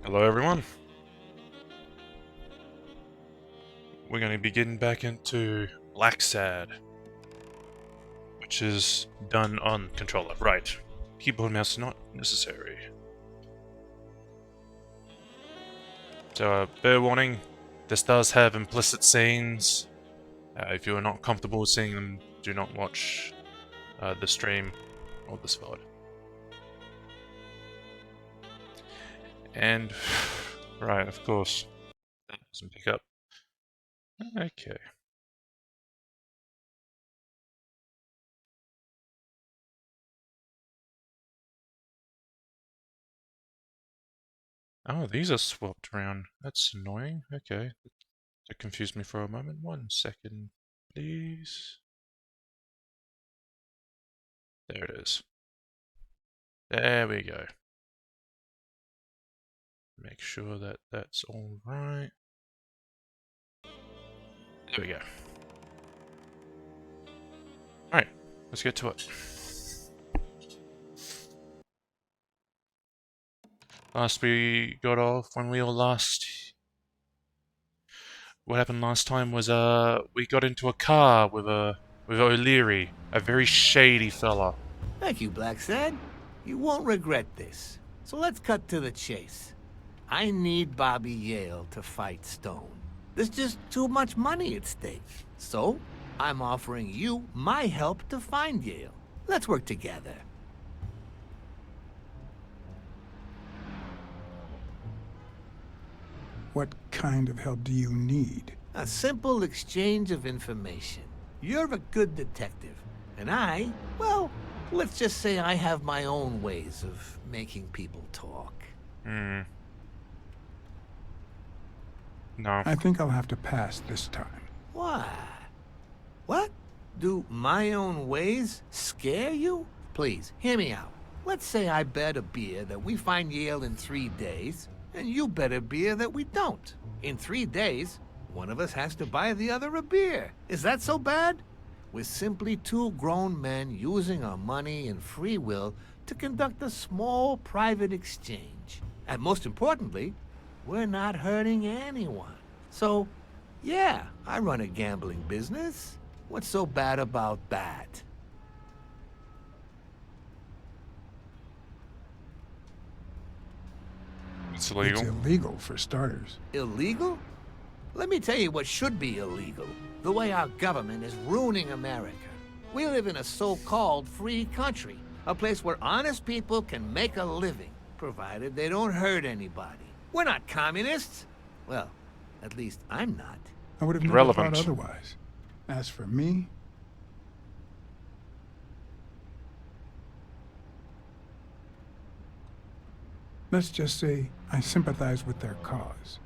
Hello everyone. We're going to be getting back into Blacksad, which is done on controller. Right. Keyboard and mouse not necessary. So, fair warning, this does have implicit scenes. If you are not comfortable seeing them, do not watch the stream or this VOD. And, right, of course, that doesn't pick up. Okay. Oh, these are swapped around. That's annoying. Okay. That confused me for a moment. 1 second, please. There it is. There we go. Make sure that that's all right. There we go. Alright, let's get to it. Last we got off, when we all last... What happened last time was, we got into a car with O'Leary, a very shady fella. Thank you, Blacksad. You won't regret this. So let's cut to the chase. I need Bobby Yale to fight Stone. There's just too much money at stake. So, I'm offering you my help to find Yale. Let's work together. What kind of help do you need? A simple exchange of information. You're a good detective, and I, well, let's just say I have my own ways of making people talk. No. I think I'll have to pass this time. Why? What? Do my own ways scare you? Please, hear me out. Let's say I bet a beer that we find Yale in 3 days, and you bet a beer that we don't. In 3 days, one of us has to buy the other a beer. Is that so bad? We're simply 2 grown men using our money and free will to conduct a small private exchange. And most importantly, we're not hurting anyone. So, yeah, I run a gambling business. What's so bad about that? It's illegal. It's illegal for starters. Illegal? Let me tell you what should be illegal. The way our government is ruining America. We live in a so-called free country. A place where honest people can make a living, provided they don't hurt anybody. We're not communists. Well, at least I'm not. I would have never Irrelevant. thought otherwise. As for me, let's just say I sympathize with their cause.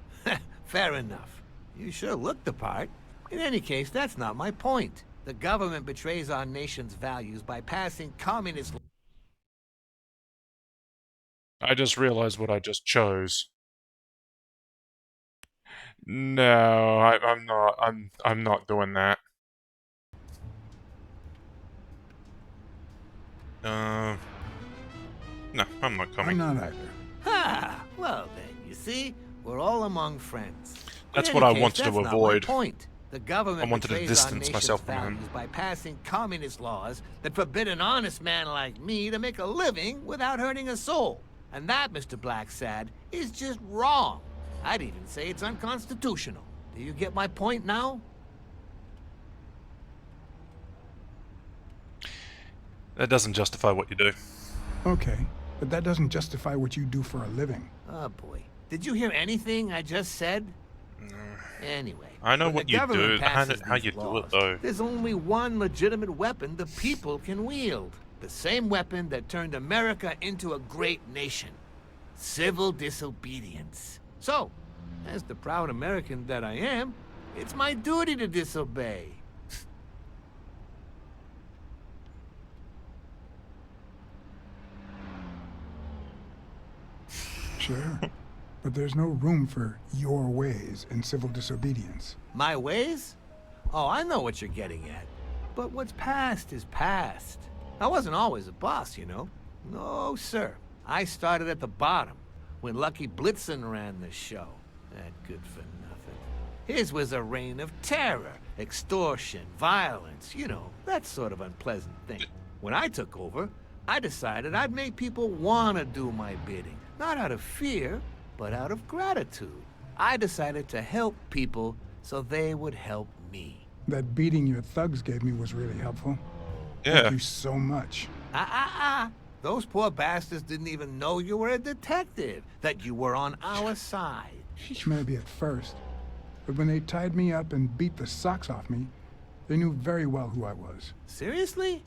Fair enough. You sure look the part. In any case, that's not my point. The government betrays our nation's values by passing communist laws. I just realized what I just chose. No, I'm not. I'm not doing that. No, I'm not I'm coming. not either. Ha! Well then, you see, we're all among friends. That's In what any I case, wanted to that's not my avoid. point. The government I wanted to betrays distance our nation's myself from him. values by passing communist laws that forbid an honest man like me to make a living without hurting a soul. And that, Mr. Blacksad, is just wrong. I'd even say it's unconstitutional. Do you get my point now? That doesn't justify what you do. Okay, but that doesn't justify what you do for a living. Oh boy. Did you hear anything I just said? Anyway, I know when what the you government do, passes how these you do it laws, though. There's only one legitimate weapon the people can wield. The same weapon that turned America into a great nation. Civil disobedience. So, as the proud American that I am, it's my duty to disobey. Sure. But there's no room for your ways in civil disobedience. My ways? Oh, I know what you're getting at. But what's past is past. I wasn't always a boss, you know. No, sir. I started at the bottom, when Lucky Blitzen ran the show. That good for nothing. His was a reign of terror, extortion, violence, you know, that sort of unpleasant thing. When I took over, I decided I'd make people want to do my bidding. Not out of fear, but out of gratitude. I decided to help people so they would help me. That beating your thugs gave me was really helpful. Yeah. Thank you so much. Those poor bastards didn't even know you were a detective, that you were on our side. Maybe at first. But when they tied me up and beat the socks off me, they knew very well who I was. Seriously?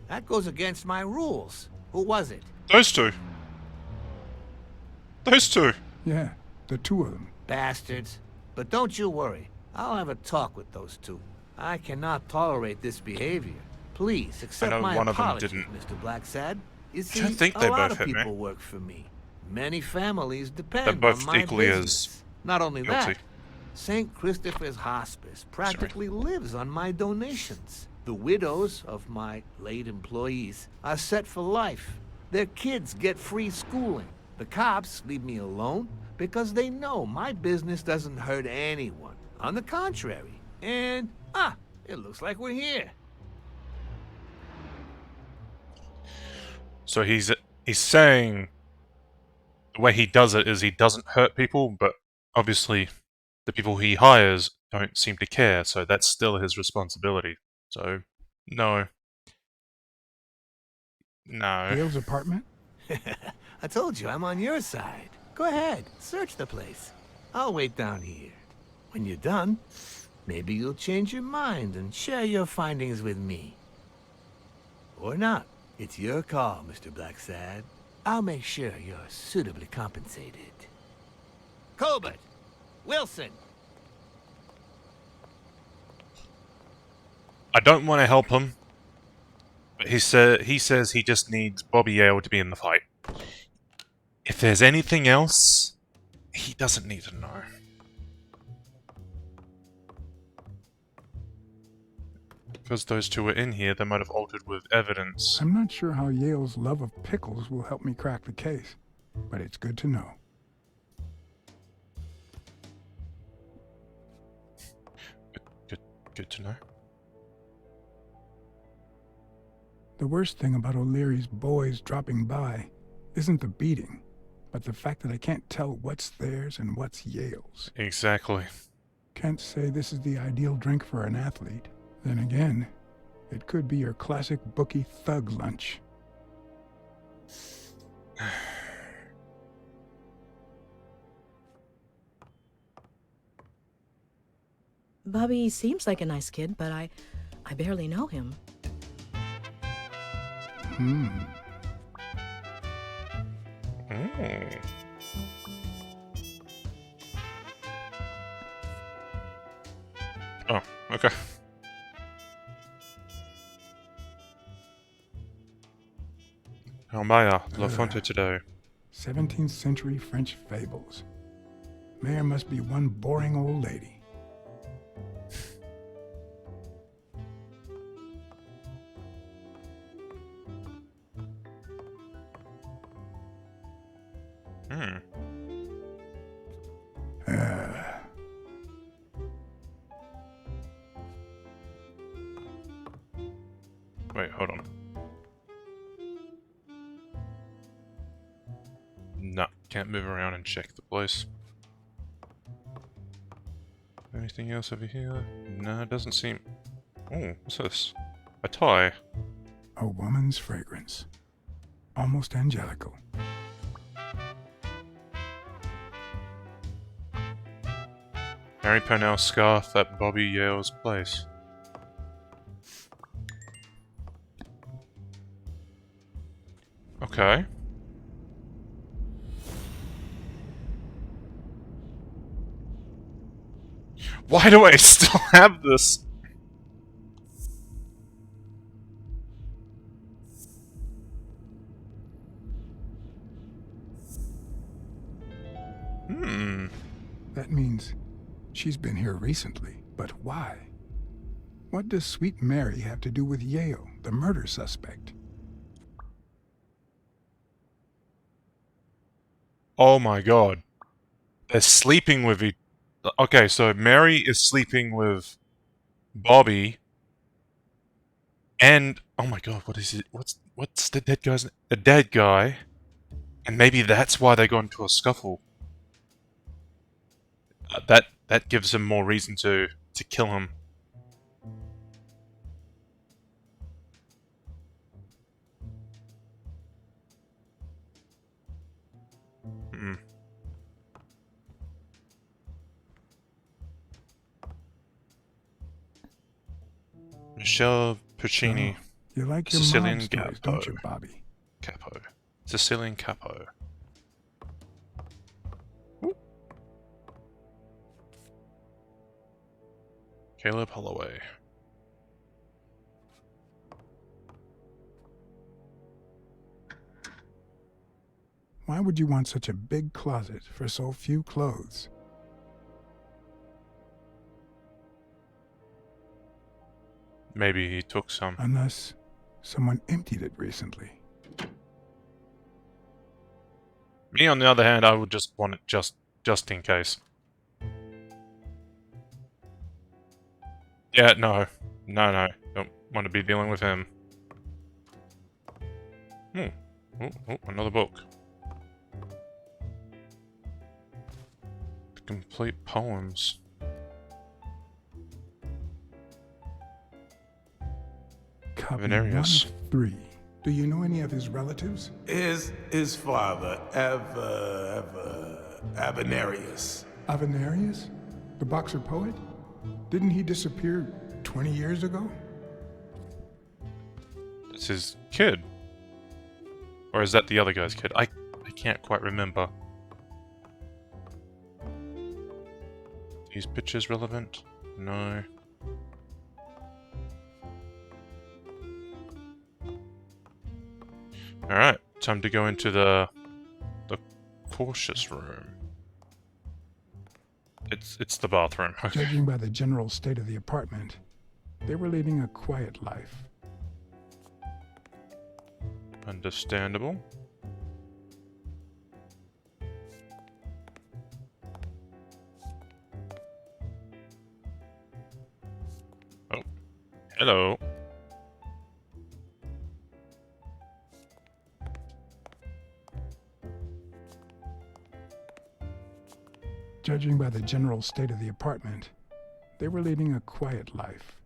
That goes against my rules. Who was it? Those two. Those two. Yeah, the two of them. Bastards. But don't you worry. I'll have a talk with those two. I cannot tolerate this behavior. Please accept I know my one of them apologies, didn't. Mr. Blacksad. You see, don't think a they lot both of hit me. people work for me. Many families depend They're both on my equally as business. Not only guilty. that, St. Christopher's Hospice practically lives on my donations. The widows of my late employees are set for life. Their kids get free schooling. The cops leave me alone because they know my business doesn't hurt anyone. On the contrary. And, it looks like we're here. So he's saying the way he does it is he doesn't hurt people, but obviously the people he hires don't seem to care, so that's still his responsibility. So, no. No. Dale's apartment? I told you I'm on your side. Go ahead, search the place. I'll wait down here. When you're done, maybe you'll change your mind and share your findings with me. Or not. It's your call, Mr. Blacksad. I'll make sure you're suitably compensated. Colbert! Wilson! I don't want to help him, but he says he just needs Bobby Yale to be in the fight. If there's anything else, he doesn't need to know. Because those two were in here, they might have altered with evidence. I'm not sure how Yale's love of pickles will help me crack the case, but it's good to know. Good to know. The worst thing about O'Leary's boys dropping by isn't the beating, but the fact that I can't tell what's theirs and what's Yale's. Exactly. Can't say this is the ideal drink for an athlete. Then again, it could be your classic bookie thug lunch. Bobby seems like a nice kid, but I barely know him. Mm. Oh, okay. Almaya, La Fonte today. 17th century French fables. Mayor must be one boring old lady. Wait, hold on. No, can't move around and check the place. Anything else over here? No, it doesn't seem... Oh, what's this? A tie. A woman's fragrance. Almost angelical. Mary Purnell scarf at Bobby Yale's place. Okay. Why do I still have this? That means she's been here recently, but why? What does Sweet Mary have to do with Yale, the murder suspect? Oh my god. They're sleeping with each... Okay, so Mary is sleeping with Bobby. And... Oh my god, what is it? What's the dead guy's name? The dead guy. And maybe that's why they got into a scuffle. That gives him more reason to kill him. Hmm. Michelle Puccini. Oh, you like your Sicilian mob stories, Capo. don't you, Bobby? Capo. Sicilian Capo. Ooh. Caleb Holloway. Why would you want such a big closet for so few clothes? Maybe he took some. Unless someone emptied it recently. Me, on the other hand, I would just want it just in case. Yeah, no. No. Don't want to be dealing with him. Oh, another book. The complete poems. Copy Venerius. 1 of 3. Do you know any of his relatives? Is his father Avenarius? Avenarius? The boxer poet? Didn't he disappear 20 years ago? It's his kid. Or is that the other guy's kid? I can't quite remember. These pictures relevant? No. Alright, time to go into the cautious room. It's the bathroom. Okay. Judging by the general state of the apartment, they were leading a quiet life. Understandable. Oh. Hello. Judging by the general state of the apartment, they were leading a quiet life.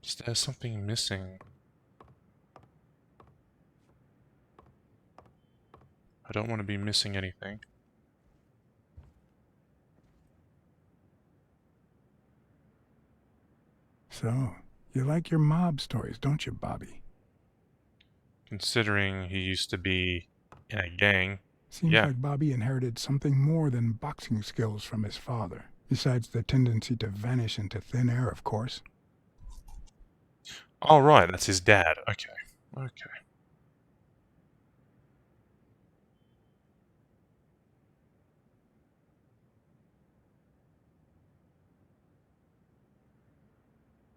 Is there something missing? I don't want to be missing anything. So, you like your mob stories, don't you, Bobby? Considering he used to be in a gang. Seems Yeah. like Bobby inherited something more than boxing skills from his father, besides the tendency to vanish into thin air, of course. Oh, right, that's his dad. Okay. Okay.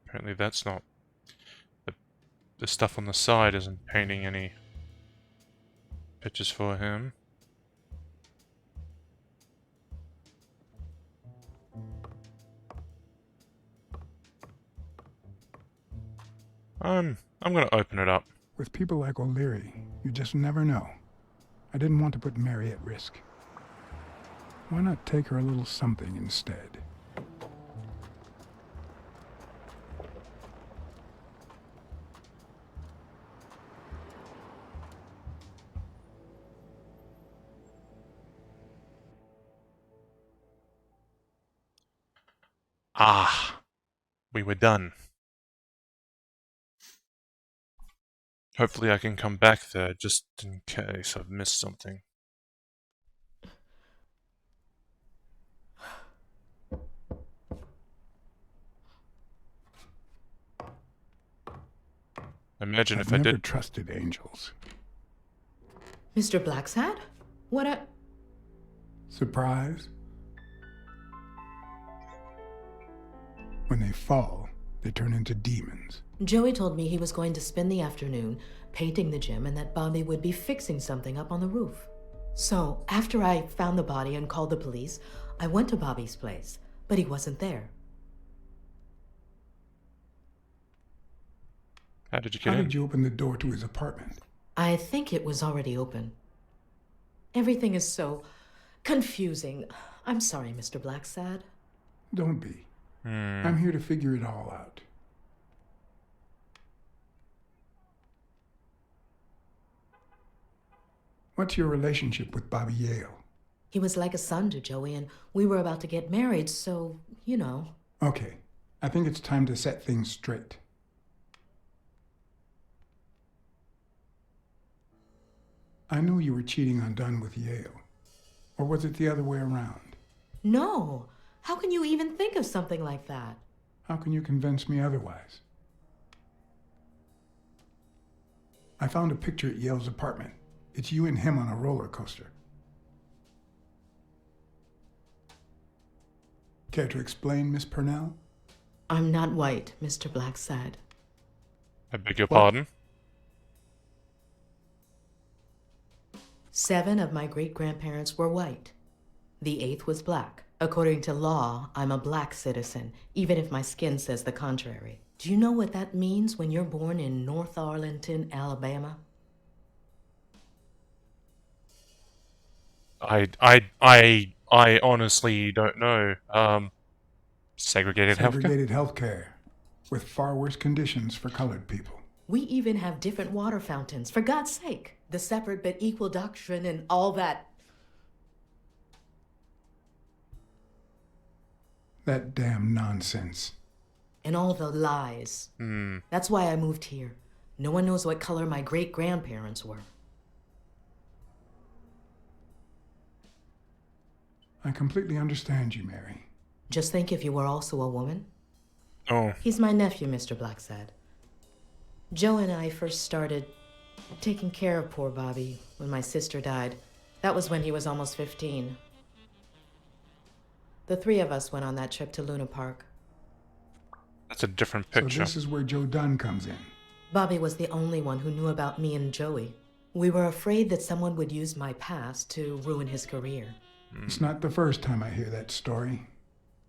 Apparently that's not... The stuff on the side isn't painting any pictures for him. I'm gonna open it up. With people like O'Leary, you just never know. I didn't want to put Mary at risk. Why not take her a little something instead? Ah! We were done. Hopefully I can come back there just in case I've missed something. Imagine I've if I never did. trusted angels. Mr. Blacksad? What a... Surprise? When they fall, they turn into demons. Joey told me he was going to spend the afternoon painting the gym and that Bobby would be fixing something up on the roof. So, after I found the body and called the police, I went to Bobby's place, but he wasn't there. How did you How get in? did you open the door to his apartment? I think it was already open. Everything is so confusing. I'm sorry, Mr. Blacksad. Don't be. I'm here to figure it all out. What's your relationship with Bobby Yale? He was like a son to Joey, and we were about to get married, so, you know. Okay, I think it's time to set things straight. I knew you were cheating on Dunn with Yale. Or was it the other way around? No! How can you even think of something like that? How can you convince me otherwise? I found a picture at Yale's apartment. It's you and him on a roller coaster. Care to explain, Miss Purnell? I'm not white, Mr. Blacksad. I beg your What? pardon? 7 of my great-grandparents were white. The 8th was black. According to law, I'm a black citizen, even if my skin says the contrary. Do you know what that means when you're born in North Arlington, Alabama? I honestly don't know. Segregated healthcare? Segregated healthcare, with far worse conditions for colored people. We even have different water fountains, for God's sake. The separate but equal doctrine and all that. That damn nonsense. And all the lies. That's why I moved here. No one knows what color my great-grandparents were. I completely understand you, Mary. Just think if you were also a woman. Oh, He's my nephew, Mr. Blacksad. Joe and I first started taking care of poor Bobby when my sister died. That was when he was almost 15. The 3 of us went on that trip to Luna Park. that's a different So picture. this is where Joe Dunn comes in. Bobby was the only one who knew about me and Joey. We were afraid that someone would use my past to ruin his career. It's not the first time I hear that story.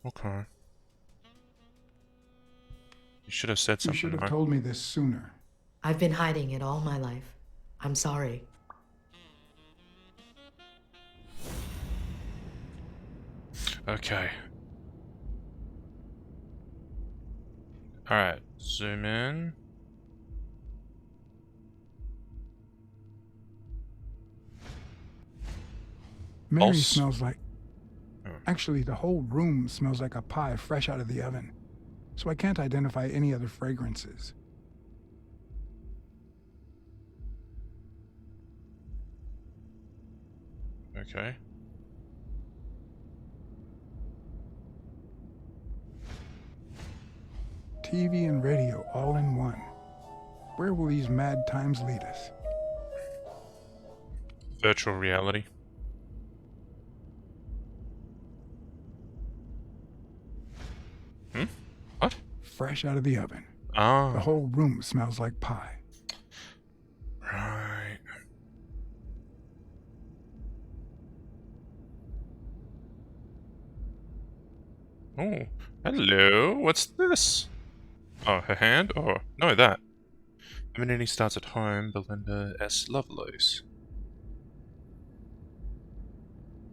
Okay. You should have said You something. should have right? told me this sooner. I've been hiding it all my life. I'm sorry. Okay. Alright, zoom in. Mary Pulse. smells like... Oh. Actually, the whole room smells like a pie fresh out of the oven. So I can't identify any other fragrances. Okay. TV and radio all in one. Where will these mad times lead us? Virtual reality. What? Fresh out of the oven. The Oh, whole room smells like pie. right. Oh, hello. What's this? Oh, her hand? Oh, no, that. Femininity starts at home. Belinda S. Lovelace.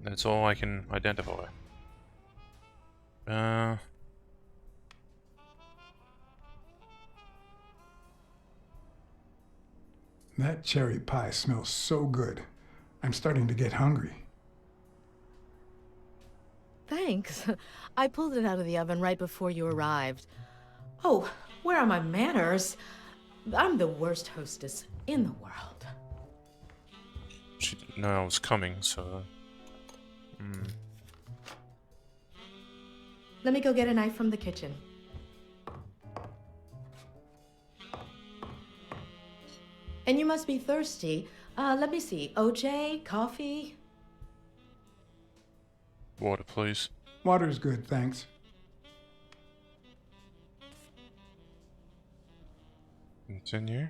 That's all I can identify. That cherry pie smells so good. I'm starting to get hungry. Thanks. I pulled it out of the oven right before you arrived. Oh, where are my manners? I'm the worst hostess in the world. She didn't know I was coming, so... Let me go get a knife from the kitchen. And you must be thirsty. Let me see. OJ? Coffee? Water, please. Water's good, thanks. Continue.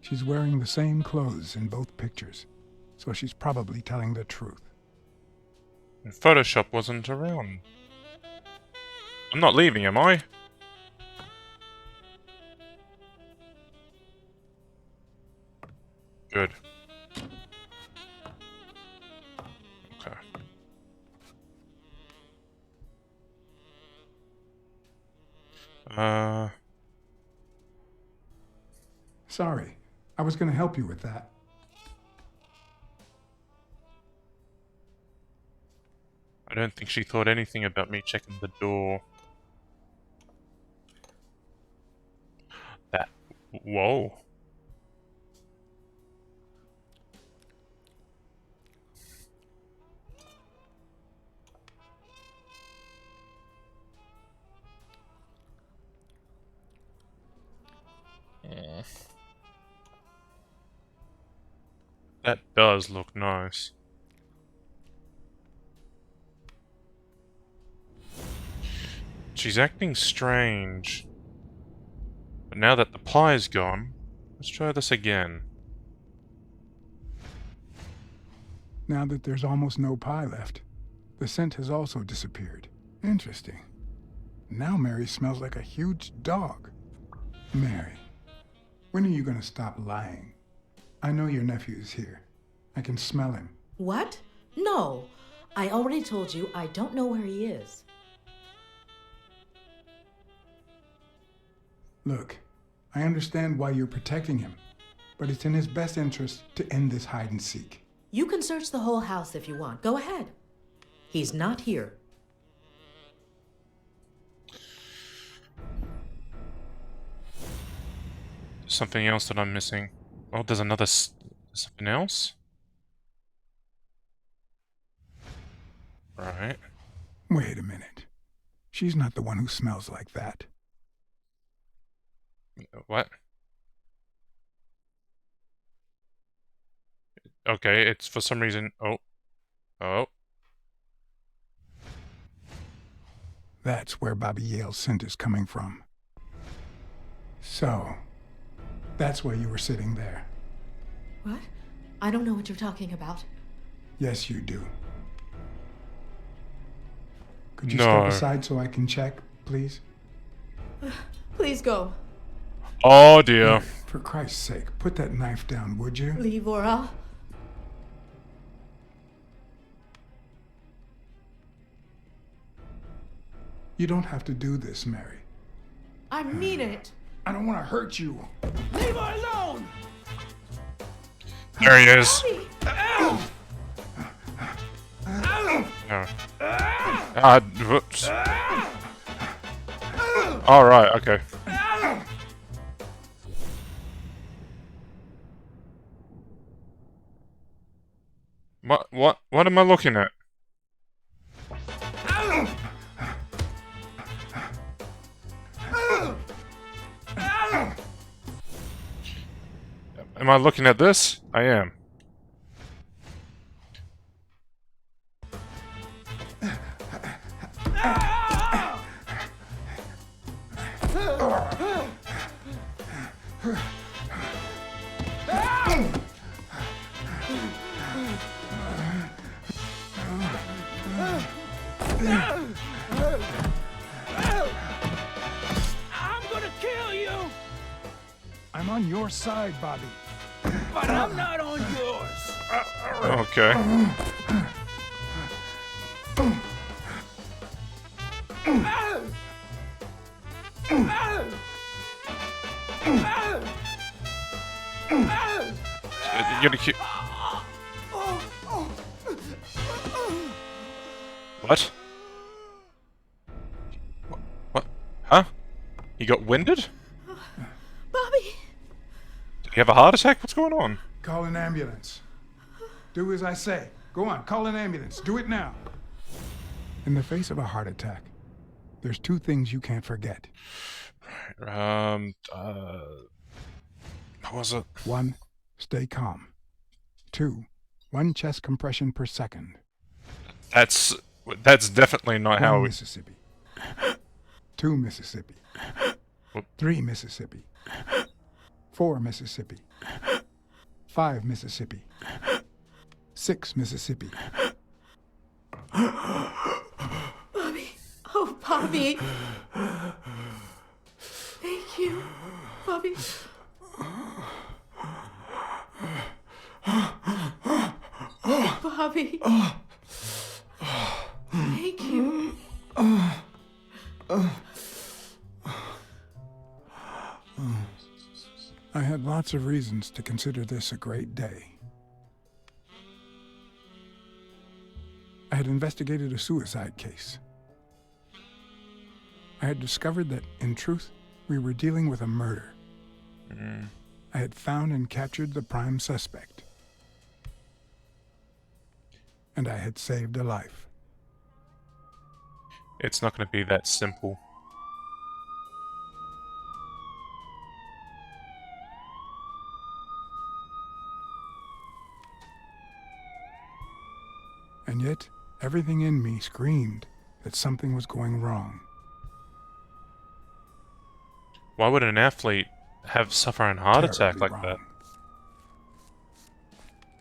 She's wearing the same clothes in both pictures, so she's probably telling the truth. Photoshop wasn't around. I'm not leaving, am I? Good. Okay. Sorry, I was going to help you with that. I don't think she thought anything about me checking the door. That... Whoa. That does look nice. She's acting strange. But now that the pie's gone, let's try this again. Now that there's almost no pie left, the scent has also disappeared. Interesting. Now Mary smells like a huge dog. Mary, when are you going to stop lying? I know your nephew is here. I can smell him. What? No. I already told you I don't know where he is. Look, I understand why you're protecting him, but it's in his best interest to end this hide and seek. You can search the whole house if you want. Go ahead. He's not here. Something else that I'm missing. Oh, there's another... something else? Right. Wait a minute. She's not the one who smells like that. What? Okay, it's for some reason... Oh. Oh. That's where Bobby Yale's scent is coming from. So, that's why you were sitting there. What? I don't know what you're talking about. Yes, you do. Could you No. step aside so I can check, please? Please go. Oh dear. For Christ's sake, put that knife down, would you? Leave or I'll... You don't have to do this, Mary. I mean it. I don't want to hurt you. Leave her alone! There he is. Bobby! No. Whoops. Alright, okay. What am I looking at? Am I looking at this? I am. I'm gonna kill you! I'm on your side, Bobby. But I'm not on yours! Okay. You gotta keep... What? What? Huh? He got winded? Bobby! Did he have a heart attack? What's going on? Call an ambulance. Do as I say. Go on, call an ambulance. Do it now. In the face of a heart attack, there's two things you can't forget. What was it? 1, stay calm. 2, 1 chest compression per second. That's definitely not 1 how we... Mississippi. 2 Mississippi. 3 Mississippi. 4 Mississippi. 5 Mississippi. 6 Mississippi. Bobby. Oh, Bobby. Thank you, Bobby. Bobby. Thank you. I had lots of reasons to consider this a great day. I had investigated a suicide case. I had discovered that, in truth, we were dealing with a murder. I had found and captured the prime suspect. And I had saved a life. It's not going to be that simple. And yet, everything in me screamed that something was going wrong. Why would an athlete suffer a heart attack Terribly like wrong. that?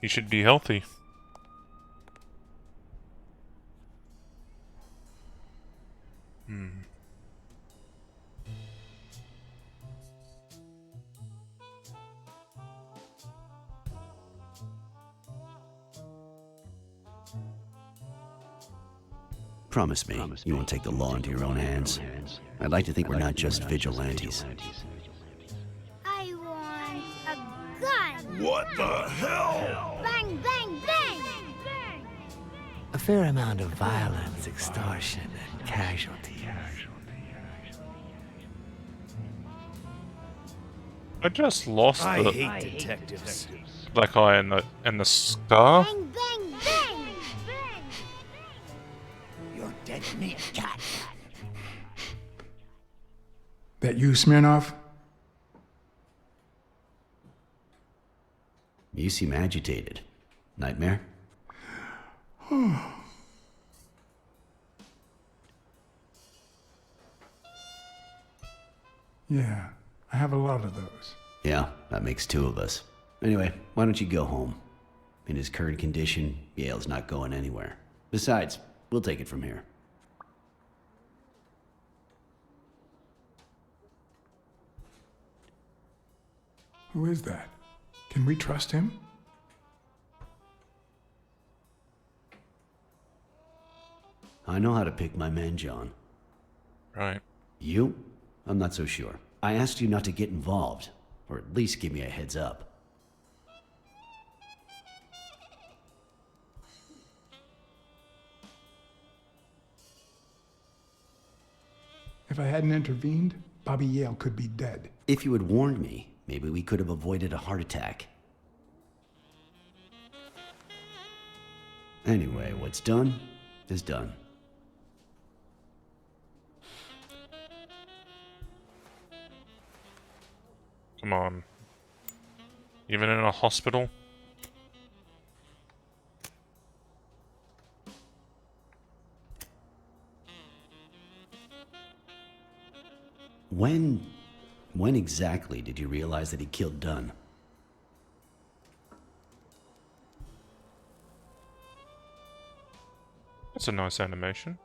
He should be healthy. Promise me you won't take the law into your own hands. I'd like to think we're not just vigilantes. I want a gun. What the hell? Bang, bang, bang. A fair amount of violence, extortion, and casualties. I just lost I the hate detectives. black eye and the scar. Bang, bang, bang. You're dead meat, cat. That you, Smirnov? You seem agitated. Nightmare? Yeah, I have a lot of those. Yeah, that makes 2 of us. Anyway, why don't you go home? In his current condition, Yale's not going anywhere. Besides, we'll take it from here. Who is that? Can we trust him? I know how to pick my men, John. Right. You? I'm not so sure. I asked you not to get involved, or at least give me a heads up. If I hadn't intervened, Bobby Yale could be dead. If you had warned me, maybe we could have avoided a heart attack. Anyway, what's done is done. Come on. Even in a hospital? When exactly did you realize that he killed Dunn? That's a nice animation.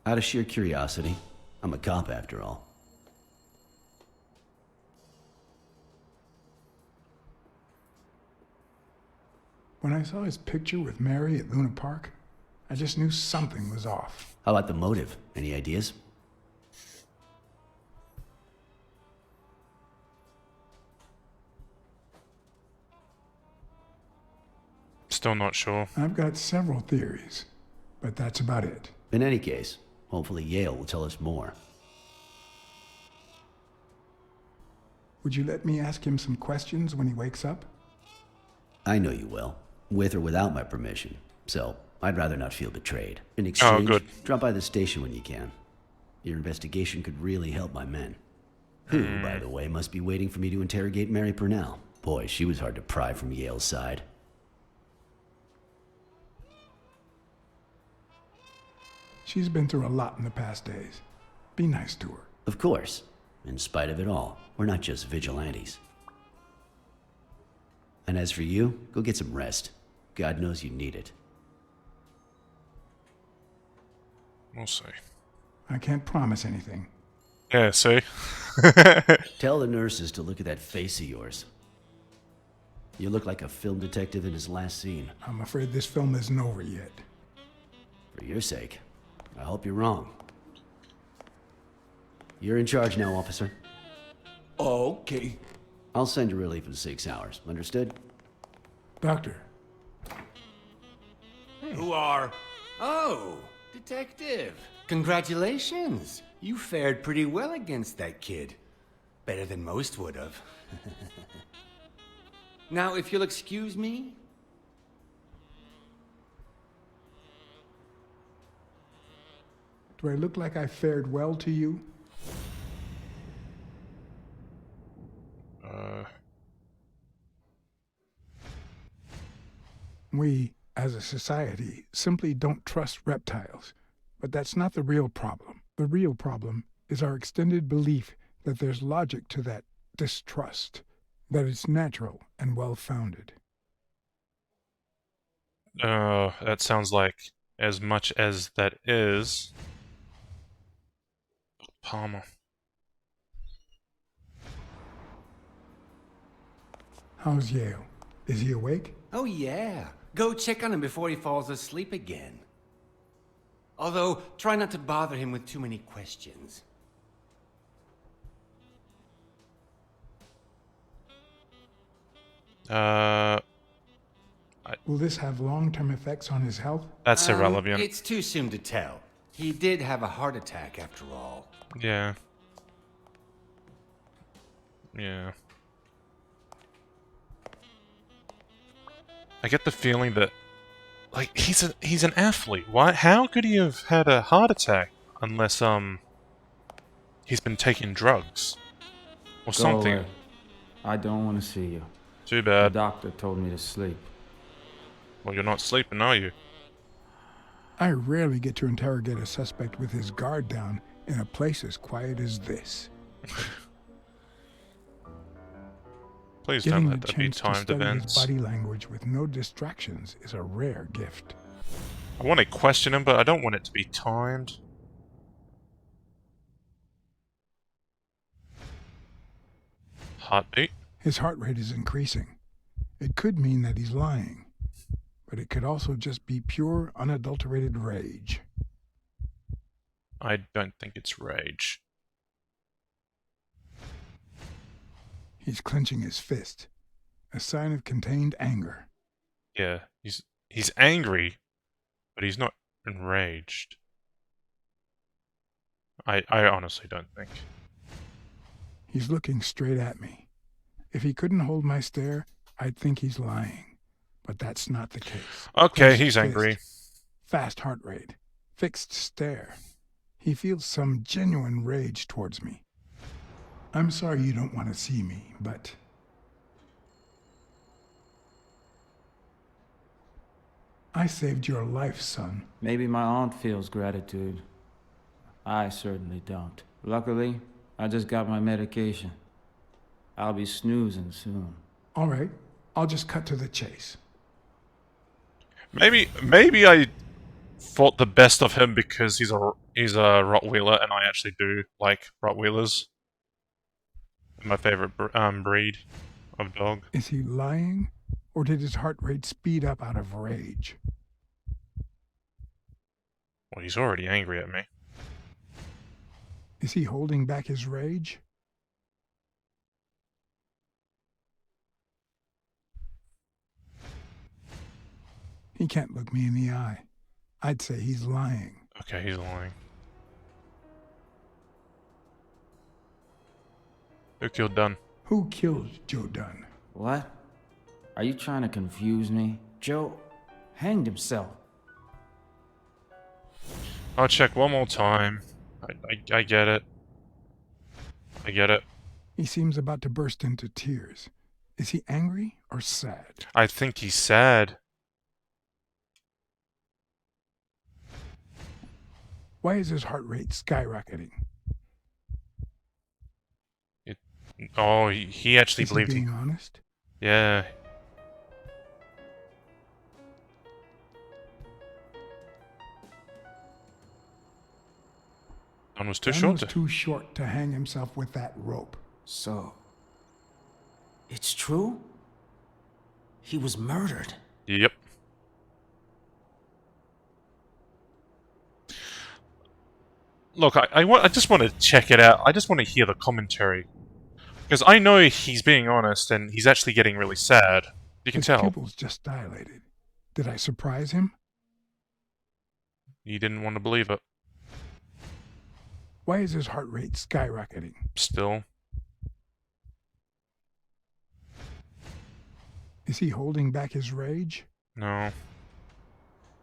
Out of sheer curiosity. I'm a cop after all. When I saw his picture with Mary at Luna Park, I just knew something was off. How about the motive? Any ideas? Still not sure. I've got several theories, but that's about it. In any case, hopefully Yale will tell us more. Would you let me ask him some questions when he wakes up? I know you will, with or without my permission, so I'd rather not feel betrayed. In exchange, good. drop by the station when you can. Your investigation could really help my men. Who, by the way, must be waiting for me to interrogate Mary Purnell. Boy, she was hard to pry from Yale's side. She's been through a lot in the past days. Be nice to her. Of course. In spite of it all, we're not just vigilantes. And as for you, go get some rest. God knows you need it. We'll see. I can't promise anything. Yeah, see? Tell the nurses to look at that face of yours. You look like a film detective in his last scene. I'm afraid this film isn't over yet. For your sake, I hope you're wrong. You're in charge now, officer. Okay. I'll send you relief in 6 hours. Understood? Doctor, Who are? Oh, detective. Congratulations. You fared pretty well against that kid. Better than most would have. Now, if you'll excuse me. do I look like I fared well to you? We, as a society, simply don't trust reptiles. But that's not the real problem. The real problem is our extended belief that there's logic to that distrust, that it's natural and well-founded. That sounds like as much as that is... Palmer. How's Yale? Is he awake? Oh, yeah. Go check on him before he falls asleep again. Although, try not to bother him with too many questions. Will this have long-term effects on his health? That's irrelevant. It's too soon to tell. He did have a heart attack after all. Yeah. Yeah. I get the feeling that, like, he's an athlete. Why? How could he have had a heart attack unless he's been taking drugs or something? Go away. I don't want to see you. Too The bad. doctor told me to sleep. Well, you're not sleeping, are you? I rarely get to interrogate a suspect with his guard down in a place as quiet as this. Please Getting don't let the that be chance to timed study his events. body language with no distractions is a rare gift. I want to question him, but I don't want it to be timed. Heartbeat? His heart rate is increasing. It could mean that he's lying, but it could also just be pure, unadulterated rage. I don't think it's rage. He's clenching his fist, a sign of contained anger. Yeah, he's angry, but he's not enraged. I honestly don't think. He's looking straight at me. If he couldn't hold my stare, I'd think he's lying. But that's not the case. Okay, Clenched he's fist, angry. Fast heart rate. Fixed stare. He feels some genuine rage towards me. I'm sorry you don't want to see me, but... I saved your life, son. Maybe my aunt feels gratitude. I certainly don't. Luckily, I just got my medication. I'll be snoozing soon. All right, I'll just cut to the chase. Maybe I thought the best of him because he's a Rottweiler, and I actually do like Rottweilers. My favorite breed of dog. Is he lying, or did his heart rate speed up out of rage? Well, he's already angry at me. Is he holding back his rage? He can't look me in the eye. I'd say he's lying. Okay, he's lying. Who killed Dunn? Who killed Joe Dunn? What? Are you trying to confuse me? Joe hanged himself. I'll check one more time. I get it. I get it. He seems about to burst into tears. Is he angry or sad? I think he's sad. Why is his heart rate skyrocketing? Oh, he actually Is he believed being honest? Yeah. One was too Dan short was to... too short to hang himself with that rope. So, it's true? He was murdered. Yep. Look, I just want to check it out. I just want to hear the commentary. Because I know he's being honest, and he's actually getting really sad. You can His tell. pupils just dilated. Did I surprise him? You didn't want to believe it. Why is his heart rate skyrocketing? Still. Is he holding back his rage? No.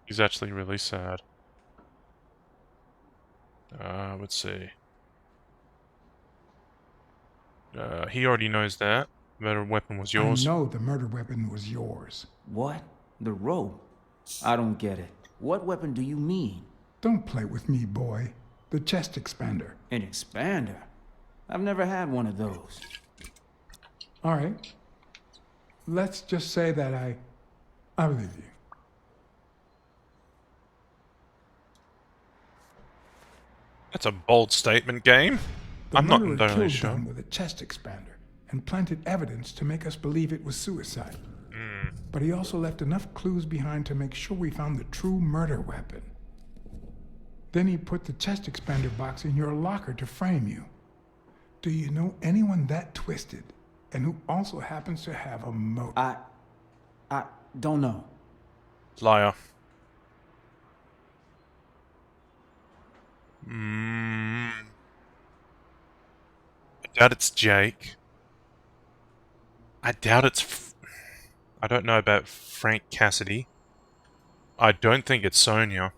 He's actually really sad. Let's see. He already knows that. The murder weapon was yours. I know the murder weapon was yours. What? The rope? I don't get it. What weapon do you mean? Don't play with me, boy. The chest expander. An expander? I've never had one of those. All right. Let's just say that I believe you. That's a bold statement, game. The I'm not murderer entirely killed sure. Dunn with a chest expander and planted evidence to make us believe it was suicide. But he also left enough clues behind to make sure we found the true murder weapon. Then he put the chest expander box in your locker to frame you. Do you know anyone that twisted and who also happens to have a motive? I don't know. Liar. I doubt it's Jake. I doubt it's... I don't know about Frank Cassidy. I don't think it's Sonia.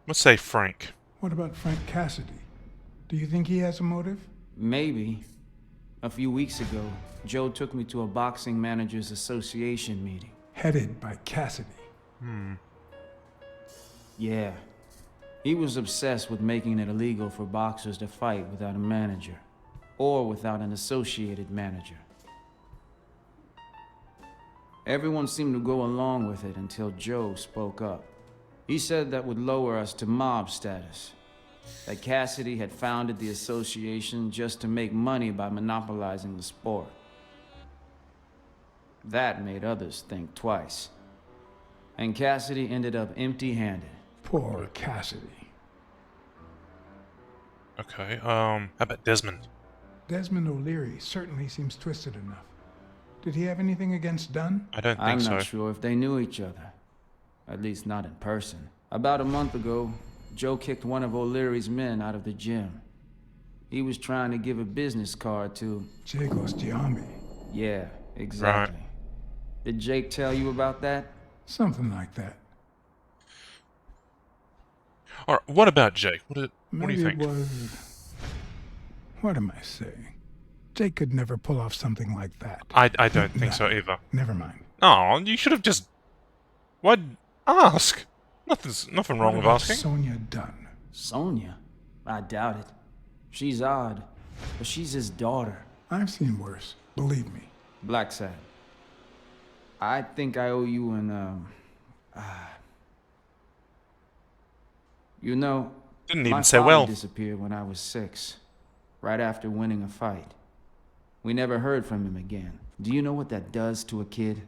Let's say Frank. What about Frank Cassidy? Do you think he has a motive? Maybe. A few weeks ago, Joe took me to a boxing managers association meeting. Headed by Cassidy. Yeah. He was obsessed with making it illegal for boxers to fight without a manager. Or without an associated manager. Everyone seemed to go along with it until Joe spoke up. He said that would lower us to mob status. That Cassidy had founded the association just to make money by monopolizing the sport. That made others think twice. And Cassidy ended up empty-handed. Poor Cassidy. Okay, how about Desmond? Desmond O'Leary certainly seems twisted enough. Did he have anything against Dunn? I don't think I'm so. not sure if they knew each other. At least not in person. About a month ago, Joe kicked one of O'Leary's men out of the gym. He was trying to give a business card to... Jagos Giambi. Yeah, exactly. Right. Did Jake tell you about that? Something like that. Alright, what about Jake? What do Maybe you think? it was... What am I saying? Jake could never pull off something like that. I don't think so either. Never mind. Oh, you should have just... Why'd ask? Nothing wrong What with about asking. Sonia Dunn. Sonia? I doubt it. She's odd, but she's his daughter. I've seen worse. Believe me. Blacksad. I think I owe you an, You know, Didn't my even say father well. disappeared when I was 6, right after winning a fight. We never heard from him again. Do you know what that does to a kid?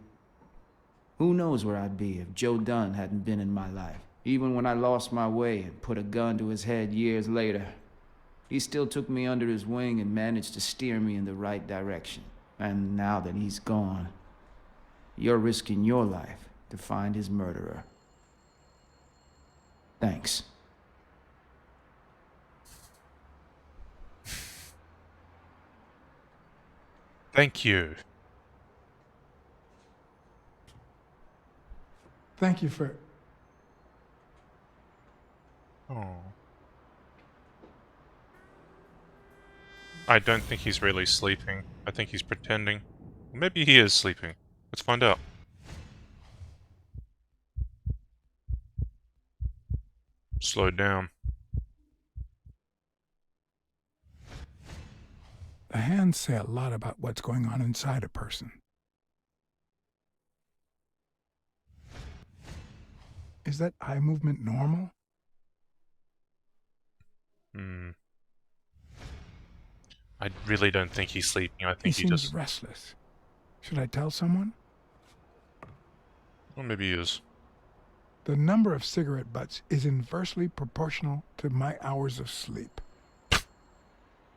Who knows where I'd be if Joe Dunn hadn't been in my life. Even when I lost my way and put a gun to his head years later, he still took me under his wing and managed to steer me in the right direction. And now that he's gone, you're risking your life to find his murderer. Thanks. Thank you. Thank you for... Oh. I don't think he's really sleeping. I think he's pretending. Maybe he is sleeping. Let's find out. slowed down. The hands say a lot about what's going on inside a person. Is that eye movement normal? I really don't think he's sleeping. I He think he seems just... restless. Should I tell someone? Well, maybe he is. The number of cigarette butts is inversely proportional to my hours of sleep.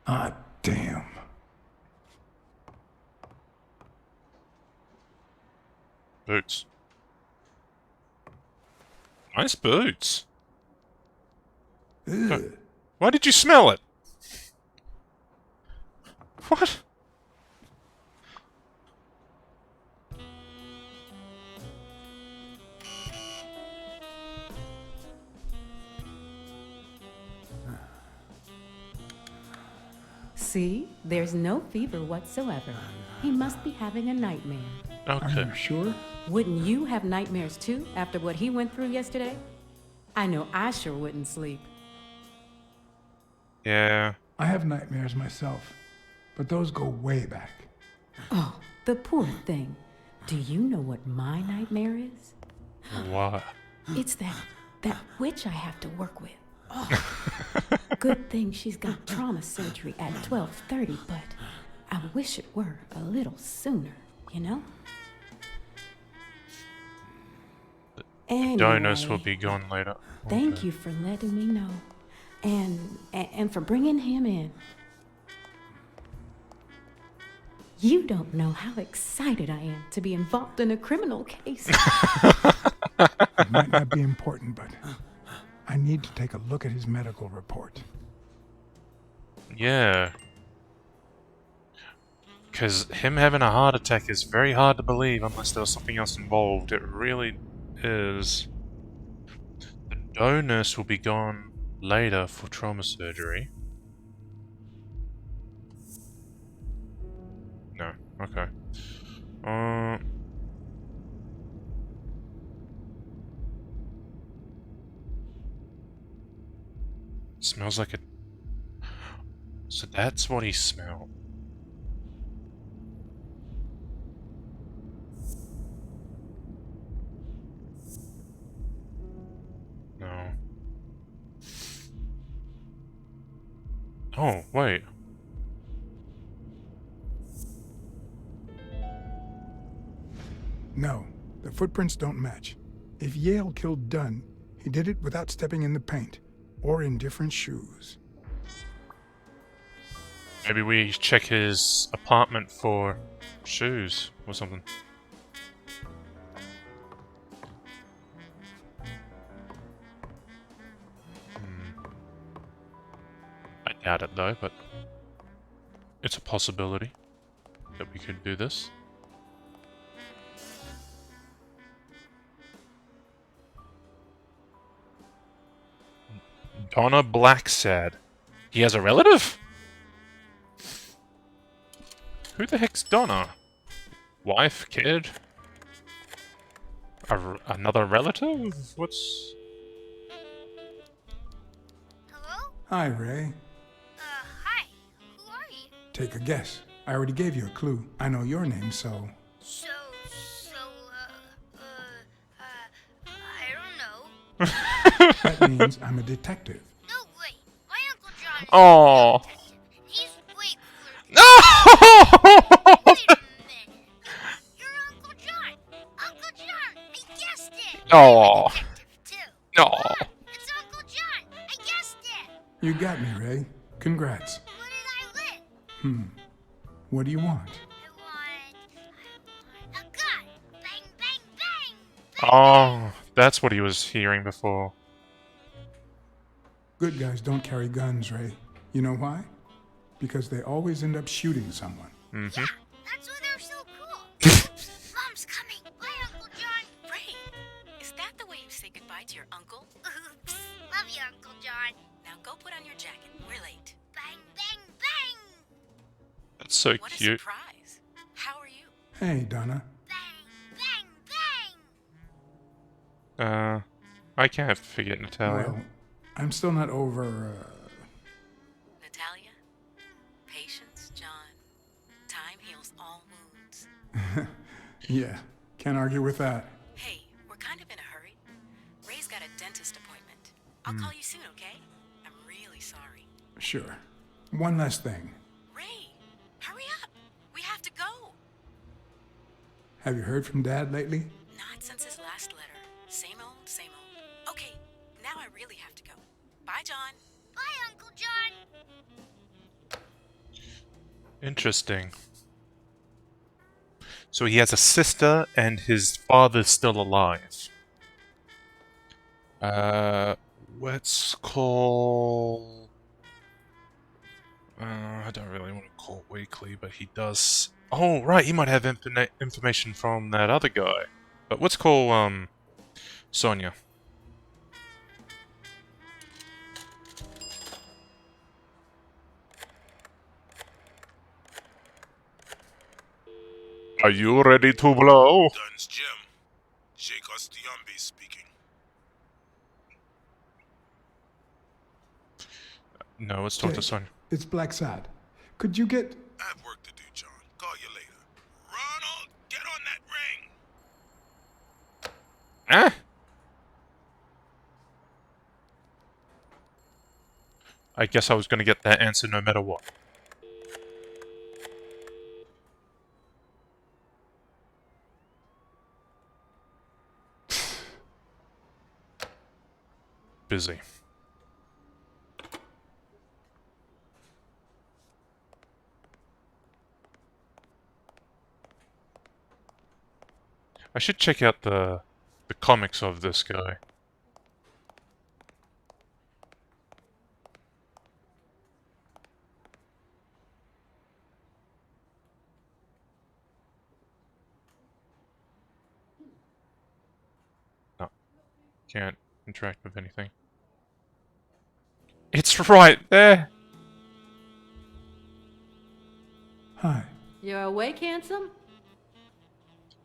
Ah, damn. Boots. Nice boots. Ugh. Why did you smell it? What? See? There's no fever whatsoever. He must be having a nightmare. Are Okay. you sure? Wouldn't you have nightmares too after what he went through yesterday? I know I sure wouldn't sleep. Yeah. I have nightmares myself, but those go way back. Oh, the poor thing. Do you know what my nightmare is? What? It's that witch I have to work with. Oh. Good thing she's got trauma surgery at 12:30, but I wish it were a little sooner, you know? Anyway, Donors will be gone later. thank you for letting me know. And for bringing him in. You don't know how excited I am to be involved in a criminal case. It might not be important, but I need to take a look at his medical report. Yeah. Because him having a heart attack is very hard to believe unless there was something else involved. It really is. The donors will be gone later for trauma surgery. No. Okay. Smells like a... So that's what he smelled. No. Oh, wait. No, the footprints don't match. If Yale killed Dunn, he did it without stepping in the paint, or in different shoes. Maybe we check his apartment for shoes or something. I doubt it though, but it's a possibility that we could do this. Donna Blacksad. He has a relative? Who the heck's Donna? Wife? Kid? Another relative? What's... Hello? Hi, Ray. Hi. Who are you? Take a guess. I already gave you a clue. I know your name, so... I don't know. That means I'm a detective. No, wait. My Uncle John is Oh. He's way cooler. No! Wait a minute. You're Uncle John. Uncle John. I guessed it. Oh. I'm a detective, too. No. It's Uncle John. I guessed it. You got me, Ray. Congrats. What did I win? What do you want? I want a gun. Bang, bang, bang. Oh, that's what he was hearing before. Good guys don't carry guns, Ray. You know why? Because they always end up shooting someone. Yeah, that's why they're so cool. Mom's coming. Bye, Uncle John. Ray, is that the way you say goodbye to your uncle? Oops. Love you, Uncle John. Now go put on your jacket. We're late. Bang, bang, bang. That's so What a cute. surprise. How are you? Hey, Donna. Bang, bang, bang. I can't forget Natalia. Well, I'm still not over, Natalia? Patience, John. Time heals all wounds. Yeah, can't argue with that. Hey, we're kind of in a hurry. Ray's got a dentist appointment. I'll call you soon, okay? I'm really sorry. Sure. One last thing. Ray, hurry up. We have to go. Have you heard from Dad lately? Not since his last letter. Same old, same old. Okay, now I really have to go. Bye, John. Bye, Uncle John. Interesting. So he has a sister and his father's still alive. Let's call... I don't really want to call Weekly, but he does... Oh, right, he might have information from that other guy. But let's call, Sonia. Are you ready to blow? Duns Jim. Sheikh Ostiambi speaking. No, let's talk to Jake, Sonia. It's Blacksad. Could you get... I have work to do, John. Call you later. Ronald, get on that ring! Eh? I guess I was gonna get that answer no matter what. Busy. I should check out the comics of this guy. No. Can't interact with anything. It's right there! Hi. You're awake, handsome?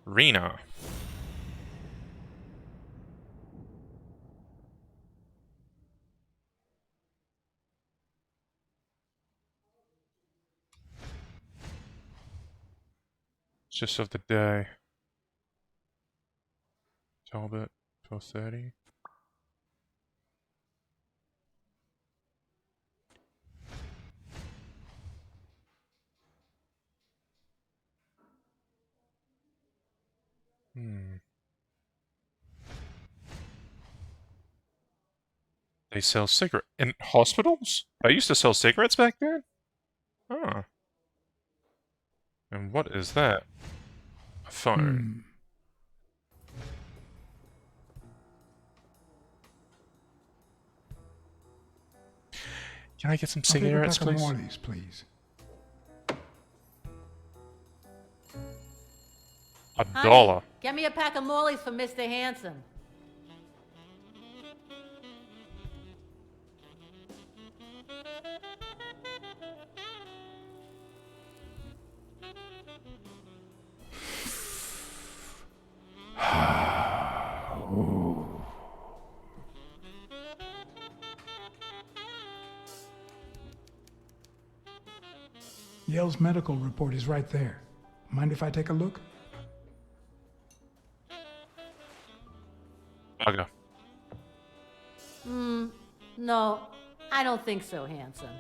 Rena. It's just of the day. Talbot, 12:30. They sell cigarettes in hospitals? I used to sell cigarettes back then? Huh. And what is that? A phone. Can I get some cigarettes, I'll take a please? pack of Morley's, please. $1. Get me a pack of Morley's for Mr. Handsome. Yale's medical report is right there. Mind if I take a look? Bugger. No, I don't think so, handsome.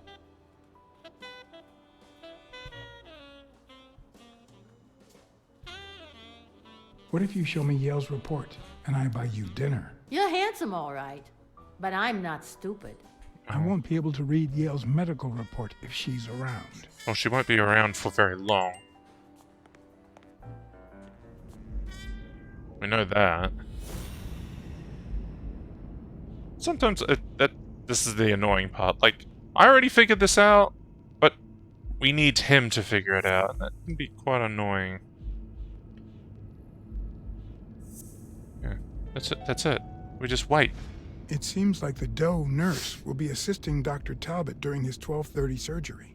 What if you show me Yale's report and I buy you dinner? You're handsome, all right. But I'm not stupid. I won't be able to read Yale's medical report if she's around. Well, she won't be around for very long. We know that. Sometimes this is the annoying part. Like, I already figured this out, but we need him to figure it out. That can be quite annoying. Yeah, that's it. We just wait. It seems like the Doe nurse will be assisting Dr. Talbot during his 12:30 surgery.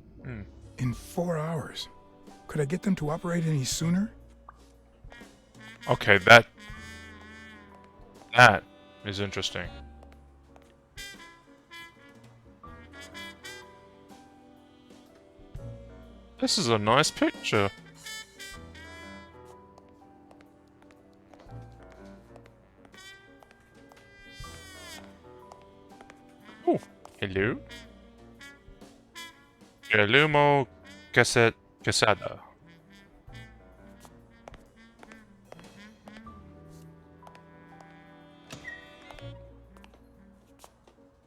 In 4 hours. Could I get them to operate any sooner? Okay, that is interesting. This is a nice picture. Oh, hello. Guillermo Quesada.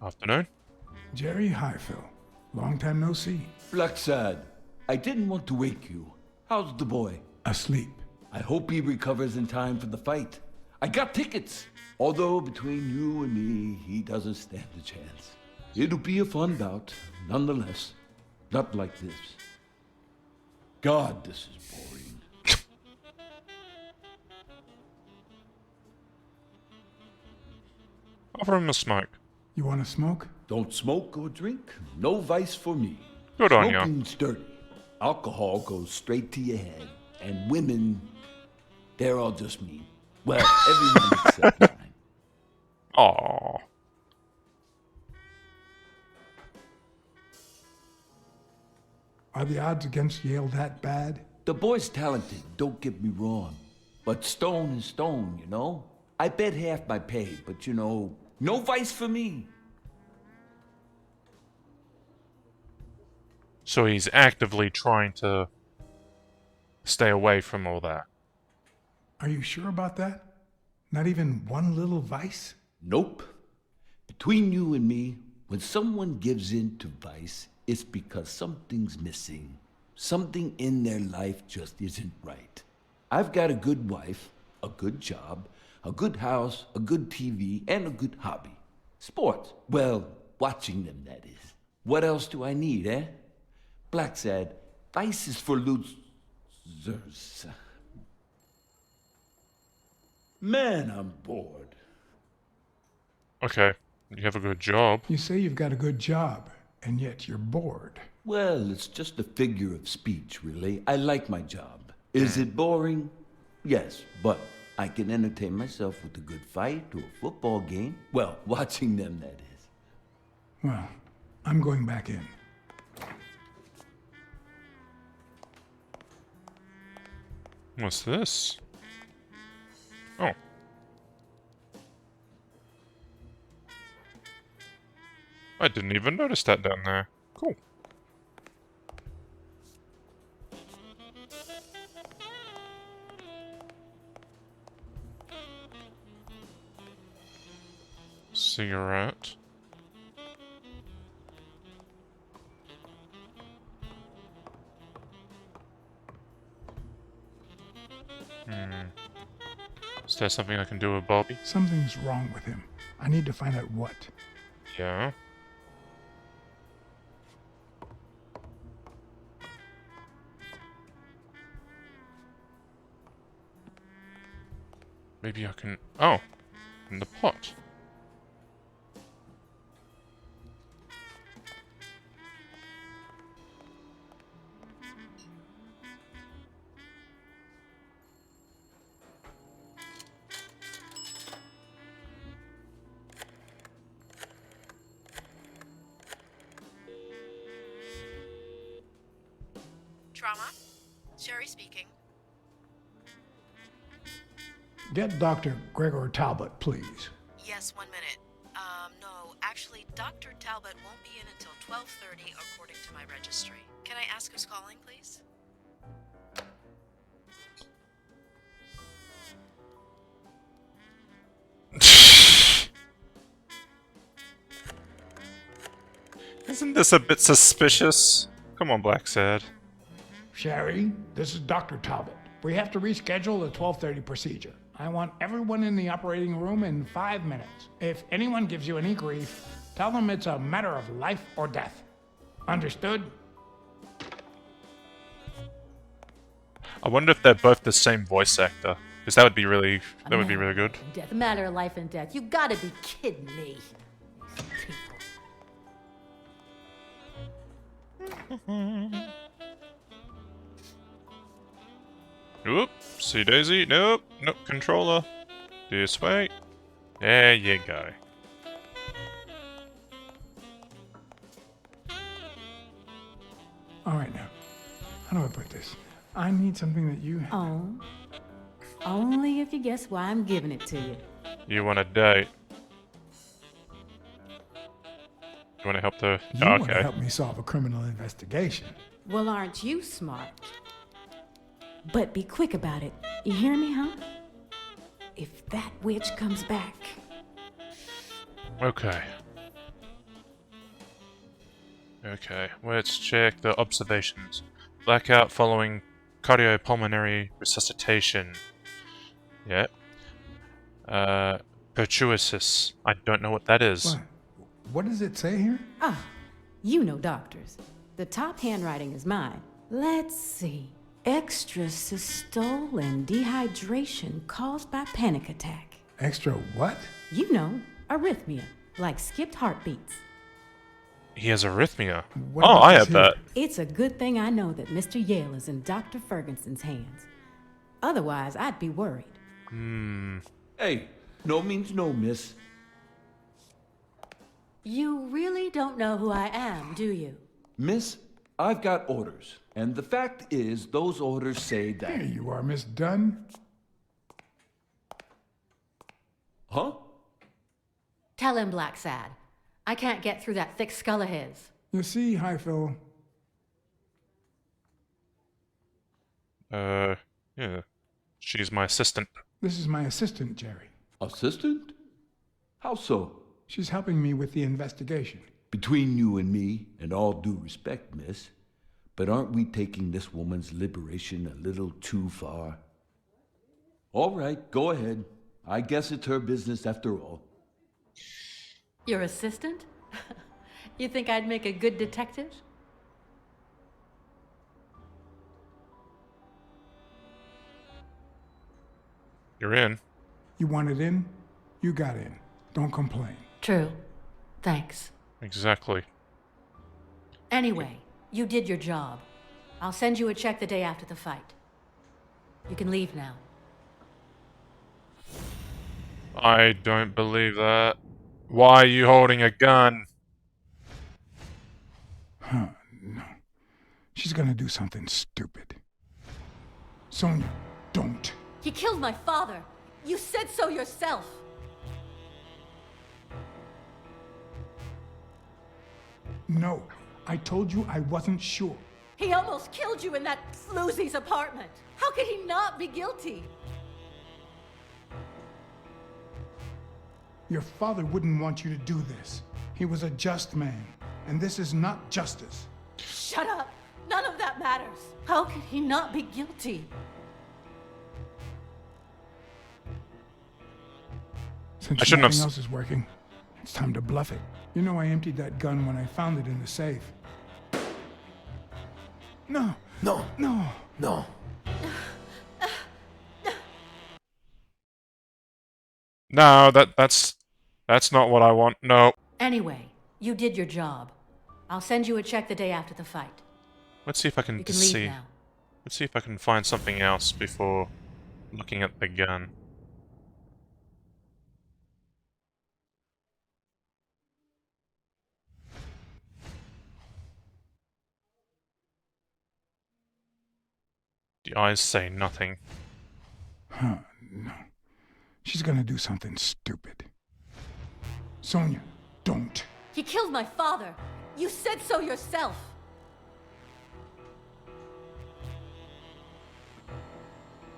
Afternoon. Jerry Highfill. Long time no see. Blacksad, I didn't want to wake you. How's the boy? Asleep. I hope he recovers in time for the fight. I got tickets. Although between you and me, he doesn't stand a chance. It'll be a fun bout, nonetheless. Not like this. God, this is boring. Offer him a smoke. You want to smoke? Don't smoke or drink. No vice for me. Good on ya. Smoking's dirty. Alcohol goes straight to your head. And women, they're all just mean. Well, everyone except mine. Aww. Are the odds against Yale that bad? The boy's talented, don't get me wrong. But stone is stone, you know? I bet half my pay, but you know, no vice for me. So he's actively trying to stay away from all that. Are you sure about that? Not even one little vice? Nope. Between you and me, when someone gives in to vice, it's because something's missing. Something in their life just isn't right. I've got a good wife, a good job, a good house, a good TV, and a good hobby. Sports. Well, watching them, that is. What else do I need, eh? Blacksad, vice is for losers. Man, I'm bored. Okay, you have a good job. You say you've got a good job, and yet you're bored. Well, it's just a figure of speech, really. I like my job. Is it boring? Yes, but I can entertain myself with a good fight or a football game. Well, watching them, that is. Well, I'm going back in. What's this? Oh. I didn't even notice that down there. Cool. Cigarette. Is there something I can do with Bobby? Something's wrong with him. I need to find out what. Yeah. Maybe I can... Oh! In the pot. Trauma? Sherry speaking. Get Dr. Gregor Talbot, please. Yes, 1 minute. No, actually, Dr. Talbot won't be in until 12:30 according to my registry. Can I ask who's calling, please? Isn't this a bit suspicious? Come on, Blacksad. Sherry, this is Dr. Talbot. We have to reschedule the 12:30 procedure. I want everyone in the operating room in 5 minutes. If anyone gives you any grief, tell them it's a matter of life or death. Understood? I wonder if they're both the same voice actor. Because that would be really good. Death, a matter of life and death. You gotta be kidding me. Oop, see Daisy, nope, controller. This way. There you go. All right now. How do I put this? I need something that you have. Oh. Only if you guess why I'm giving it to you. You want a date? You want to help the... You oh, want to okay. help me solve a criminal investigation. Well, aren't you smart? But be quick about it. You hear me, huh? If that witch comes back. Okay. Okay, let's check the observations. Blackout following cardiopulmonary resuscitation. Yeah. Pertuisis. I don't know what that is. What? What does it say here? Ah, you know doctors. The top handwriting is mine. Let's see. Extrasystole and dehydration caused by panic attack. Extra what? You know, arrhythmia, like skipped heartbeats. He has arrhythmia. What Oh, about I this have here? that. It's a good thing I know that Mr. Yale is in Dr. Ferguson's hands. Otherwise, I'd be worried. Hey, no means no, miss. You really don't know who I am, do you? Miss, I've got orders. And the fact is, those orders say Here that... you are, Miss Dunn. Huh? Tell him, Blacksad. I can't get through that thick skull of his. You see, Highfill, Yeah. She's my assistant. this is my assistant, Jerry. Assistant? How so? She's helping me with the investigation. Between you and me, and all due respect, miss, but aren't we taking this woman's liberation a little too far? All right, go ahead. I guess it's her business after all. Your assistant? You think I'd make a good detective? You're in. You wanted in? You got in. Don't complain. True. Thanks. Exactly. Anyway, you did your job. I'll send you a check the day after the fight. You can leave now. I don't believe that. Why are you holding a gun? Huh, no. She's gonna do something stupid. Sonia, don't. He killed my father. You said so yourself. No, I told you I wasn't sure. He almost killed you in that floozy's apartment. How could he not be guilty? Your father wouldn't want you to do this. He was a just man, and this is not justice. Shut up. None of that matters. How could he not be guilty? Since I shouldn't have nothing s- else is working, it's time to bluff it. You know I emptied that gun when I found it in the safe. No. No, No. no. No, that's not what I want. No. Anyway, you did your job. I'll send you a check the day after the fight. Let's see if I can You can leave see. now. Let's see if I can find something else before looking at the gun. The eyes say nothing. Huh, no. She's gonna do something stupid. Sonia, don't. He killed my father. You said so yourself.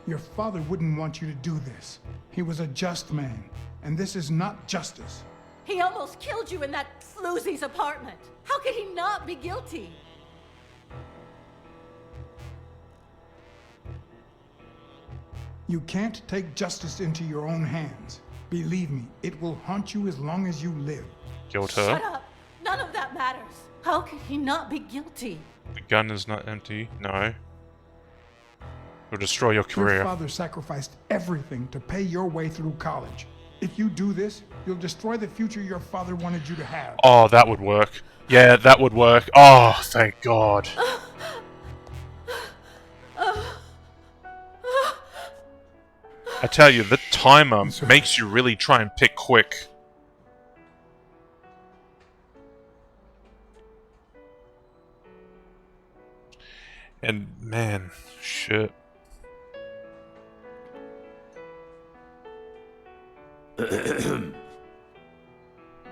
Your father wouldn't want you to do this. He was a just man, and this is not justice. He almost killed you in that floozy's apartment. How could he not be guilty? You can't take justice into your own hands. Believe me, it will haunt you as long as you live. Killed Shut her. up. None of that matters. How could he not be guilty? The gun is not empty. No. It'll destroy your Your career. father sacrificed everything to pay your way through college. If you do this, you'll destroy the future your father wanted you to have. Oh, that would work. Yeah, that would work. Oh, thank God. I tell you, the timer makes you really try and pick quick. And man, shit.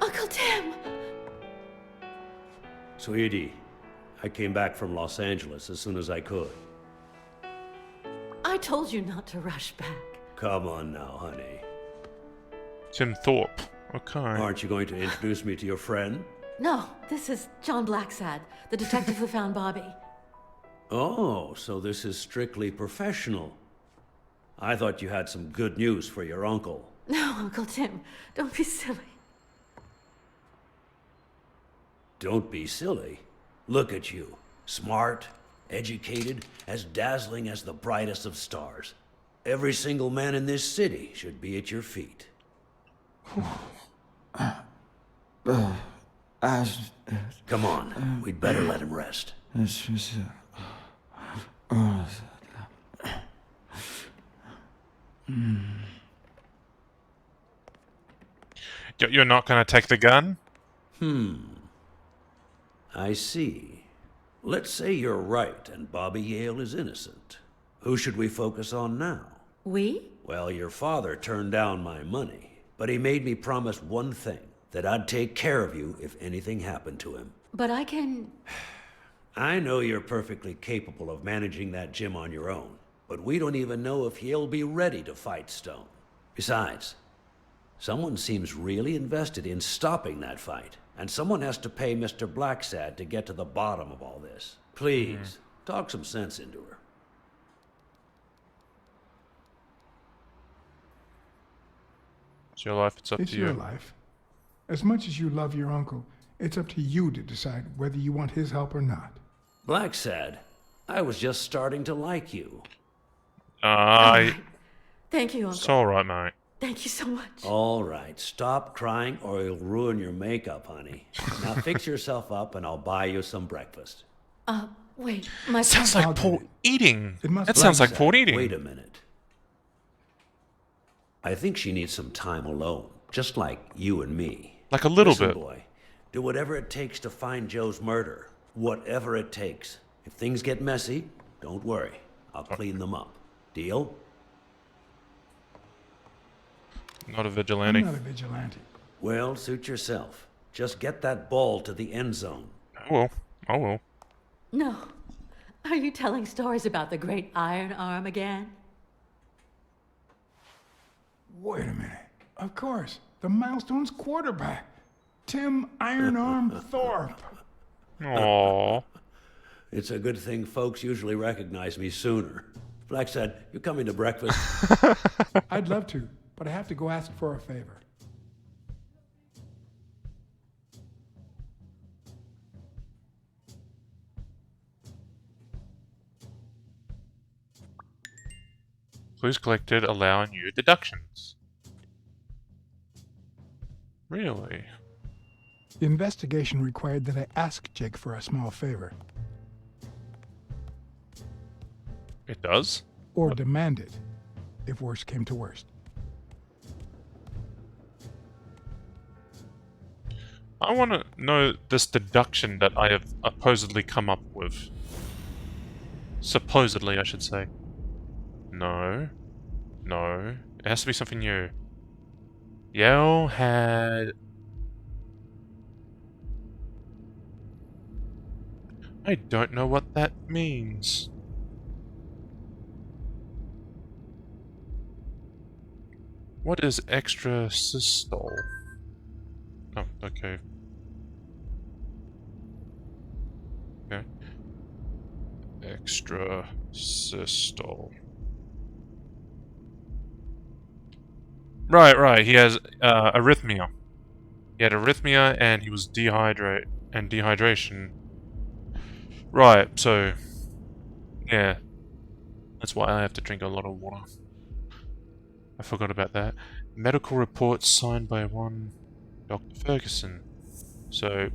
Uncle Tim! Sweetie, I came back from Los Angeles as soon as I could. I told you not to rush back. Come on now, honey. Tim Thorpe. Okay. Aren't you going to introduce me to your friend? No, this is John Blacksad, the detective who found Bobby. Oh, so this is strictly professional. I thought you had some good news for your uncle. No, Uncle Tim, don't be silly. Don't be silly. Look at you. Smart, educated, as dazzling as the brightest of stars. Every single man in this city should be at your feet. Come on, we'd better let him rest. You're not gonna take the gun? I see. Let's say you're right and Bobby Yale is innocent. Who should we focus on now? We? Well, your father turned down my money, but he made me promise one thing, that I'd take care of you if anything happened to him. But I can... I know you're perfectly capable of managing that gym on your own, but we don't even know if he'll be ready to fight Stone. Besides, someone seems really invested in stopping that fight, and someone has to pay Mr. Blacksad to get to the bottom of all this. Please, talk some sense into her. It's your life, it's up It's to you. your life. As much as you love your uncle, it's up to you to decide whether you want his help or not. Blacksad, I was just starting to like you. Thank you, Uncle. It's alright, mate. Thank you so much. All right, stop crying or you'll ruin your makeup, honey. Now fix yourself up and I'll buy you some breakfast. Wait, my... Sounds like poor eating. It must That sounds like Blacksad, poor eating. Wait a minute. I think she needs some time alone, just like you and me. Like a little Listen, bit. boy, do whatever it takes to find Joe's murder. Whatever it takes. If things get messy, don't worry. I'll clean them up. Deal? Not a vigilante. I'm not a vigilante. Well, suit yourself. Just get that ball to the end zone. I will. I will. No. Are you telling stories about the great iron arm again? Wait a minute. Of course. The Milestones quarterback. Tim Iron Arm Thorpe. Aww. It's a good thing folks usually recognize me sooner. Blacksad, you coming to breakfast? I'd love to, but I have to go ask for a favor. Clues collected allow new deductions. Really? The investigation required that I ask Jake for a small favor. It does? Or demand it, if worst came to worst. I want to know this deduction that I have supposedly come up with. Supposedly, I should say. No. No. It has to be something new. Yale had... I don't know what that means. What is extrasystole? Oh, okay. Okay. Extrasystole. Right. He has arrhythmia. He had arrhythmia and he was dehydration. Right, so yeah. That's why I have to drink a lot of water. I forgot about that. Medical report signed by one Dr. Ferguson. So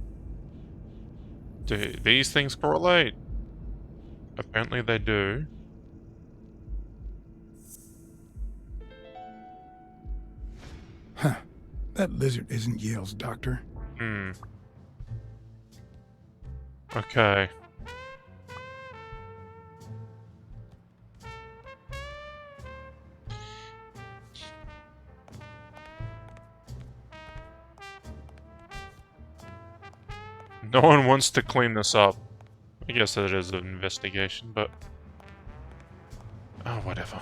do these things correlate? Apparently they do. Huh. That lizard isn't Yale's doctor. Okay. No one wants to clean this up. I guess it is an investigation, but... oh, whatever.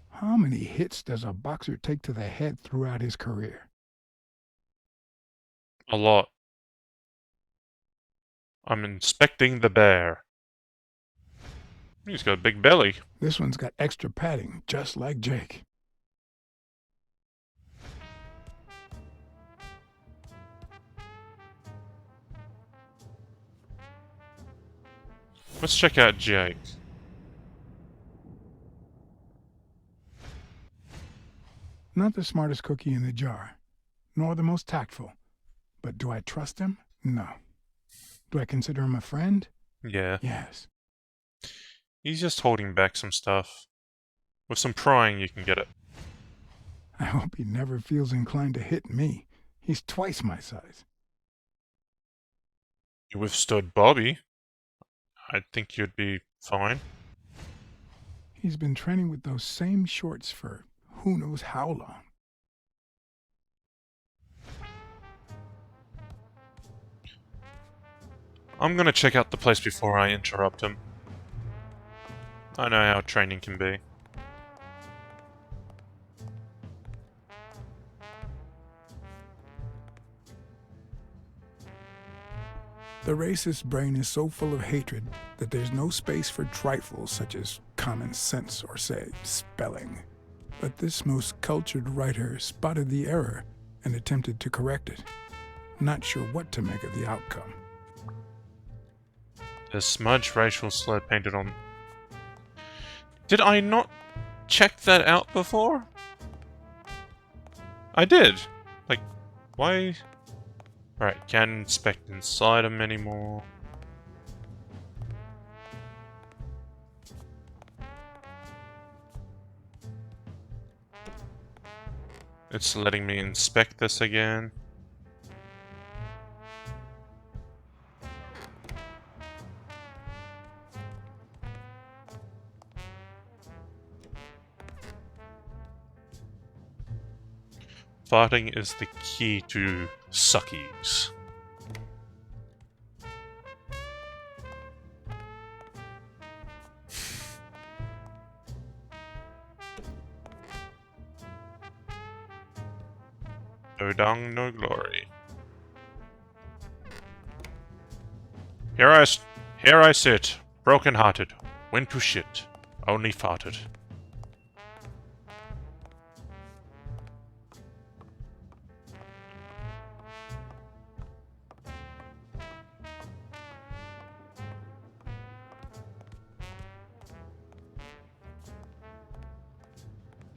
How many hits does a boxer take to the head throughout his career? A lot. I'm inspecting the bear. He's got a big belly. This one's got extra padding, just like Jake. Let's check out Jake. Not the smartest cookie in the jar, nor the most tactful. But do I trust him? No. Do I consider him a friend? Yeah. Yes. He's just holding back some stuff. With some prying, you can get it. I hope he never feels inclined to hit me. He's twice my size. You withstood Bobby. I think you'd be fine. He's been training with those same shorts for who knows how long. I'm gonna check out the place before I interrupt him. I know how training can be. The racist brain is so full of hatred that there's no space for trifles such as common sense or, say, spelling. But this most cultured writer spotted the error and attempted to correct it. Not sure what to make of the outcome. There's smudged racial slur painted on... Did I not check that out before? I did! Like, why... Right, can't inspect inside them anymore. It's letting me inspect this again. Farting is the key to suckies. No dung, no glory. Here I sit, broken-hearted, went to shit, only farted.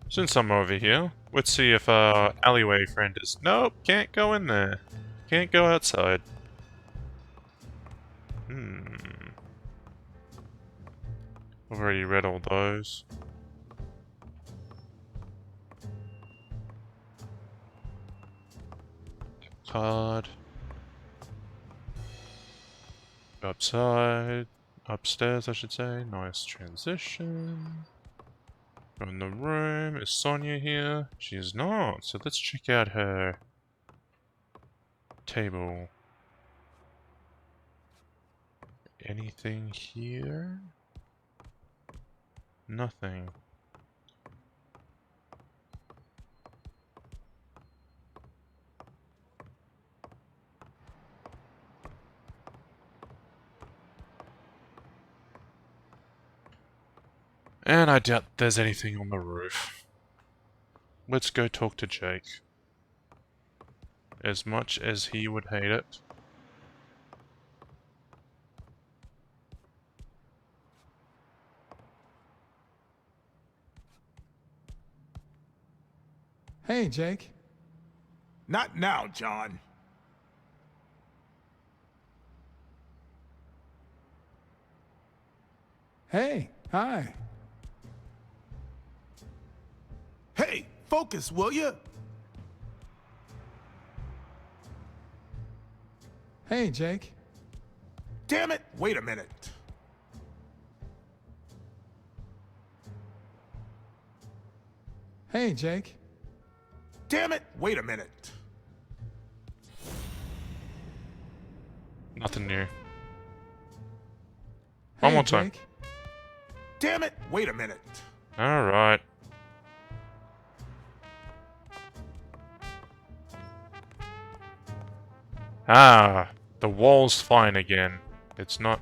Since I'm over here, let's see if our alleyway friend is... Nope, can't go in there. Can't go outside. I've already read all those. Card. Go upstairs, I should say. Nice transition. Go in the room. Is Sonia here? She is not. So let's check out her table. Anything here? Nothing. And I doubt there's anything on the roof. Let's go talk to Jake. As much as he would hate it. Hey, Jake. Not now, John. Hey, hi. Hey, focus, will you? Hey, Jake. Damn it! Wait a minute. Hey, Jake. Damn it! Wait a minute. Nothing new. Hey, One more time. Jake. Damn it! Wait a minute. Alright. Ah, the wall's fine again. It's not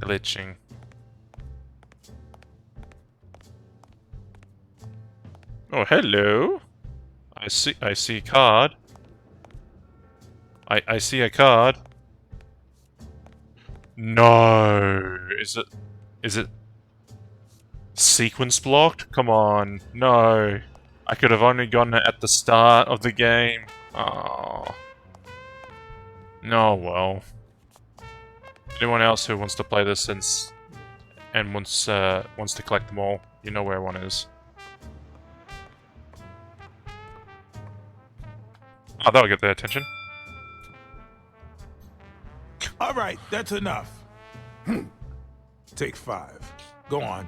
glitching. Oh, hello. I see a card. I see a card. No. Is it sequence blocked? Come on. No. I could have only gotten it at the start of the game. Oh. No, well. Anyone else who wants to play this and wants to collect them all, you know where one is. Oh, that'll get their attention. All right, that's enough. Take 5. Go on.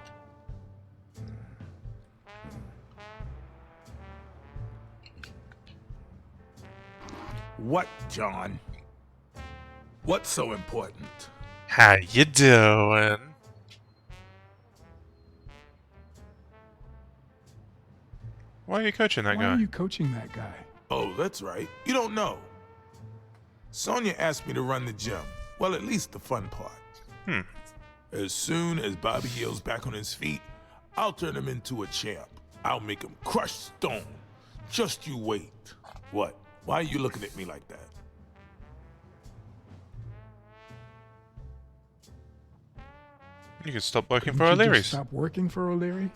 What, John? What's so important? How you doing? Why are you coaching that Why guy? are you coaching that guy? Oh, that's right. You don't know. Sonia asked me to run the gym. Well, at least the fun part. As soon as Bobby Yale's back on his feet, I'll turn him into a champ. I'll make him crush stone. Just you wait. What? Why are you looking at me like that? You can stop working Couldn't for you O'Leary's. just stop working for O'Leary?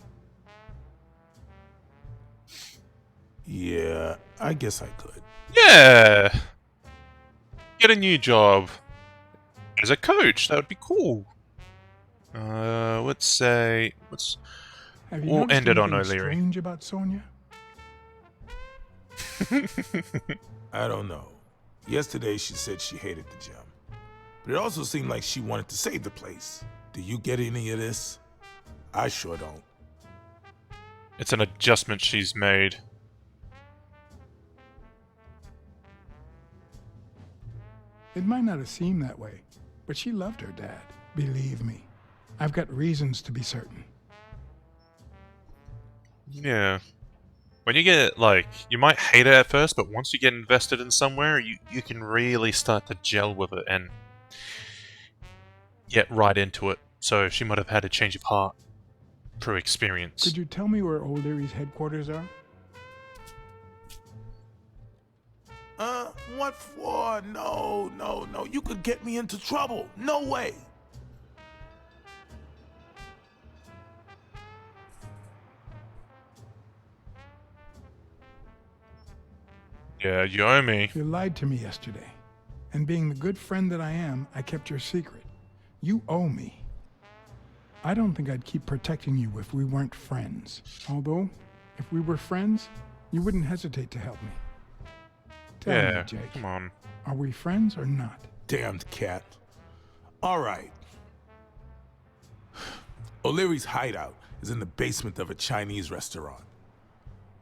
Yeah, I guess I could. Yeah! Get a new job. As a coach, that would be cool. Let's say... Have you We'll noticed end it on anything O'Leary. strange about Sonia? I don't know. Yesterday she said she hated the gym. But it also seemed like she wanted to save the place. Do you get any of this? I sure don't. It's an adjustment she's made. It might not have seemed that way, but she loved her dad. Believe me. I've got reasons to be certain. Yeah. When you get, like, you might hate it at first, but once you get invested in somewhere, you can really start to gel with it and get right into it. So she might have had a change of heart through experience. Could you tell me where O'Leary's headquarters are? What for? No. You could get me into trouble. No way. Yeah, you owe me. You lied to me yesterday. And being the good friend that I am, I kept your secret. You owe me. I don't think I'd keep protecting you if we weren't friends. Although, if we were friends, you wouldn't hesitate to help me. Tell Yeah, me, Jake. come on. Are we friends or not? Damned cat. All right. O'Leary's hideout is in the basement of a Chinese restaurant.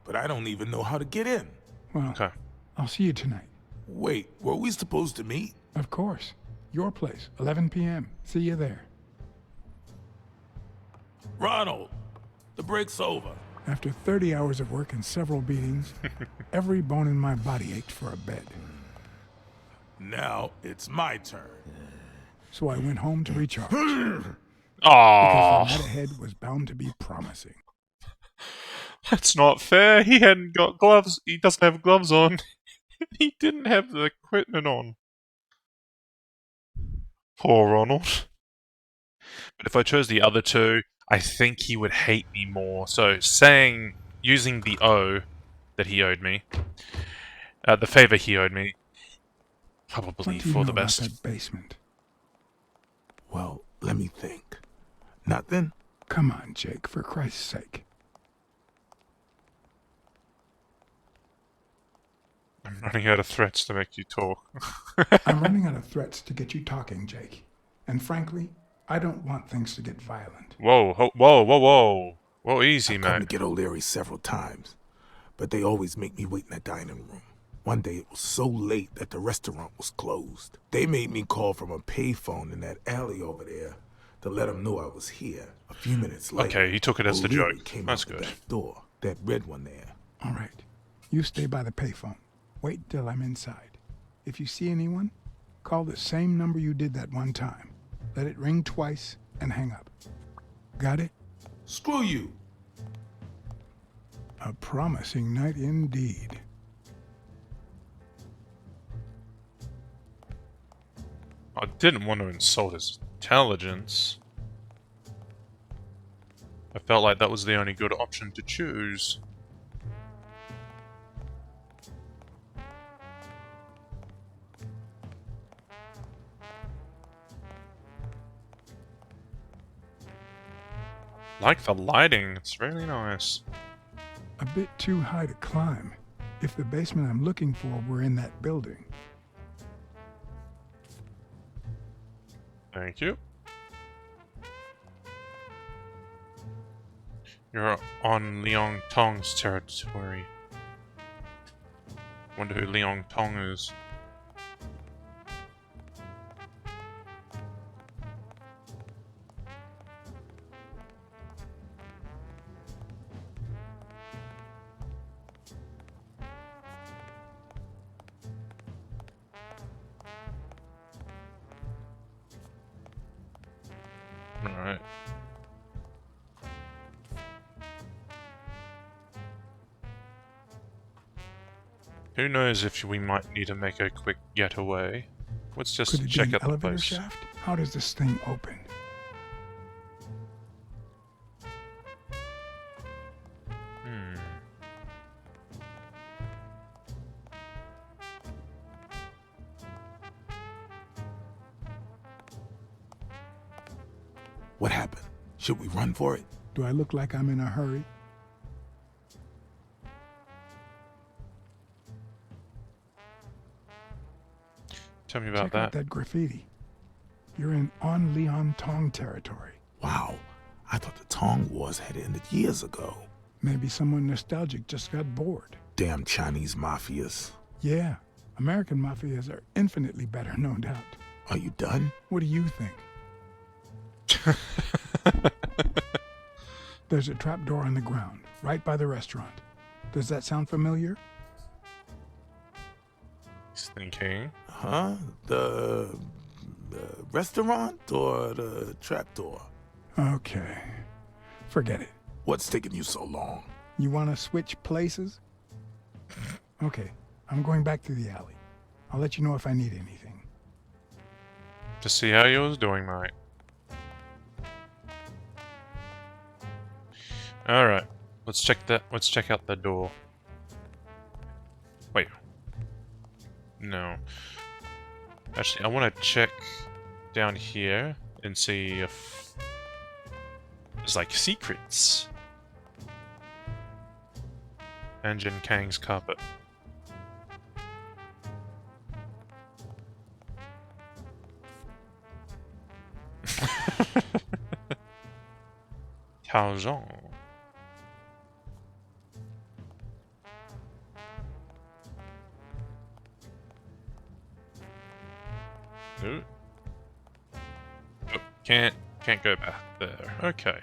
But I don't even know how to get in. Well, Okay. I'll see you tonight. Wait, were we supposed to meet? Of course. Your place, 11 p.m. See you there. Ronald, the break's over. After 30 hours of work and several beatings, every bone in my body ached for a bed. Now it's my turn. So I went home to recharge. Because Aww. the night ahead was bound to be promising. That's not fair. He hadn't got gloves. He doesn't have gloves on. He didn't have the equipment on. Poor Ronald. But if I chose the other two, I think he would hate me more. So using the O that he owed me, the favor he owed me, probably What do you for know the about best. that basement? Well, let me think. Nothing? Come on, Jake, for Christ's sake. I'm running out of threats to make you talk. I'm running out of threats to get you talking, Jake. And frankly, I don't want things to get violent. Whoa, whoa, whoa, whoa. Whoa, easy, I've mate. come to get O'Leary several times, but they always make me wait in the dining room. One day it was so late that the restaurant was closed. They made me call from a payphone in that alley over there to let them know I was here. A few minutes later, Okay, he took it as the O'Leary joke. came That's out the good. back door, that red one there. All right. You stay by the payphone. Wait till I'm inside. If you see anyone, call the same number you did that one time. Let it ring twice and hang up. Got it? Screw you. A promising night indeed. I didn't want to insult his intelligence. I felt like that was the only good option to choose. Like the lighting, it's really nice. A bit too high to climb. If the basement I'm looking for were in that building. Thank you. You're on Liang Tong's territory. Wonder who Liang Tong is. Alright. Who knows if we might need to make a quick getaway. Let's just Could it check be out an the elevator place. shaft? How does this thing open? What happened? Should we run for it? Do I look like I'm in a hurry? Tell me about Check out that. that graffiti. You're in On Leon Tong territory. Wow, I thought the Tong Wars had ended years ago. Maybe someone nostalgic just got bored. Damn Chinese mafias. Yeah, American mafias are infinitely better, no doubt. Are you done? What do you think? There's a trapdoor on the ground, right by the restaurant. Does that sound familiar? He's thinking. Huh? The restaurant or the trapdoor? Okay. Forget it. What's taking you so long? You want to switch places? Okay, I'm going back to the alley. I'll let you know if I need anything. Just see how you was doing, mate. Alright. Let's check out the door. Wait. No. Actually, I want to check down here and see if there's like secrets. Engine Kang's carpet. Taozong. Ooh. Oh, can't go back there. Okay.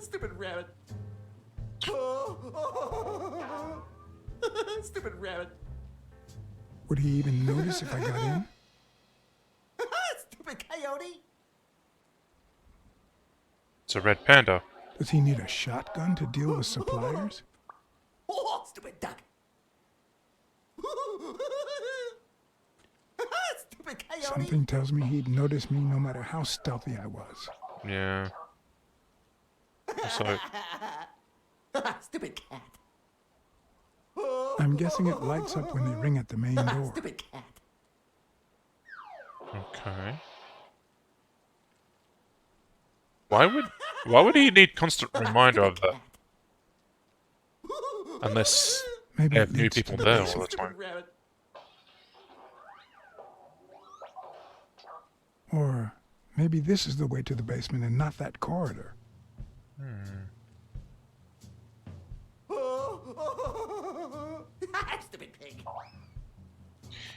Stupid rabbit. Stupid rabbit. Would he even notice if I got in? Stupid coyote. It's a red panda. Does he need a shotgun to deal with suppliers? Oh, stupid duck. Stupid coyote. Something tells me he'd notice me no matter how stealthy I was. Yeah. So Stupid cat. I'm guessing it lights up when they ring at the main door. Stupid cat. Okay. Why would he need constant reminder of that? Unless Maybe they it have new leads to people the there all basement. the time. Or maybe this is the way to the basement and not that corridor. Stupid pig.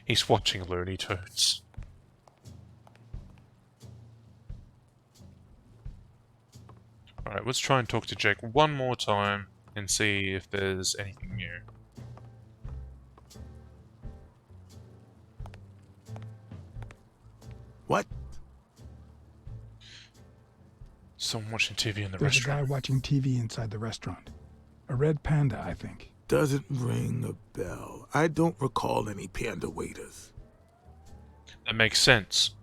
He's watching Looney Tunes. Alright, let's try and talk to Jake one more time and see if there's anything new. What? Someone watching TV in the There's restaurant. a guy watching TV inside the restaurant. A red panda, I think. Doesn't ring a bell. I don't recall any panda waiters. That makes sense.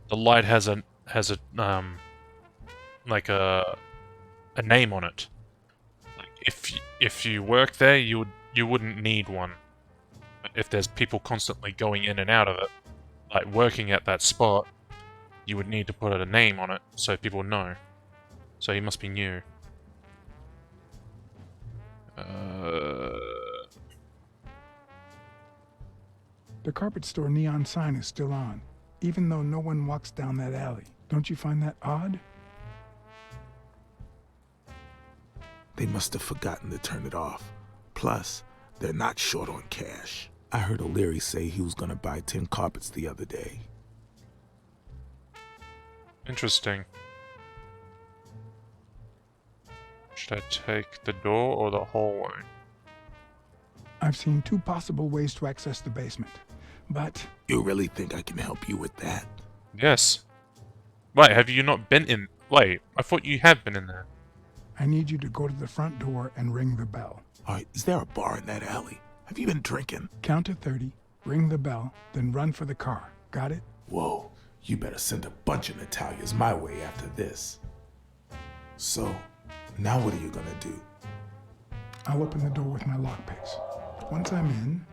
The light has a like a name on it. Like if you work there, you wouldn't need one. But if there's people constantly going in and out of it, like working at that spot, you would need to put a name on it so people know. So he must be new. The carpet store neon sign is still on, even though no one walks down that alley. Don't you find that odd? They must have forgotten to turn it off. Plus, they're not short on cash. I heard O'Leary say he was gonna buy 10 carpets the other day. Interesting. Should I take the door or the hallway? I've seen two possible ways to access the basement, but... You really think I can help you with that? Yes. Wait, have you not been in... Wait, I thought you had been in there. I need you to go to the front door and ring the bell. Alright, is there a bar in that alley? Have you been drinking? Count to 30, ring the bell, then run for the car. Got it? Whoa, you better send a bunch of Natalias my way after this. So, now what are you gonna do? I'll open the door with my lockpicks. Once I'm in...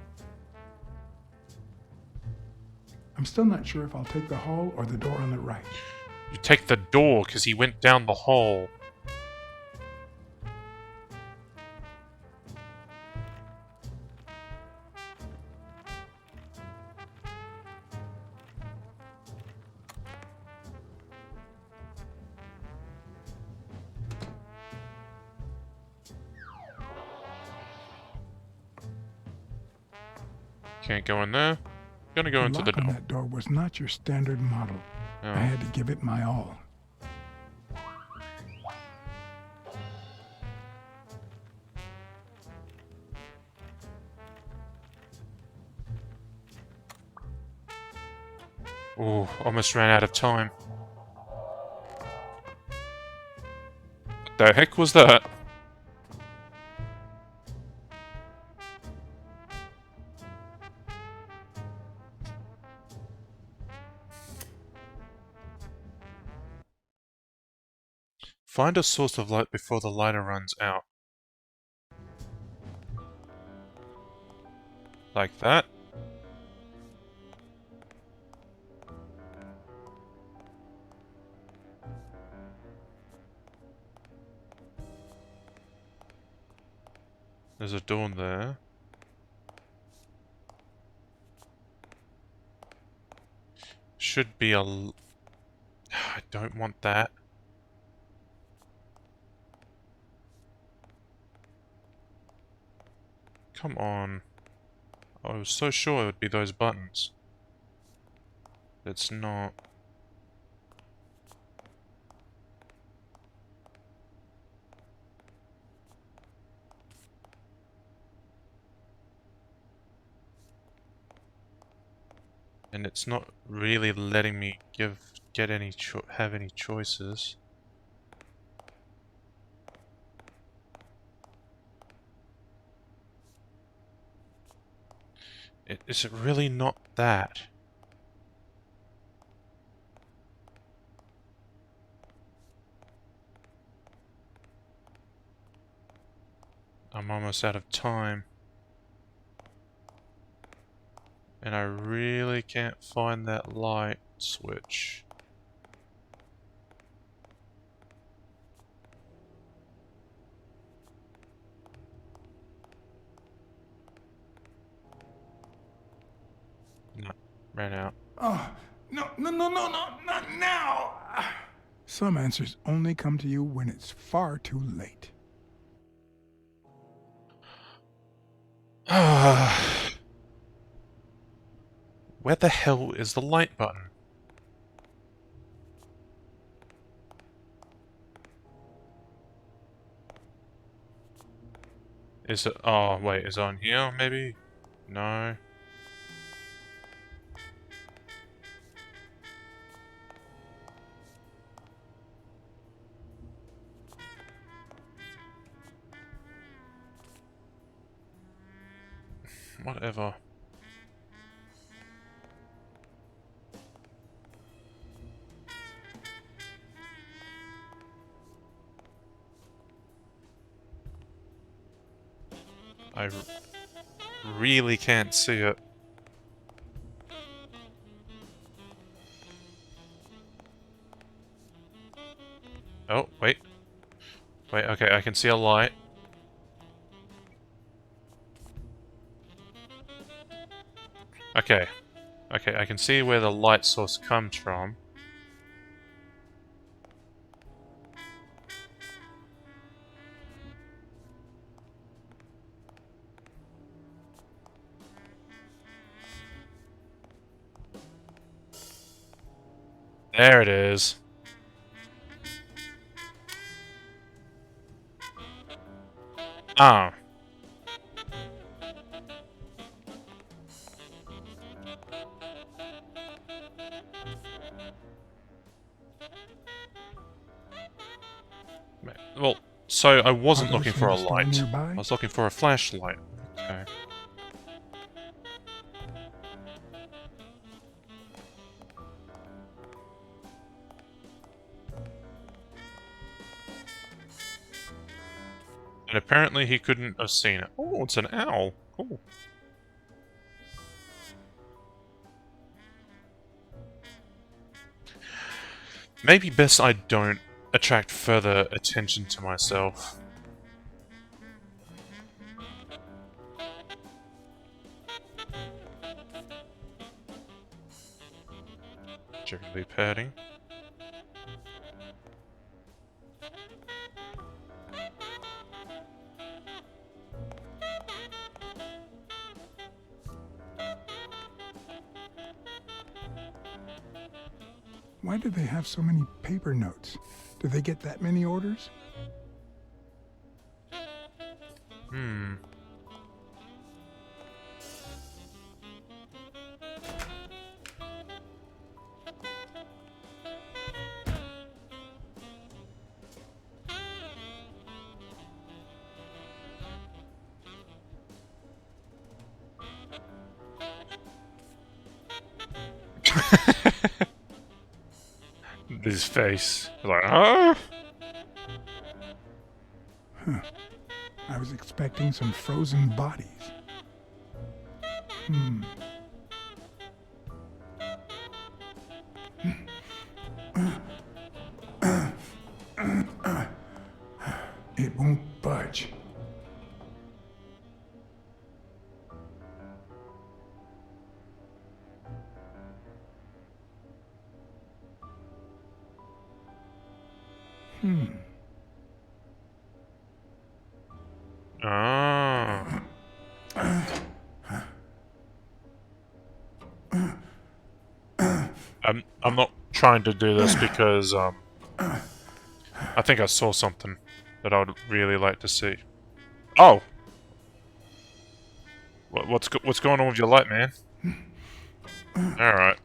I'm still not sure if I'll take the hall or the door on the right. You take the door because he went down the hall. Can't go in there. Gonna go into the lock on door. that door was not your standard model. Oh. I had to give it my all. Ooh, almost ran out of time. What the heck was that? Find a source of light before the lighter runs out. Like that? There's a door there. Should be a... I don't want that. Come on. I was so sure it would be those buttons. It's not. And it's not really letting me have any choices. Is it really not that? I'm almost out of time. And I really can't find that light switch. No, ran out. Oh, no, not now! Some answers only come to you when it's far too late. Where the hell is the light button? Is it? Oh, wait, is it on here, maybe? No. Whatever. I really can't see it. Oh, wait. Wait, okay, I can see a light. Okay. Okay, I can see where the light source comes from. There it is. Ah. Well, so I wasn't looking for a light. I was looking for a flashlight. Okay. And apparently he couldn't have seen it. Oh, it's an owl. Cool. Maybe best I don't attract further attention to myself. Gently patting. Why do they have so many paper notes? Do they get that many orders? Hmm. His face. Like, ah! Huh. I was expecting some frozen bodies. Hmm. It won't budge. Ah. I'm not trying to do this because I think I saw something that I would really like to see. Oh. What's going on with your light, man? All right.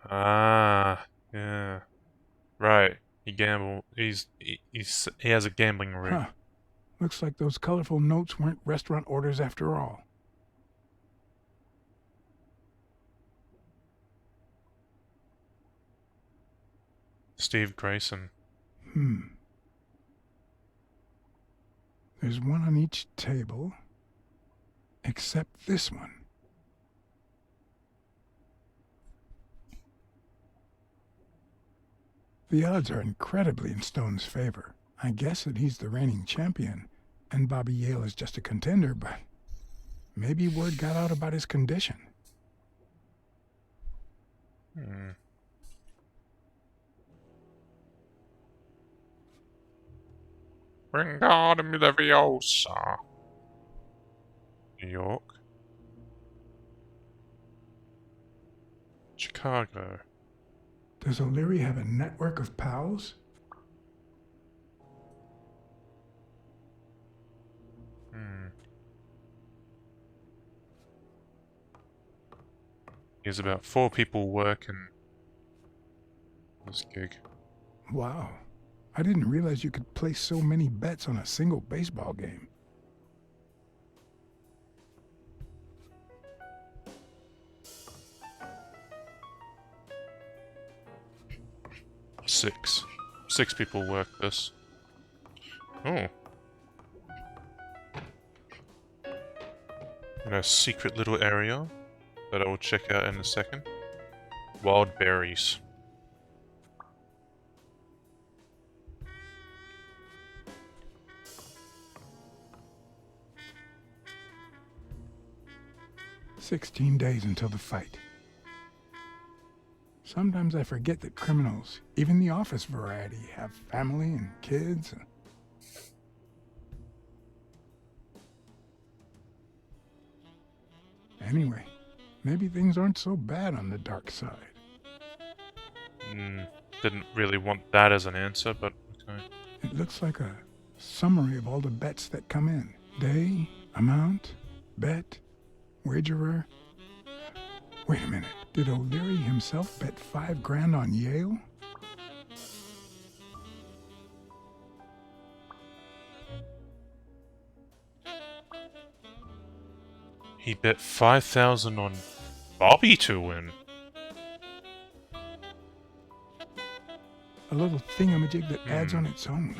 Ah, yeah. Right. He gamble. He has a gambling rig. Huh. Looks like those colorful notes weren't restaurant orders after all. Steve Grayson. There's one on each table, except this one. The odds are incredibly in Stone's favor. I guess that he's the reigning champion, and Bobby Yale is just a contender, but maybe word got out about his condition. Wingardium Leviosa. New York. Chicago. Does O'Leary have a network of pals? There's about 4 people working this gig. Wow. I didn't realize you could place so many bets on a single baseball game. Six people work this. Oh. In a secret little area that I will check out in a second. Wild berries. "16 days until the fight. Sometimes I forget that criminals, even the office variety, have family and kids. Anyway, maybe things aren't so bad on the dark side." Didn't really want that as an answer, but okay. It looks like a summary of all the bets that come in. Day, amount, bet, wagerer. Wait a minute. Did O'Leary himself bet $5,000 on Yale? He bet 5,000 on Bobby to win. A little thingamajig that adds on its own.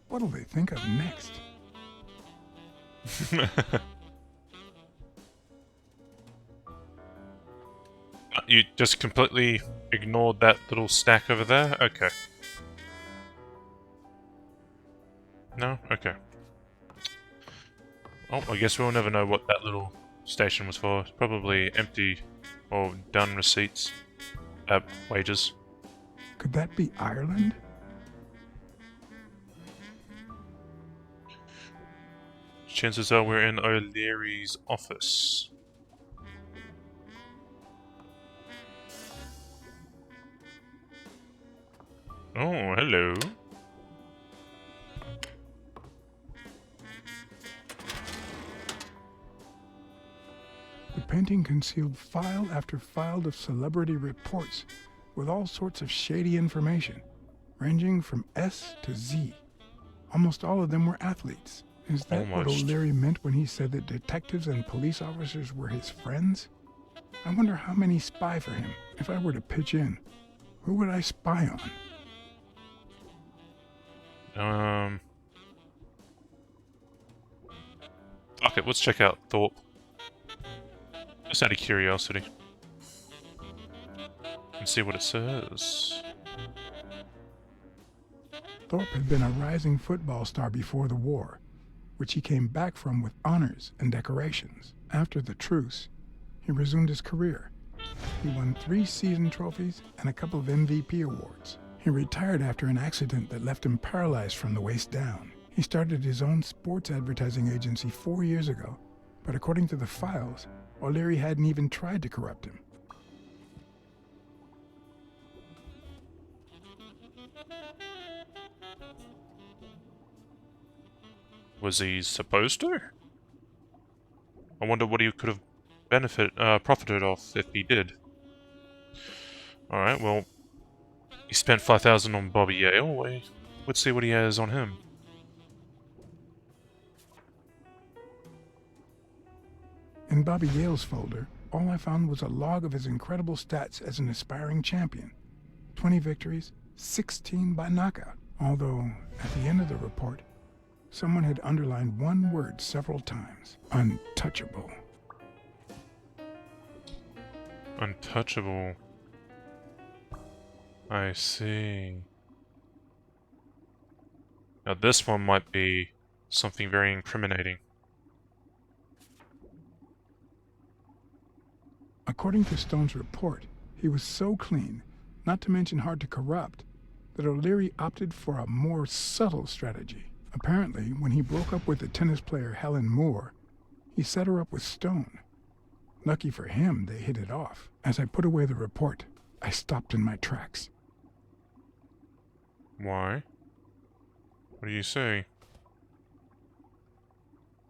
What'll they think of next? You just completely ignored that little stack over there? Okay. No? Okay. Oh, I guess we'll never know what that little station was for. Probably empty or done receipts. Wages. Could that be Ireland? Chances are we're in O'Leary's office. Oh, hello. The painting concealed file after file of celebrity reports with all sorts of shady information, ranging from S to Z. Almost all of them were athletes. Is that what O'Leary meant when he said that detectives and police officers were his friends? I wonder how many spy for him. If I were to pitch in, who would I spy on? Okay, let's check out Thorpe. Just out of curiosity. And see what it says. Thorpe had been a rising football star before the war, which he came back from with honors and decorations. After the truce, he resumed his career. He won 3 season trophies and a couple of MVP awards. He retired after an accident that left him paralyzed from the waist down. He started his own sports advertising agency 4 years ago, but according to the files, O'Leary hadn't even tried to corrupt him. Was he supposed to? I wonder what he could have profited off if he did. Alright, well, he spent 5,000 on Bobby Yale. Let's see what he has on him. In Bobby Yale's folder, all I found was a log of his incredible stats as an aspiring champion. 20 victories, 16 by knockout. Although, at the end of the report, someone had underlined one word several times. Untouchable. Untouchable. I see. Now this one might be something very incriminating. According to Stone's report, he was so clean, not to mention hard to corrupt, that O'Leary opted for a more subtle strategy. Apparently, when he broke up with the tennis player Helen Moore, he set her up with Stone. Lucky for him, they hit it off. As I put away the report, I stopped in my tracks. Why? What do you say?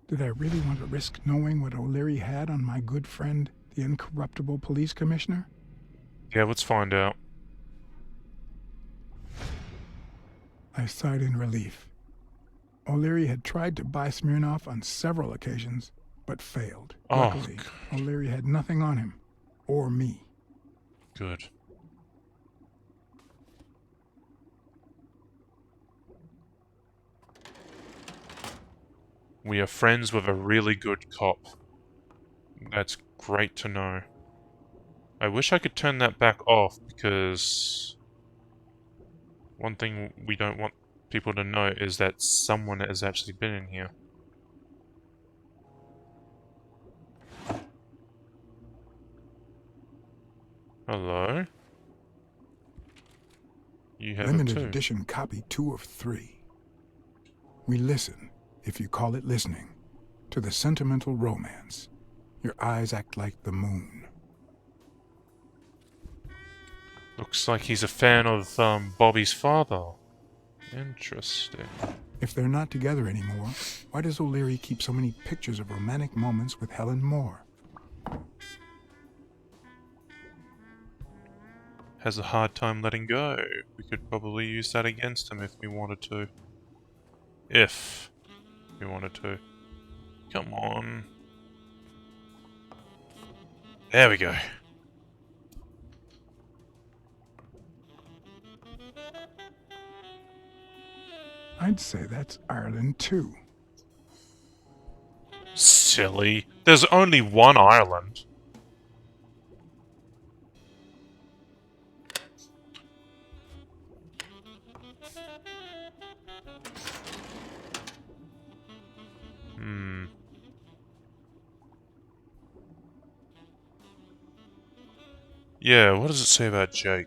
Did I really want to risk knowing what O'Leary had on my good friend, the incorruptible police commissioner? Yeah, let's find out. I sighed in relief. O'Leary had tried to buy Smirnoff on several occasions, but failed. Luckily, O'Leary had nothing on him. Or me. Good. We are friends with a really good cop. That's great to know. I wish I could turn that back off, because one thing we don't want people to know is that someone has actually been in here. Hello? You have Limited it too. edition copy 2 of 3. We listen, if you call it listening, to the sentimental romance. Your eyes act like the moon. Looks like he's a fan of Bobby's father. Interesting. If they're not together anymore, why does O'Leary keep so many pictures of romantic moments with Helen Moore? Has a hard time letting go. We could probably use that against him if we wanted to. If we wanted to. Come on. There we go. I'd say that's Ireland too. Silly. There's only one island. Yeah, what does it say about Jake?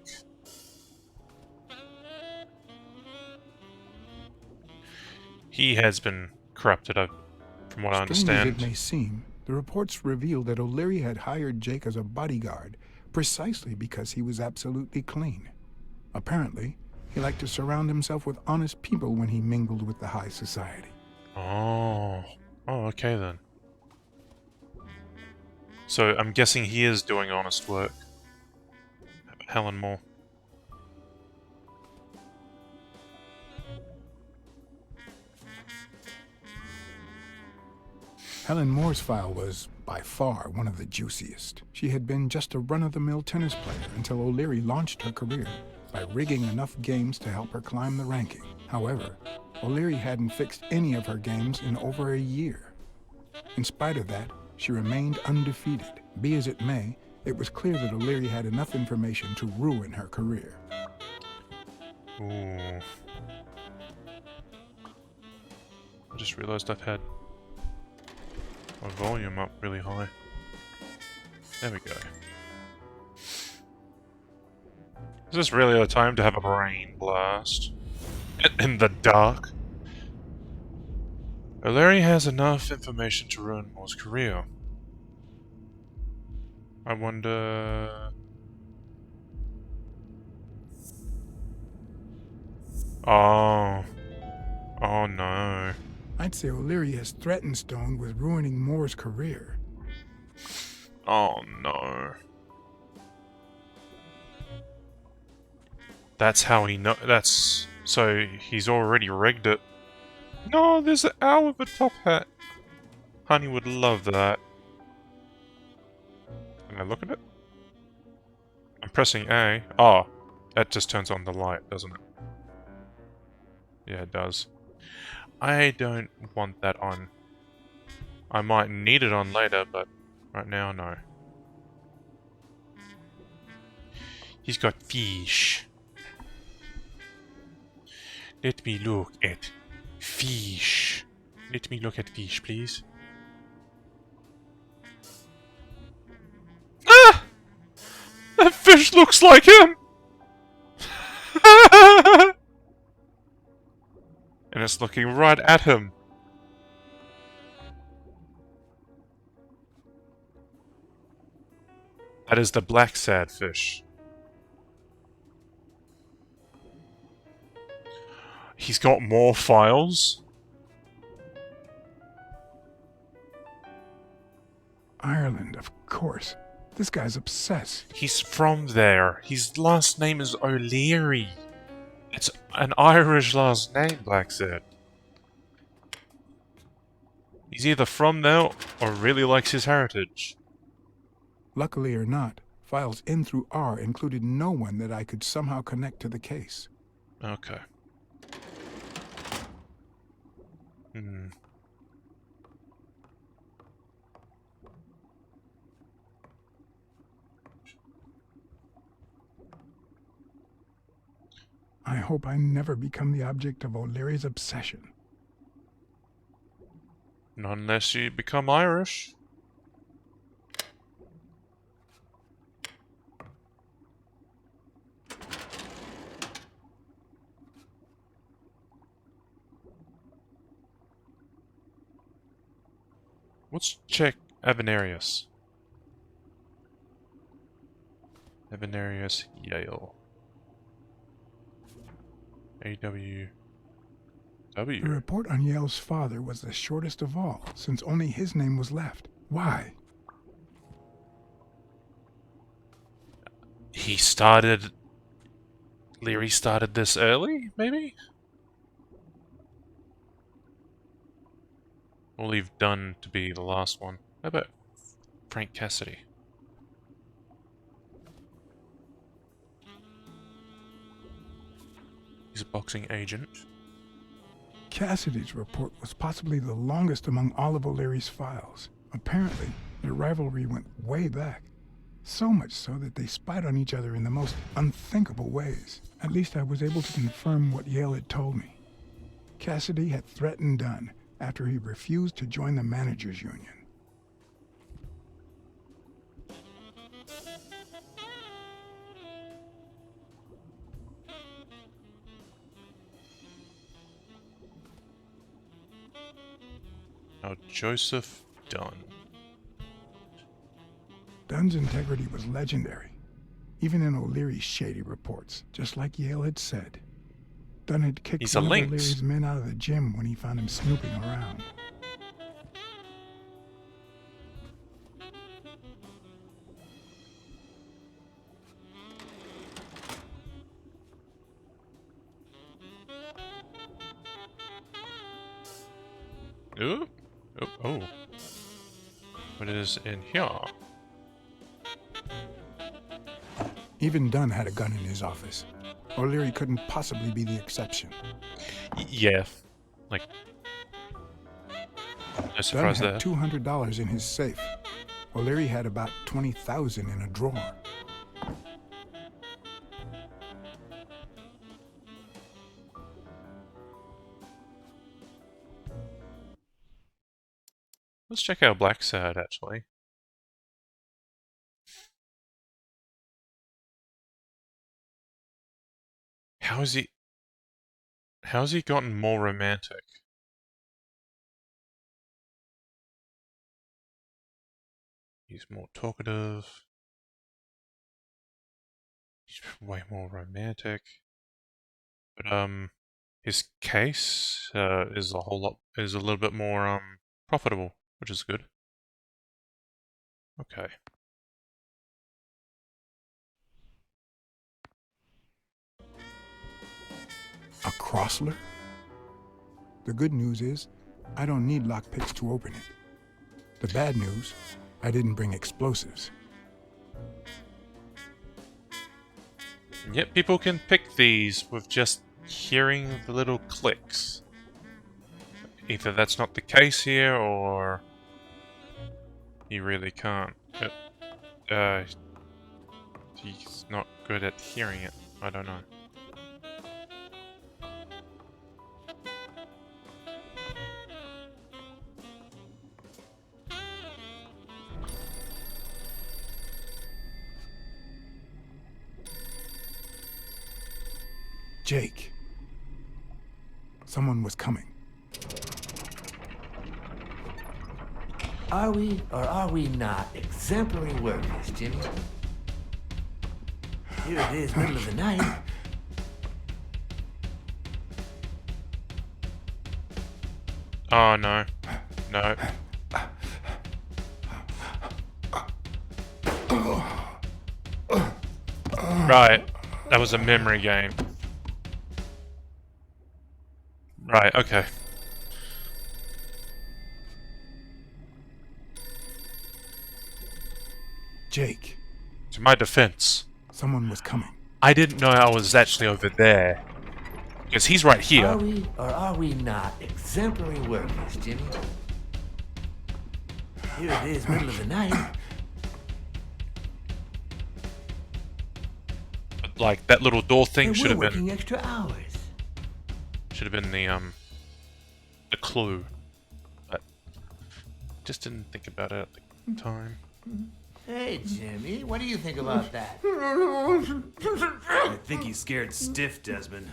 He has been corrupted, from what I understand. Strange as it may seem, the reports reveal that O'Leary had hired Jake as a bodyguard precisely because he was absolutely clean. Apparently, he liked to surround himself with honest people when he mingled with the high society. Oh, okay then. So I'm guessing he is doing honest work. Helen Moore. Helen Moore's file was, by far, one of the juiciest. She had been just a run-of-the-mill tennis player until O'Leary launched her career by rigging enough games to help her climb the ranking. However, O'Leary hadn't fixed any of her games in over a year. In spite of that, she remained undefeated. Be as it may, it was clear that O'Leary had enough information to ruin her career. Ooh. I just realized I've had my volume up really high. There we go. Is this really the time to have a brain blast? In the dark? O'Leary has enough information to ruin Moore's career. I wonder... Oh no. I'd say O'Leary has threatened Stone with ruining Moore's career. Oh no. That's how he know. That's so he's already rigged it. No, there's an owl with a top hat. Honey would love that. Can I look at it? I'm pressing A. Oh, that just turns on the light, doesn't it? Yeah, it does. I don't want that on. I might need it on later, but right now, no. He's got fish. Let me look at fish. Let me look at fish, please. Ah! That fish looks like him! And it's looking right at him. That is the Blacksad fish. He's got more files? Ireland, of course. This guy's obsessed. He's from there. His last name is O'Leary. It's an Irish last name, Blacksad. He's either from there or really likes his heritage. Luckily or not, files in through R included no one that I could somehow connect to the case. Okay. I hope I never become the object of O'Leary's obsession. Not unless you become Irish. Let's check Avenarius. Avenarius Yale. A-W... W. The report on Yale's father was the shortest of all, since only his name was left. Why? He started... Leary started this early, maybe? We'll leave Dunn to be the last one. How about Frank Cassidy? He's a boxing agent. Cassidy's report was possibly the longest among all of O'Leary's files. Apparently, their rivalry went way back. So much so that they spied on each other in the most unthinkable ways. At least I was able to confirm what Yale had told me. Cassidy had threatened Dunn after he refused to join the managers' union. Now, Joseph Dunn. Dunn's integrity was legendary, even in O'Leary's shady reports, just like Yale had said. Dunn had kicked one of O'Leary's men out of the gym when he found him snooping around. Ooh. Oh. What is in here? Even Dunn had a gun in his office. O'Leary couldn't possibly be the exception. Yeah. Like... No surprise Dunn there. had $200 in his safe. O'Leary had about $20,000 in a drawer. Let's check out Blacksad, actually. How's he gotten more romantic? He's more talkative. He's way more romantic. But his case is a little bit more profitable, which is good. Okay. Crossler? The good news is, I don't need lockpicks to open it. The bad news, I didn't bring explosives. Yet people can pick these with just hearing the little clicks. Either that's not the case here, or you really can't. He's not good at hearing it. I don't know. Jake. Someone was coming. Are we or are we not exemplary workers, Jimmy? Here it is, middle of the night. Oh no. No. Right. That was a memory game. Right, okay. Jake. To my defense, Someone was coming. I didn't know I was actually over there. Because he's right here. Are we or are we not exemplary workers, Jimmy? Here it is, middle of the night. But, like, that little door thing And should have we're been... working extra hours. Should have been the clue. But just didn't think about it at the time. Hey, Jimmy, what do you think about that? I think he's scared stiff, Desmond.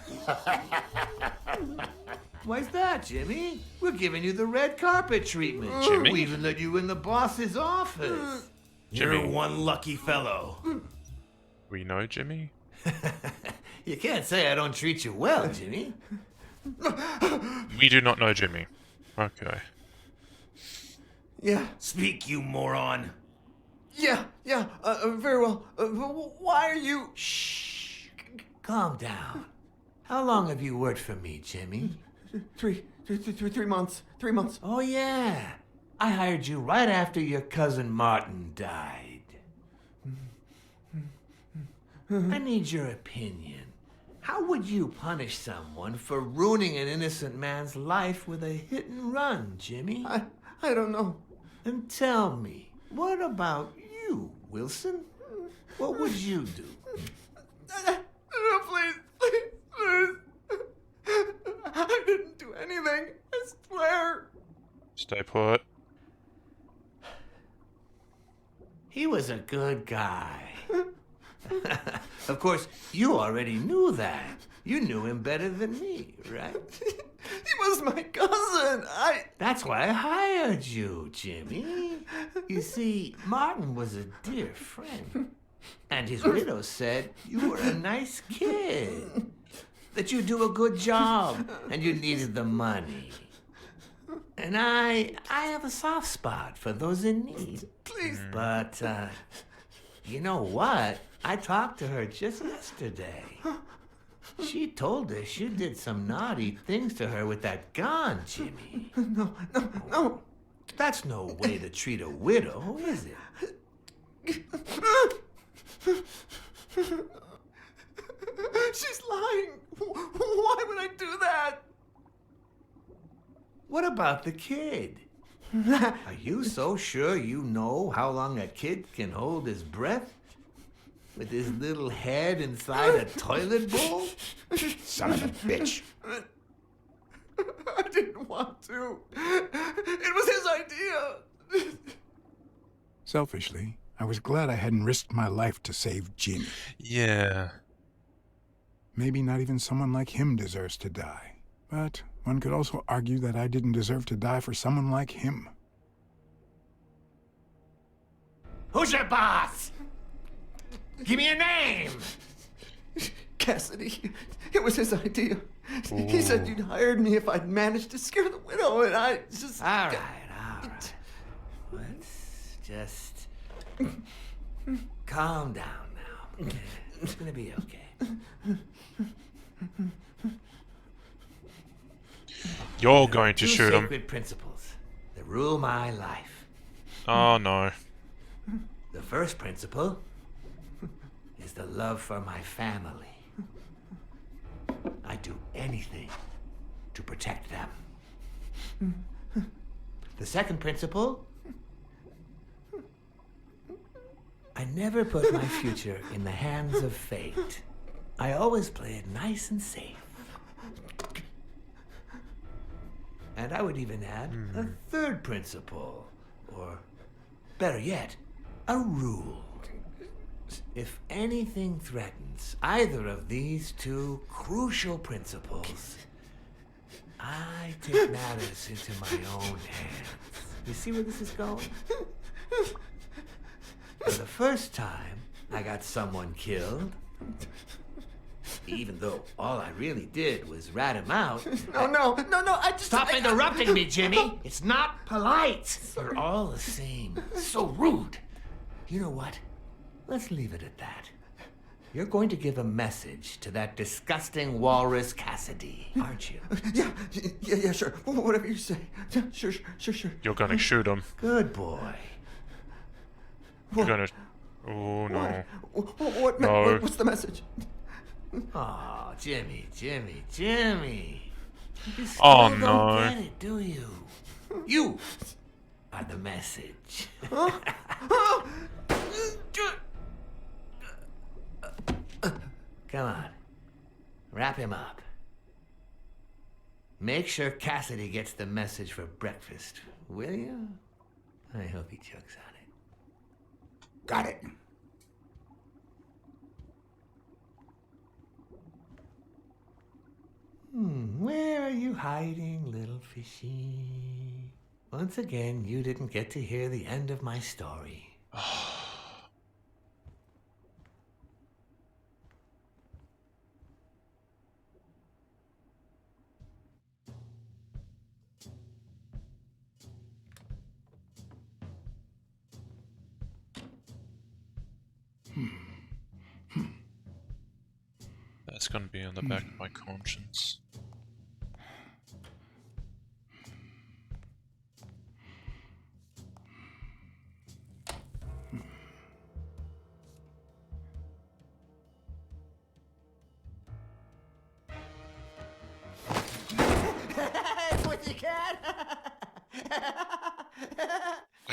Why's that, Jimmy? We're giving you the red carpet treatment. Jimmy? We even let you in the boss's office. You're Jimmy. one lucky fellow. We know Jimmy? You can't say I don't treat you well, Jimmy. We do not know Jimmy. Okay. Yeah, Speak, you moron. yeah, very well. Why are you... Shh. Calm down. How long have you worked for me, Jimmy? 3 months. 3 months. Oh, yeah. I hired you right after your cousin Martin died. I need your opinion. How would you punish someone for ruining an innocent man's life with a hit and run, Jimmy? I don't know. And tell me, what about you, Wilson? What would you do? No, please. I didn't do anything. I swear. Stay put. He was a good guy. Of course, you already knew that. You knew him better than me, right? He was my cousin. That's why I hired you, Jimmy. You see, Martin was a dear friend. And his widow said you were a nice kid. That you do a good job and you needed the money. And I have a soft spot for those in need. Please. But, you know what? I talked to her just yesterday. She told us you did some naughty things to her with that gun, Jimmy. No. That's no way to treat a widow, is it? She's lying. Why would I do that? What about the kid? Are you so sure you know how long a kid can hold his breath? With his little head inside a toilet bowl? Son of a bitch. I didn't want to. It was his idea. Selfishly, I was glad I hadn't risked my life to save Jimmy. Yeah. Maybe not even someone like him deserves to die. But one could also argue that I didn't deserve to die for someone like him. Who's your boss? Give me a name! Cassidy. It was his idea. Ooh. He said you'd hired me if I'd managed to scare the widow, and I just... All right. Let's just calm down now. It's gonna be okay. You're going to Two shoot him. sacred principles that rule my life. Oh no. The first principle is the love for my family. I do anything to protect them. The second principle, I never put my future in the hands of fate. I always play it nice and safe. And I would even add a third principle, or better yet, a rule. If anything threatens either of these two crucial principles, I take matters into my own hands. You see where this is going? For the first time, I got someone killed. Even though all I really did was rat him out. No, I just... Stop interrupting me, Jimmy! It's not polite! You're all the same. So rude. You know what? Let's leave it at that. You're going to give a message to that disgusting walrus Cassidy, aren't you? Yeah, sure. Whatever you say. Yeah, sure. You're gonna shoot him. Good boy. You're gonna... Oh no. What's the message? Oh, Jimmy. You still Oh, don't no. get it, do you? You are the message. Come on. Wrap him up. Make sure Cassidy gets the message for breakfast, will you? I hope he chugs on it. Got it. Where are you hiding, little fishy? Once again, you didn't get to hear the end of my story. That's gonna be on the back of my conscience.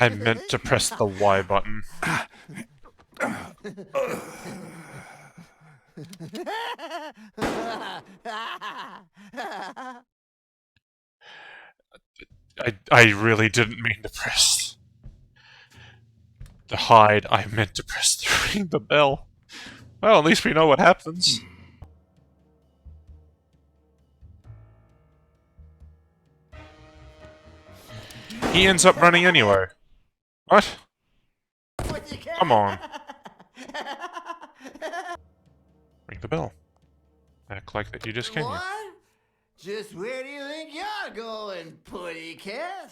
I meant to press the Y button. I really didn't mean to press the hide. I meant to press the ring the bell. Well, at least we know what happens. He ends up running anyway. What? Come on. Ring the bell. Act like that you just came here. What? Just where do you think you're going, putty cat?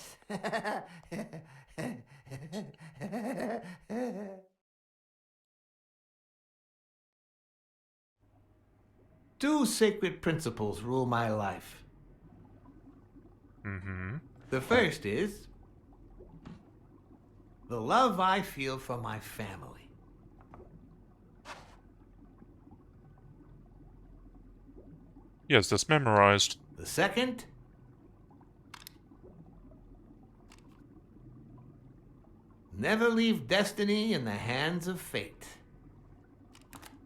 Two sacred principles rule my life. The first is the love I feel for my family. Yes, that's memorized. The second, never leave destiny in the hands of fate.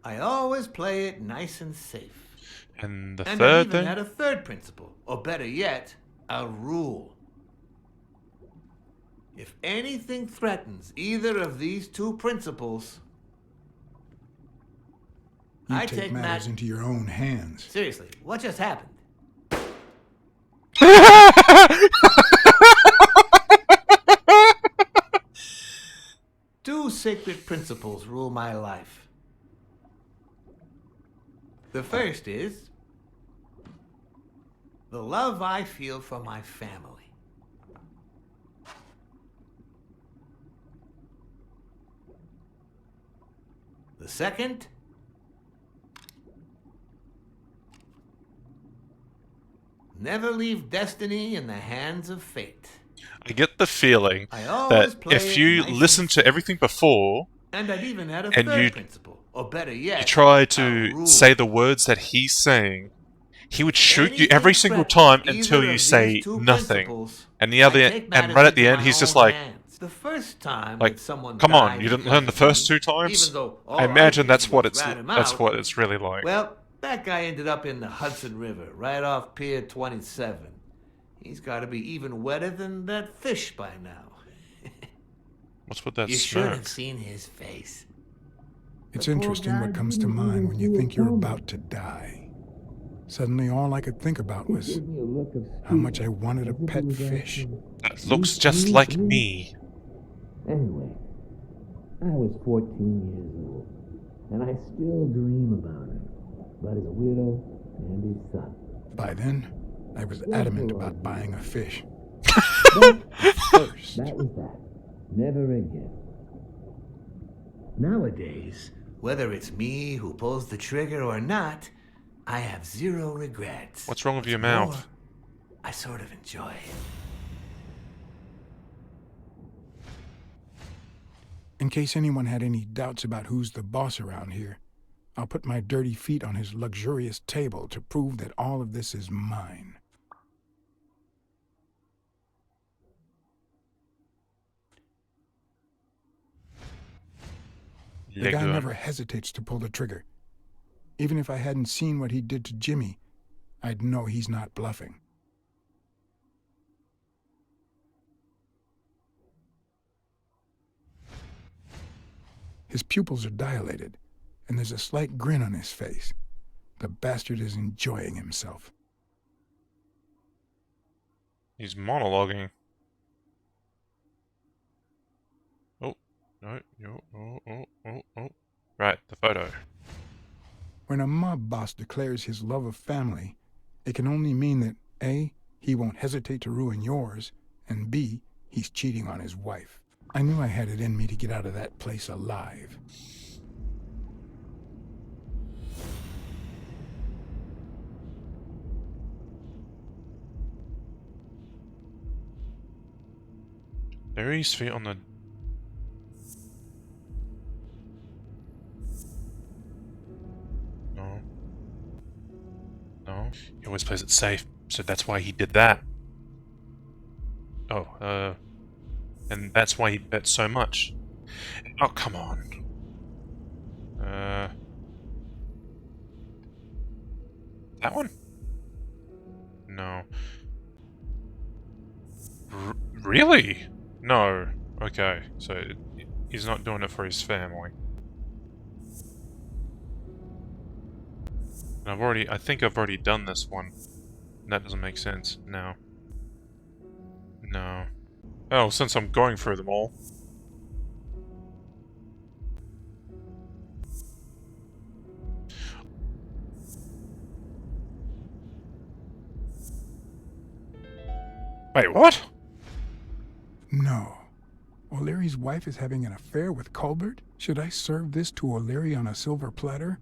I always play it nice and safe. And the And third I even thing? had a third principle, or better yet, a rule. If anything threatens either of these two principles, You I take matters into your own hands. Seriously, what just happened? Two sacred principles rule my life. The first is the love I feel for my family. The second, Never leave destiny in the hands of fate. I get the feeling I always that play if it you nice and listen to safe. everything before, And I'd even add a and third principle. Or better you yet, try a to rule. say the words that he's saying, he would shoot you Anything every single threatens time either until you of these say two nothing. principles, And the I other, take and matters right at into the end, my he's just own like, hands. The first time like, that someone come on, died you didn't because learn the of first me, 2 times? even though I all imagine did that's what was it's rat him that's out, what it's really like. well, that guy ended up in the Hudson River, right off Pier 27. He's got to be even wetter than that fish by now. What's with that You should smirk? have seen his face. It's interesting what comes to mind when you think you're about to die. Suddenly, all I could think about was how much I wanted a pet fish. That looks just like me. Anyway, I was 14 years old, and I still dream about him, about his widow and his son. By then, I was adamant about buying a fish. First. That was that. Never again. Nowadays, whether it's me who pulls the trigger or not, I have zero regrets. What's wrong with your More, mouth? I sort of enjoy it. In case anyone had any doubts about who's the boss around here, I'll put my dirty feet on his luxurious table to prove that all of this is mine. The guy never hesitates to pull the trigger. Even if I hadn't seen what he did to Jimmy, I'd know he's not bluffing. His pupils are dilated, and there's a slight grin on his face. The bastard is enjoying himself. He's monologuing. Oh, no. Right, the photo. When a mob boss declares his love of family, it can only mean that A, he won't hesitate to ruin yours, and B, he's cheating on his wife. I knew I had it in me to get out of that place alive. Bury his feet on the... No. He always plays it safe, so that's why he did that. Oh, and that's why he bet so much. Oh, come on. That one? No. Really? No. Okay, so he's not doing it for his family. And I think I've already done this one. That doesn't make sense. No. No. Oh, since I'm going through them all. Wait, what? No. O'Leary's wife is having an affair with Colbert? Should I serve this to O'Leary on a silver platter?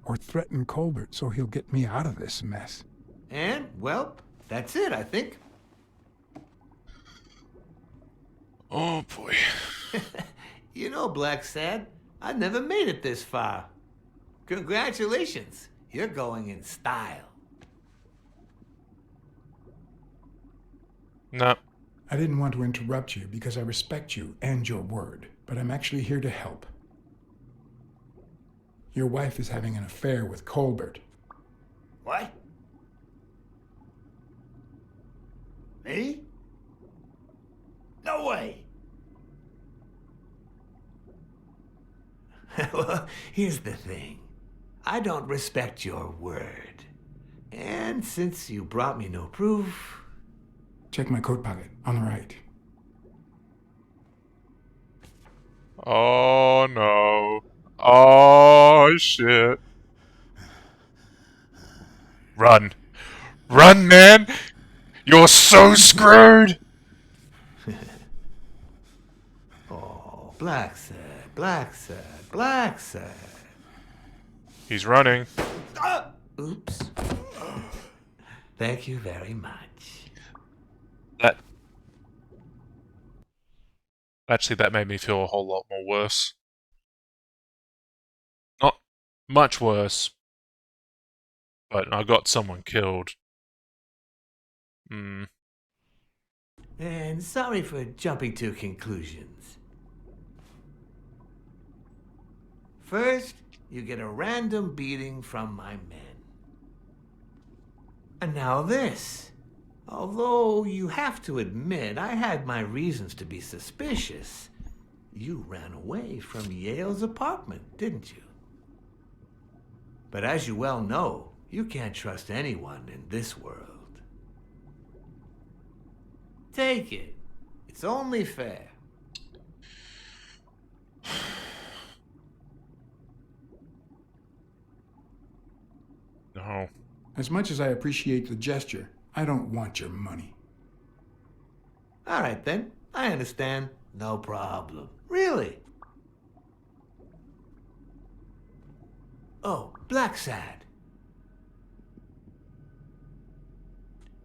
Or threaten Colbert so he'll get me out of this mess? And, well, that's it, I think. Oh, boy. You know, Blacksad, I never made it this far. Congratulations. You're going in style. No. I didn't want to interrupt you because I respect you and your word, but I'm actually here to help. Your wife is having an affair with Colbert. What? Me? No way. Well, here's the thing. I don't respect your word. And since you brought me no proof... Check my coat pocket, on the right. Oh, no. Oh, shit. Run. Run, man! You're so screwed! Oh, Blacksad. He's running. Oops. Thank you very much. That actually, that made me feel a whole lot more worse. Not much worse, but I got someone killed. Hmm. And sorry for jumping to conclusions. First, you get a random beating from my men. And now this. Although you have to admit I had my reasons to be suspicious, you ran away from Yale's apartment, didn't you? But as you well know, you can't trust anyone in this world. Take it. It's only fair. No. As much as I appreciate the gesture, I don't want your money. All right then. I understand. No problem. Really? Oh, Blacksad.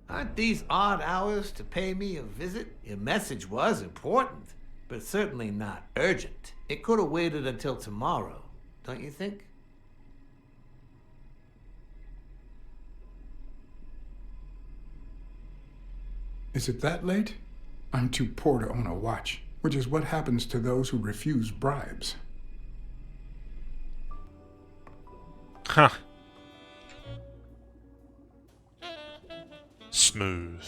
Aren't these odd hours to pay me a visit? Your message was important, but certainly not urgent. It could have waited until tomorrow, don't you think? Is it that late? I'm too poor to own a watch, which is what happens to those who refuse bribes. Huh. Smooth.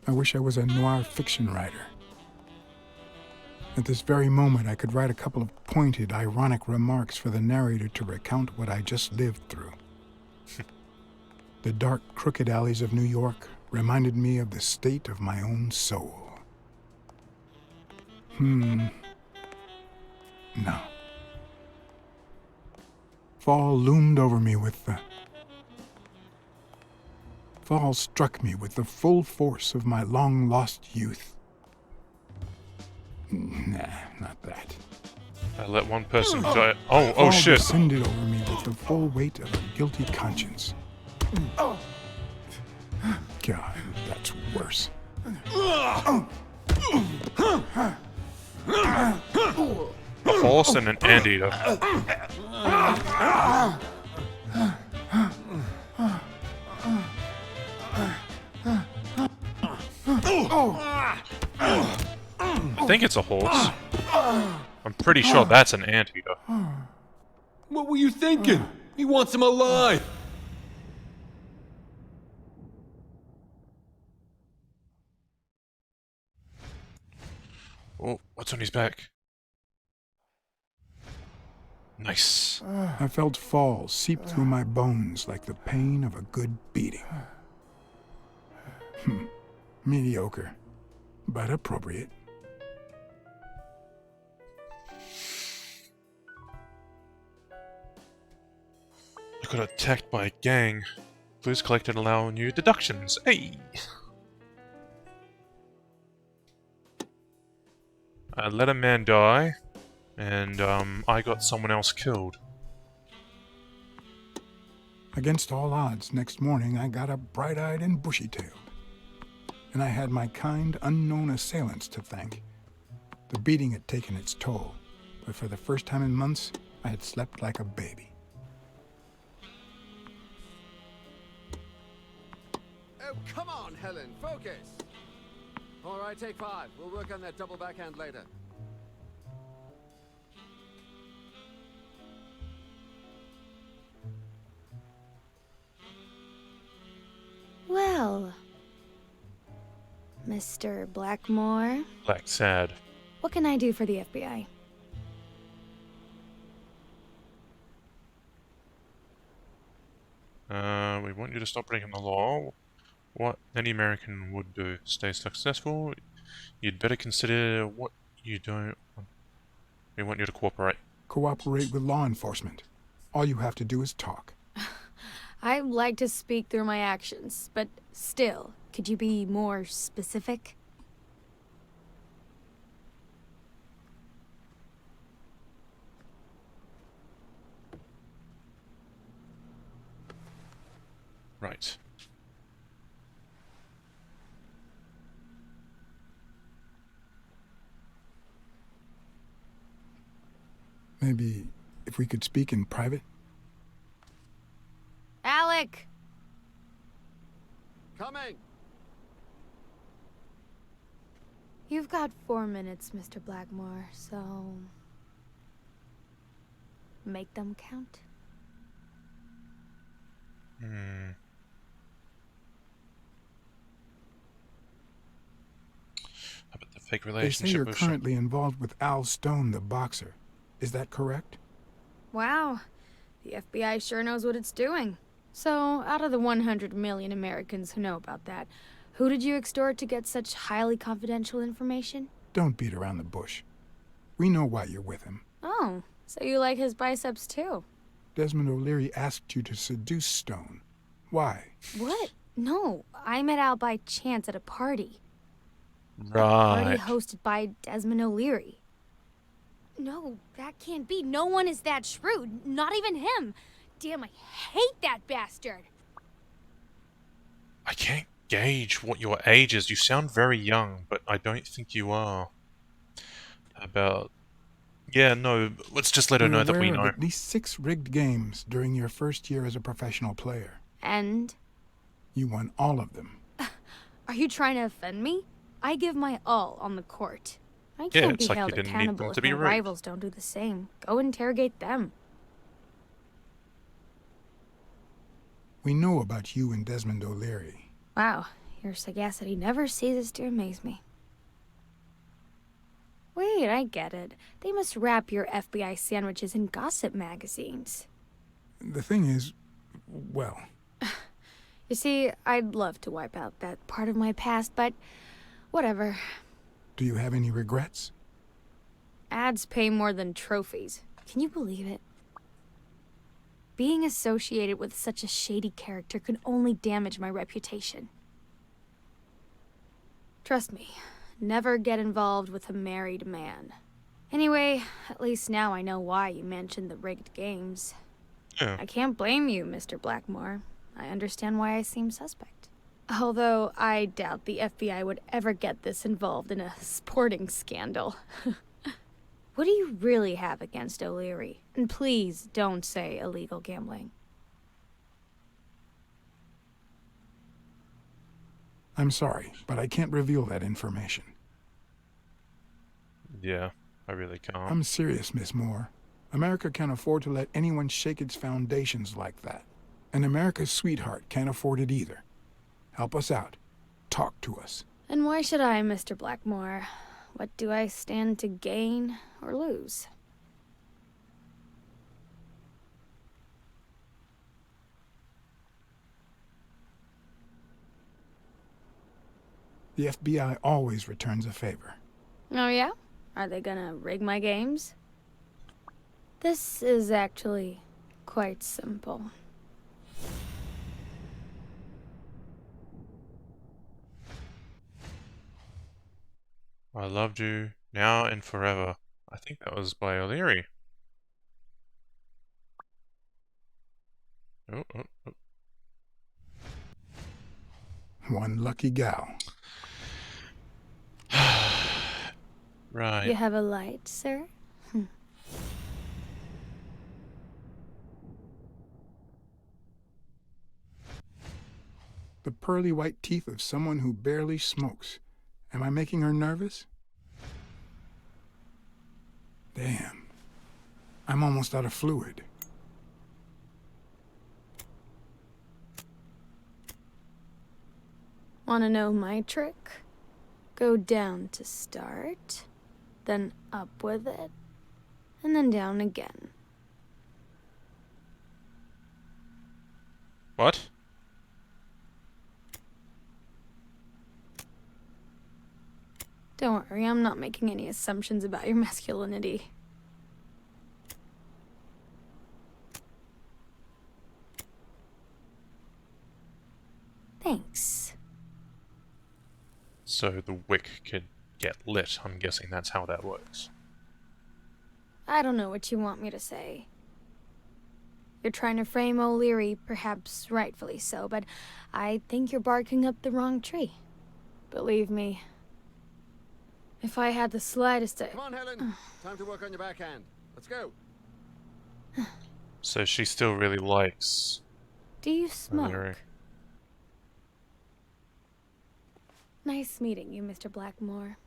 I wish I was a noir fiction writer. At this very moment, I could write a couple of pointed, ironic remarks for the narrator to recount what I just lived through. The dark, crooked alleys of New York reminded me of the state of my own soul. No. Fall loomed over me with the... Fall struck me with the full force of my long-lost youth. Nah, not that. I let one person die. Oh Fall shit. descended over me with the full weight of a guilty conscience. God, that's worse. A horse and an anteater. I think it's a horse. I'm pretty sure that's an anteater. What were you thinking? He wants him alive! Oh, what's on his back? Nice. I felt fall seep through my bones like the pain of a good beating. Mediocre, but appropriate. I got attacked by a gang. Clues collected allow new deductions. Hey! I let a man die, and I got someone else killed. Against all odds, next morning I got up bright-eyed and bushy-tailed. And I had my kind, unknown assailants to thank. The beating had taken its toll, but for the first time in months, I had slept like a baby. Oh, come on, Helen, focus! All right, take 5. We'll work on that double backhand later. Well, Mr. Blackmore, Blacksad. what can I do for the FBI? We want you to stop breaking the law. What any American would do. Stay successful. You'd better consider what you don't want. We want you to cooperate. Cooperate with law enforcement. All you have to do is talk. I like to speak through my actions, but still, could you be more specific? Right. Maybe if we could speak in private? Alec! Coming! You've got 4 minutes, Mr. Blackmore, so... make them count. Hmm. How about the fake They say relationship you're with currently involved with Al Stone, the boxer. Is that correct? Wow. The FBI sure knows what it's doing. So, out of the 100 million Americans who know about that, who did you extort to get such highly confidential information? Don't beat around the bush. We know why you're with him. Oh, so you like his biceps too? Desmond O'Leary asked you to seduce Stone. Why? What? No, I met Al by chance at a party. Right. Party hosted by Desmond O'Leary. No, that can't be. No one is that shrewd. Not even him. Damn, I hate that bastard. I can't gauge what your age is. You sound very young, but I don't think you are. About... Yeah, no, let's just let her know that we You're aware know. of at least 6 rigged games during your first year as a professional player. And? You won all of them. Are you trying to offend me? I give my all on the court. I Yeah, can't it's be like you held didn't need accountable them if to be my rigged. rivals don't do the same. Go interrogate them. We know about you and Desmond O'Leary. Wow, your sagacity never ceases to amaze me. Wait, I get it. They must wrap your FBI sandwiches in gossip magazines. The thing is, well... You see, I'd love to wipe out that part of my past, but whatever. Do you have any regrets? Ads pay more than trophies. Can you believe it? Being associated with such a shady character could only damage my reputation. Trust me, never get involved with a married man. Anyway, at least now I know why you mentioned the rigged games. Yeah. I can't blame you, Mr. Blackmore. I understand why I seem suspect. Although I doubt the FBI would ever get this involved in a sporting scandal. What do you really have against O'Leary? And please don't say illegal gambling. I'm sorry, but I can't reveal that information. Yeah, I really can't. I'm serious, Miss Moore. America can't afford to let anyone shake its foundations like that. And America's sweetheart can't afford it either. Help us out. Talk to us. And why should I, Mr. Blackmore? What do I stand to gain or lose? The FBI always returns a favor. Oh yeah? Are they gonna rig my games? This is actually quite simple. I loved you now and forever. I think that was by O'Leary. Oh, oh, oh. One lucky gal. Right. You have a light, sir? The pearly white teeth of someone who barely smokes. Am I making her nervous? Damn. I'm almost out of fluid. Wanna know my trick? Go down to start, then up with it, and then down again. What? Don't worry, I'm not making any assumptions about your masculinity. Thanks. So the wick could get lit. I'm guessing that's how that works. I don't know what you want me to say. You're trying to frame O'Leary, perhaps rightfully so, but I think you're barking up the wrong tree. Believe me, if I had the slightest... Come on, Helen. Time to work on your backhand. Let's go. So she still really likes Do you smoke? O'Leary. Nice meeting you, Mr. Blackmore.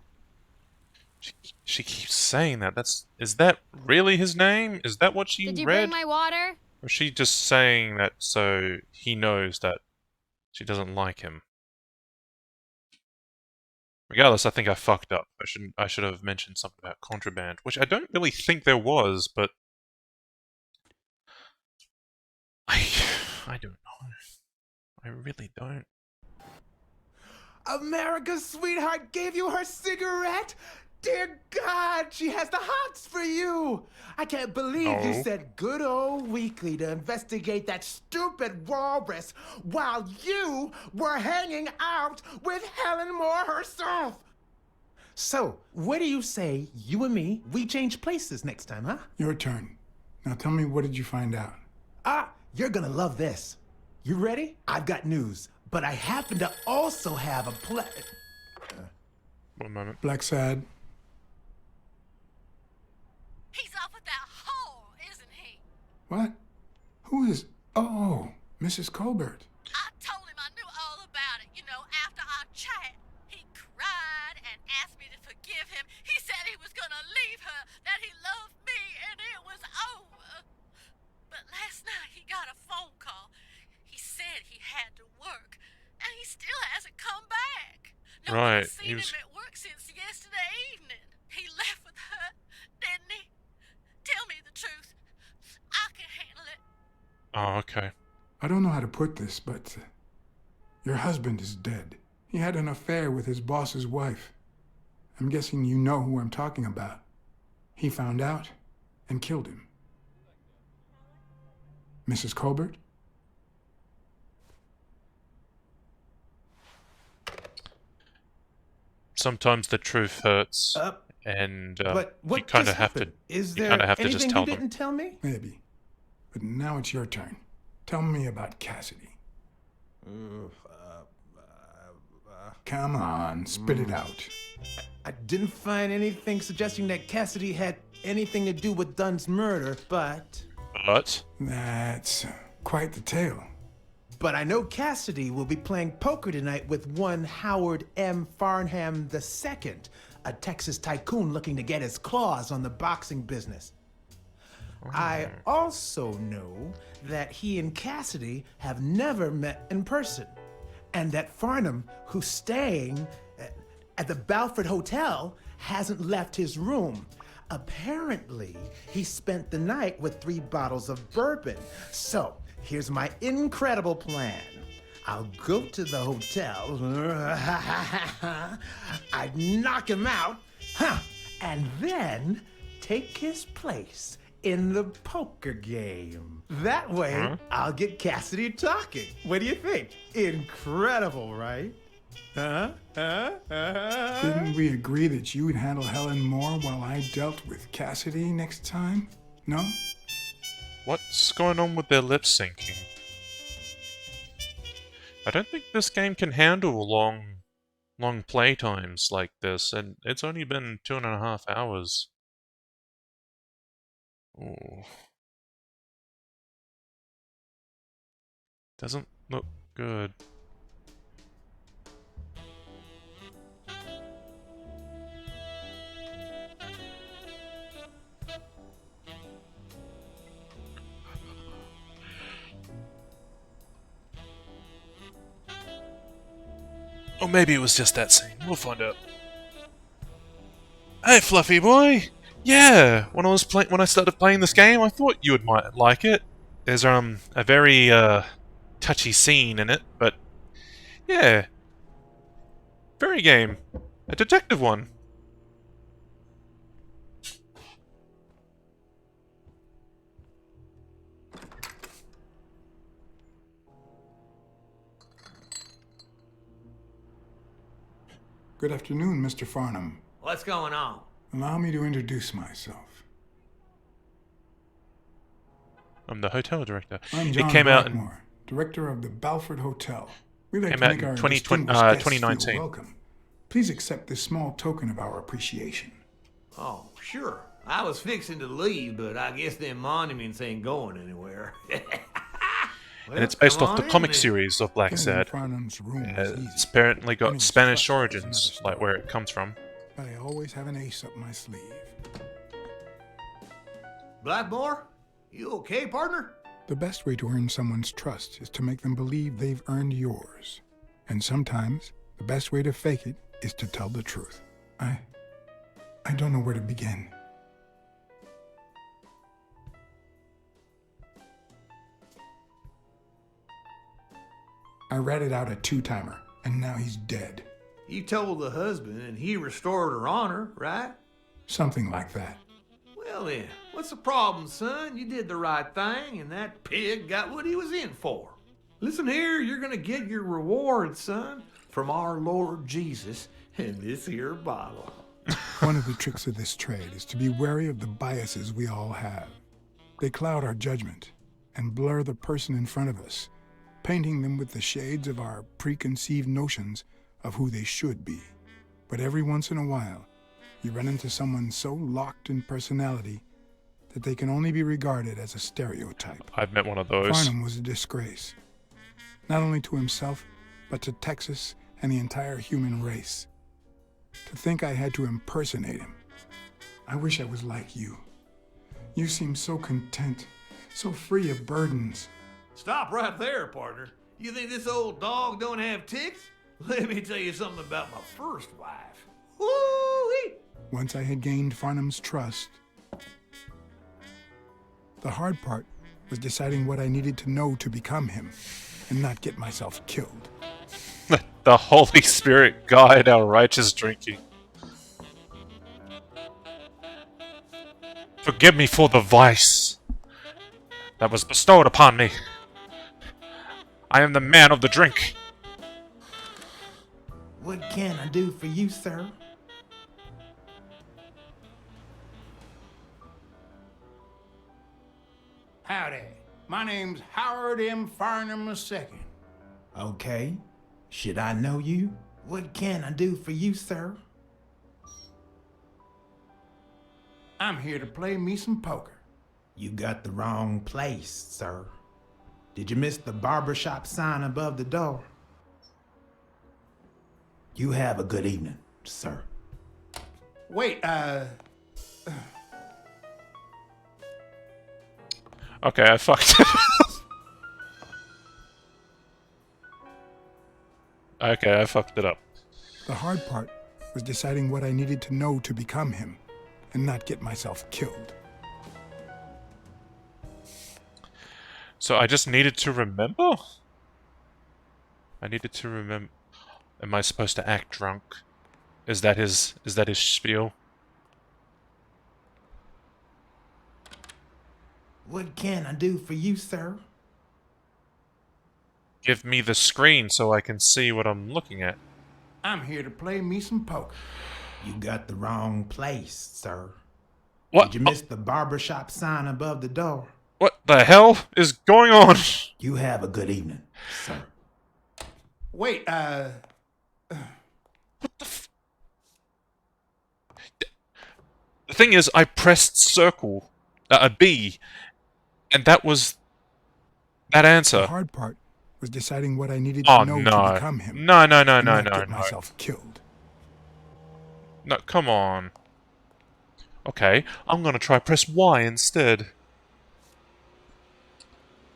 She keeps saying that. Is that really his name? Is that what she Did you read? bring my water? Or is she just saying that so he knows that she doesn't like him? Regardless, I think I fucked up. I should have mentioned something about contraband, which I don't really think there was, but I don't know. I really don't. America's sweetheart gave you her cigarette? Dear God, she has the hots for you. I can't believe you said good old Weekly to investigate that stupid walrus while you were hanging out with Helen Moore herself. So, what do you say, you and me, we change places next time, huh? Your turn. Now tell me, what did you find out? You're gonna love this. You ready? I've got news, but I happen to also have a One moment. Blacksad. He's off with that whore, isn't he? What? Who is... Oh, Mrs. Colbert. I told him I knew all about it. You know, after our chat, he cried and asked me to forgive him. He said he was gonna leave her, that he loved me, and it was over. But last night he got a phone call. He said he had to work, and he still hasn't come back. Nobody's seen him at work since yesterday evening. He left with her, didn't he? Tell me the truth. I can handle it. Oh, okay. I don't know how to put this, but your husband is dead. He had an affair with his boss's wife. I'm guessing you know who I'm talking about. He found out and killed him. Mrs. Colbert? Sometimes the truth hurts, and but what you kind of just have to. happened? Is you there kind of have to just anything tell you them. didn't tell me? Maybe. But now it's your turn. Tell me about Cassidy. Come on, spit it out. I didn't find anything suggesting that Cassidy had anything to do with Dunn's murder, but... But? That's quite the tale. But I know Cassidy will be playing poker tonight with one Howard M. Farnham II, a Texas tycoon looking to get his claws on the boxing business. I also know that he and Cassidy have never met in person, and that Farnham, who's staying at the Balford Hotel, hasn't left his room. Apparently, he spent the night with 3 bottles of bourbon. So, here's my incredible plan. I'll go to the hotel, I'd knock him out, and then take his place in the poker game. That way, I'll get Cassidy talking. What do you think? Incredible, right? Didn't we agree that you would handle Helen Moore while I dealt with Cassidy next time? No? What's going on with their lip syncing? I don't think this game can handle long play times like this, and it's only been 2.5 hours. Ooh. Doesn't look good. Or maybe it was just that scene. We'll find out. Hey, Fluffy boy! Yeah, when I started playing this game, I thought you might like it. There's a very touchy scene in it, but yeah, very game, a detective one. Good afternoon, Mr. Farnham. What's going on? Allow me to introduce myself. I'm the hotel director. I'm John It came out in Blackmore, director of the Balford Hotel. We'd like Came to out make in our 2020 distinguished guests 2019. feel welcome. Please accept this small token of our appreciation. Oh, sure. I was fixing to leave, but I guess them monuments ain't going anywhere. And it's based off the comic series. series of Blacksad. Farnham's room was easy. It's apparently got Getting Spanish trust was origins, another like where it comes from. But I always have an ace up my sleeve. Blackmore? You okay, partner? The best way to earn someone's trust is to make them believe they've earned yours. And sometimes, the best way to fake it is to tell the truth. I don't know where to begin. I ratted out a two-timer, and now he's dead. You told the husband and he restored her honor, right? Something like that. Well then, what's the problem, son? You did the right thing, and that pig got what he was in for. Listen here, you're gonna get your reward, son, from our Lord Jesus in this here bottle. One of the tricks of this trade is to be wary of the biases we all have. They cloud our judgment and blur the person in front of us, painting them with the shades of our preconceived notions of who they should be. But every once in a while, you run into someone so locked in personality that they can only be regarded as a stereotype. I've met one of those. Farnham was a disgrace, not only to himself, but to Texas and the entire human race. To think I had to impersonate him. I wish I was like you. You seem so content, so free of burdens. Stop right there, partner. You think this old dog don't have ticks? Let me tell you something about my first wife. Woo-wee! Once I had gained Farnham's trust, the hard part was deciding what I needed to know to become him and not get myself killed. The Holy Spirit guide our righteous drinking. Forgive me for the vice that was bestowed upon me. I am the man of the drink. What can I do for you, sir? Howdy. My name's Howard M. Farnham II. Okay. Should I know you? What can I do for you, sir? I'm here to play me some poker. You got the wrong place, sir. Did you miss the barber shop sign above the door? You have a good evening, sir. Wait, Okay, I fucked it. Okay, I fucked it up. The hard part was deciding what I needed to know to become him and not get myself killed. So I just needed to remember? I needed to remember... Am I supposed to act drunk? Is that his spiel? What can I do for you, sir? Give me the screen so I can see what I'm looking at. I'm here to play me some poker. You got the wrong place, sir. What? Did you miss the barber shop sign above the door? What the hell is going on? You have a good evening, sir. Wait, What the f... The thing is, I pressed circle, a B, and that was that answer. The hard part was deciding what I needed Oh, to know no. to become him. No, and not get no. myself killed. No, come on. Okay, I'm gonna try press Y instead.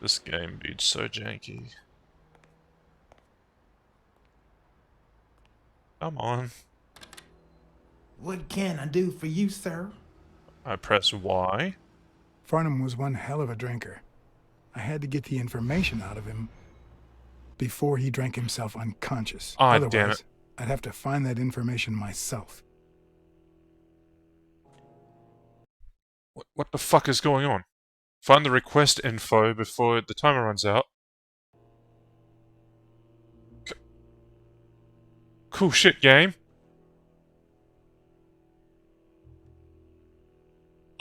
This game be so janky. Come on. What can I do for you, sir? I press Y. Farnham was one hell of a drinker. I had to get the information out of him before he drank himself unconscious. Ah, Otherwise, damn it. I'd have to find that information myself. What the fuck is going on? Find the request info before the timer runs out. Cool shit, game.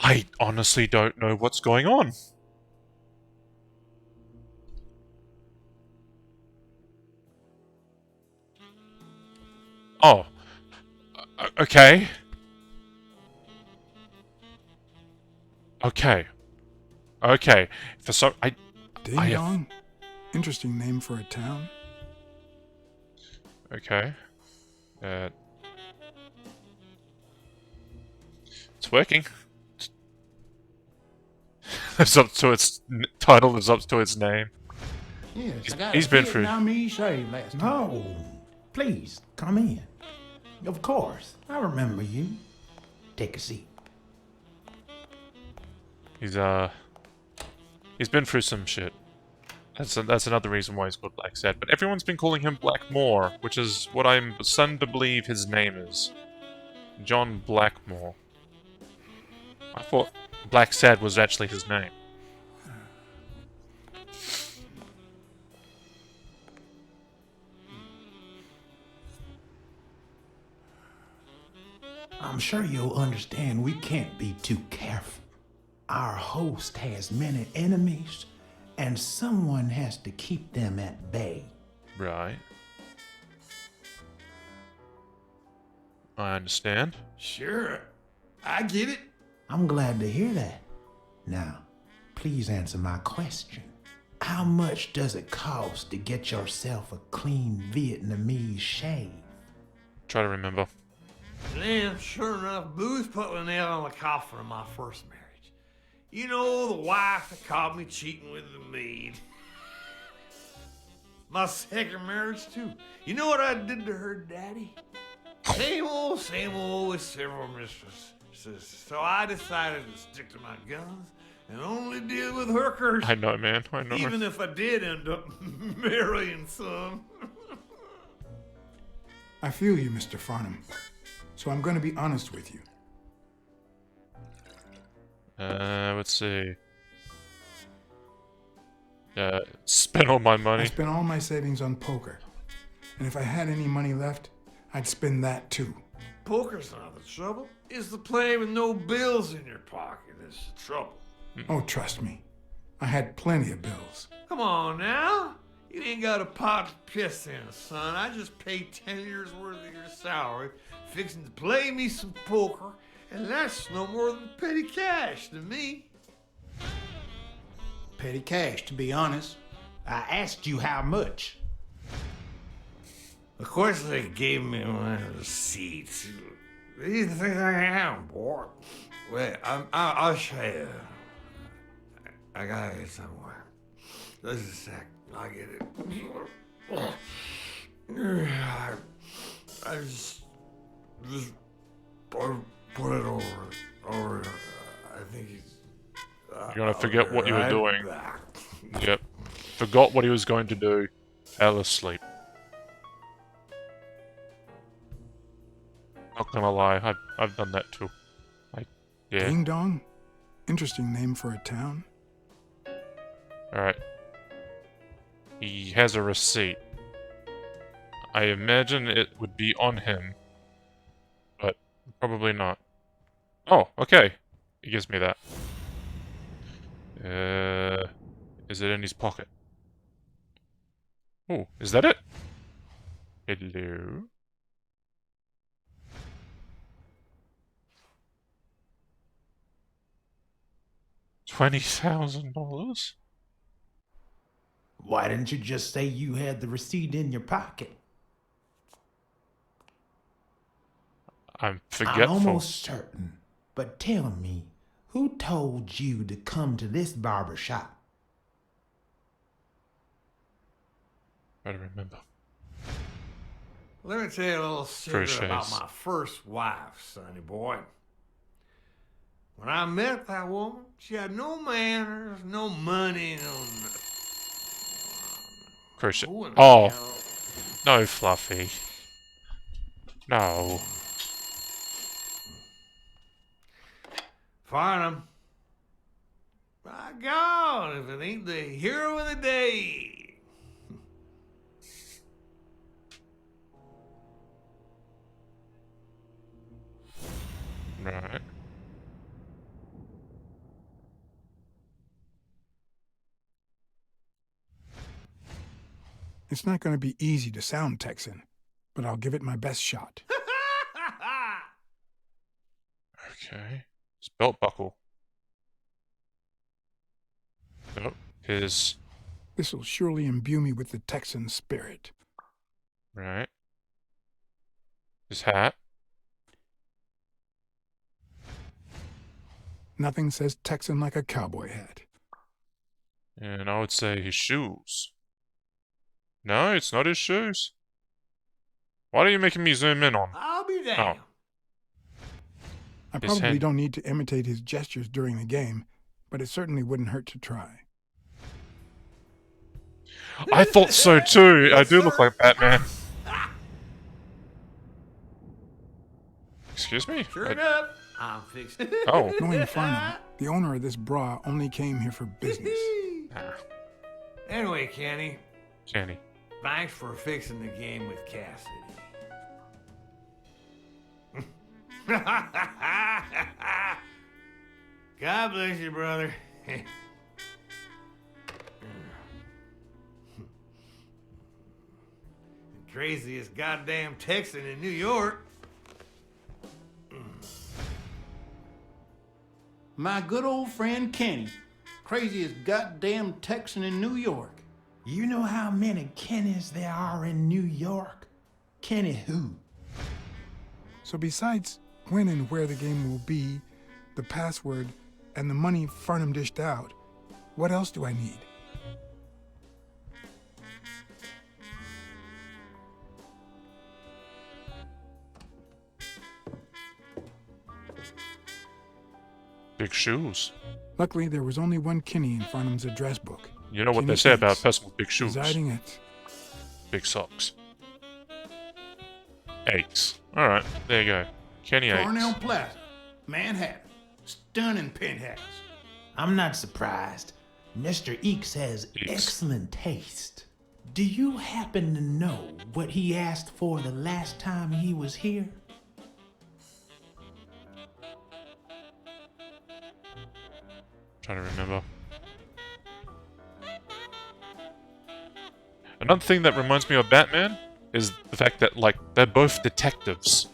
I honestly don't know what's going on. Oh. Okay. Okay. Okay. For so I Ding have... Dong? Interesting name for a town. Okay. It's working. Lives up to its title. Lives up to its name. Yes, I got He's a been through. Vietnamese shave last time. No, please, come in. Of course, I remember you. Take a seat. He's been through some shit. That's another reason why he's called Blacksad. But everyone's been calling him Blackmore, which is what I'm starting to believe his name is. John Blackmore. I thought Blacksad was actually his name. I'm sure you'll understand we can't be too careful. Our host has many enemies, and someone has to keep them at bay. Right. I understand. Sure, I get it. I'm glad to hear that. Now, please answer my question. How much does it cost to get yourself a clean Vietnamese shave? Try to remember. Then, sure enough, Booth put the nail on the coffin of my first marriage. You know, the wife that caught me cheating with the maid. My second marriage, too. You know what I did to her daddy? Same old with several mistresses. So I decided to stick to my guns and only deal with hookers. I know, man. I know. Even if I did end up marrying some. I feel you, Mr. Farnham. So I'm going to be honest with you. Let's see. Spent all my money. I spent all my savings on poker. And if I had any money left, I'd spend that too. Poker's not the trouble. It's the play with no bills in your pocket that's the trouble. Oh, trust me. I had plenty of bills. Come on now. You ain't got a pot to piss in, son. I just paid 10 years worth of your salary, fixing to play me some poker, and that's no more than petty cash to me. Petty cash, to be honest. I asked you how much. Of course they gave me my receipts. These things I am, boy. Wait, I'll show you. I gotta get somewhere. Just a sec. I'll get it. I just put it over. I think he's... You're gonna forget what you were right doing. back. Yep. Forgot what he was going to do. Fell asleep. Not gonna lie, I've done that too. Yeah. Ding Dong? Interesting name for a town. Alright. He has a receipt. I imagine it would be on him. But probably not. Oh, okay. He gives me that. Is it in his pocket? Oh, is that it? Hello? $20,000? Why didn't you just say you had the receipt in your pocket? I'm forgetful. I'm almost certain. But tell me, who told you to come to this barber shop? I don't remember. Let me tell you a little secret Crochets. about my first wife, sonny boy. When I met that woman, she had no manners, no money, no nothing. Crochet. Who in the Oh. hell? No, Fluffy. No. Farnham. My God, if it ain't the hero of the day. Right. It's not going to be easy to sound Texan. but I'll give it my best shot. Okay. His belt buckle. Oh, his... This'll surely imbue me with the Texan spirit. Right. His hat. Nothing says Texan like a cowboy hat. And I would say his shoes. No, it's not his shoes. Why are you making me zoom in on? I'll be damned. I His probably hand. don't need to imitate his gestures during the game, but it certainly wouldn't hurt to try. I thought so too. I do look like Batman. Excuse me? Sure enough, I'm fixing. Oh. Knowing Farnham, the owner of this bra only came here for business. Anyway, Kenny. Kenny. Thanks for fixing the game with Cassidy. God bless you, brother. The craziest goddamn Texan in New York. My good old friend Kenny, craziest goddamn Texan in New York. You know how many Kennys there are in New York? Kenny who? So besides when and where the game will be, the password, and the money Farnham dished out, what else do I need? Big shoes. Luckily, there was only one Kinney in Farnham's address book. You know what Kinney they say about Inc., a person with big shoes. residing at... Big socks. Aches. Alright, there you go. Kenny Cornell Aches. Plaza, Manhattan. Stunning penthouse. I'm not surprised. Mr. Eeks has excellent taste. Do you happen to know what he asked for the last time he was here? Trying to remember. Another thing that reminds me of Batman is the fact that, like, they're both detectives.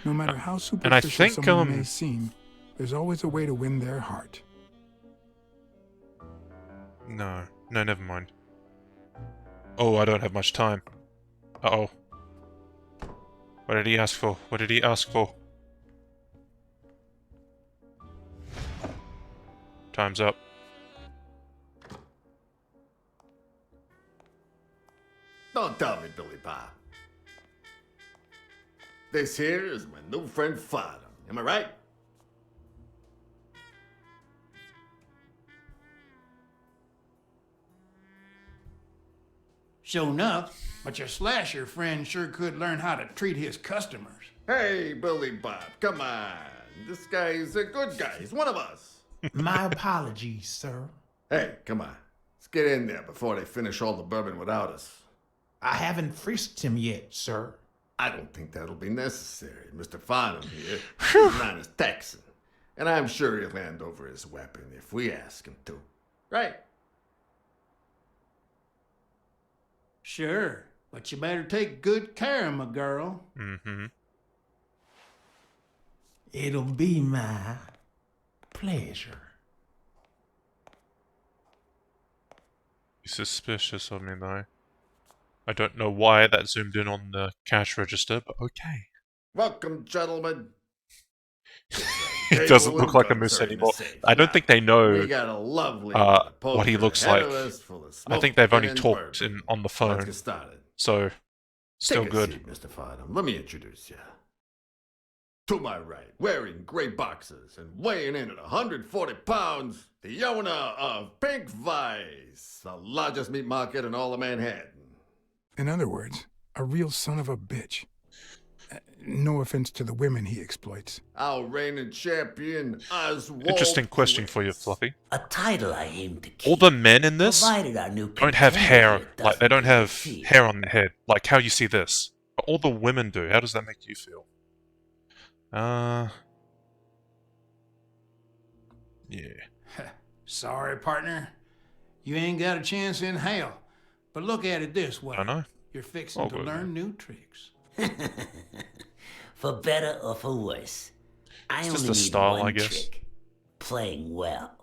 No matter how and I superficial think, someone may seem, there's always a way to win their heart. No, never mind. Oh, I don't have much time. Uh-oh. What did he ask for? What did he ask for? Time's up. Don't tell me, Billy Bob. This here is my new friend Farnham. Am I right? Sure enough, but your slasher friend sure could learn how to treat his customers. Hey, Billy Bob, come on. This guy's a good guy. He's one of us. My apologies, sir. Hey, come on. Let's get in there before they finish all the bourbon without us. I haven't frisked him yet, sir. I don't think that'll be necessary. Mr. Farnham here is not a Texan. And I'm sure he'll hand over his weapon if we ask him to. Right? Sure, but you better take good care of my girl. Mm-hmm. It'll be my pleasure. He's suspicious of me, though. I don't know why that zoomed in on the cash register, but okay. Welcome, gentlemen. He doesn't look like a moose anymore. I don't think they know We got a lovely what he looks ahead like. of us full of I think they've only smoking and talked bourbon. on the Let's phone. get started. So, still Take a good. seat, Mr. Farnham. Let me introduce you. To my right, wearing gray boxers and weighing in at 140 pounds, the owner of Pink Vice, the largest meat market in all of Manhattan. In other words, a real son of a bitch. No offense to the women he exploits. Our reigning champion, Oswald. Interesting question for you, Fluffy. A title I aim to keep. All the men in this Provided our new don't have contender hair, here like they doesn't don't have compete. hair on their head, like how you see this. But all the women do. How does that make you feel? Yeah. Sorry, partner. You ain't got a chance in hell. But look at it this way. I know. You're fixing All to good, learn new tricks. For better or for worse, I It's only just a need style, one I guess. trick. Playing well.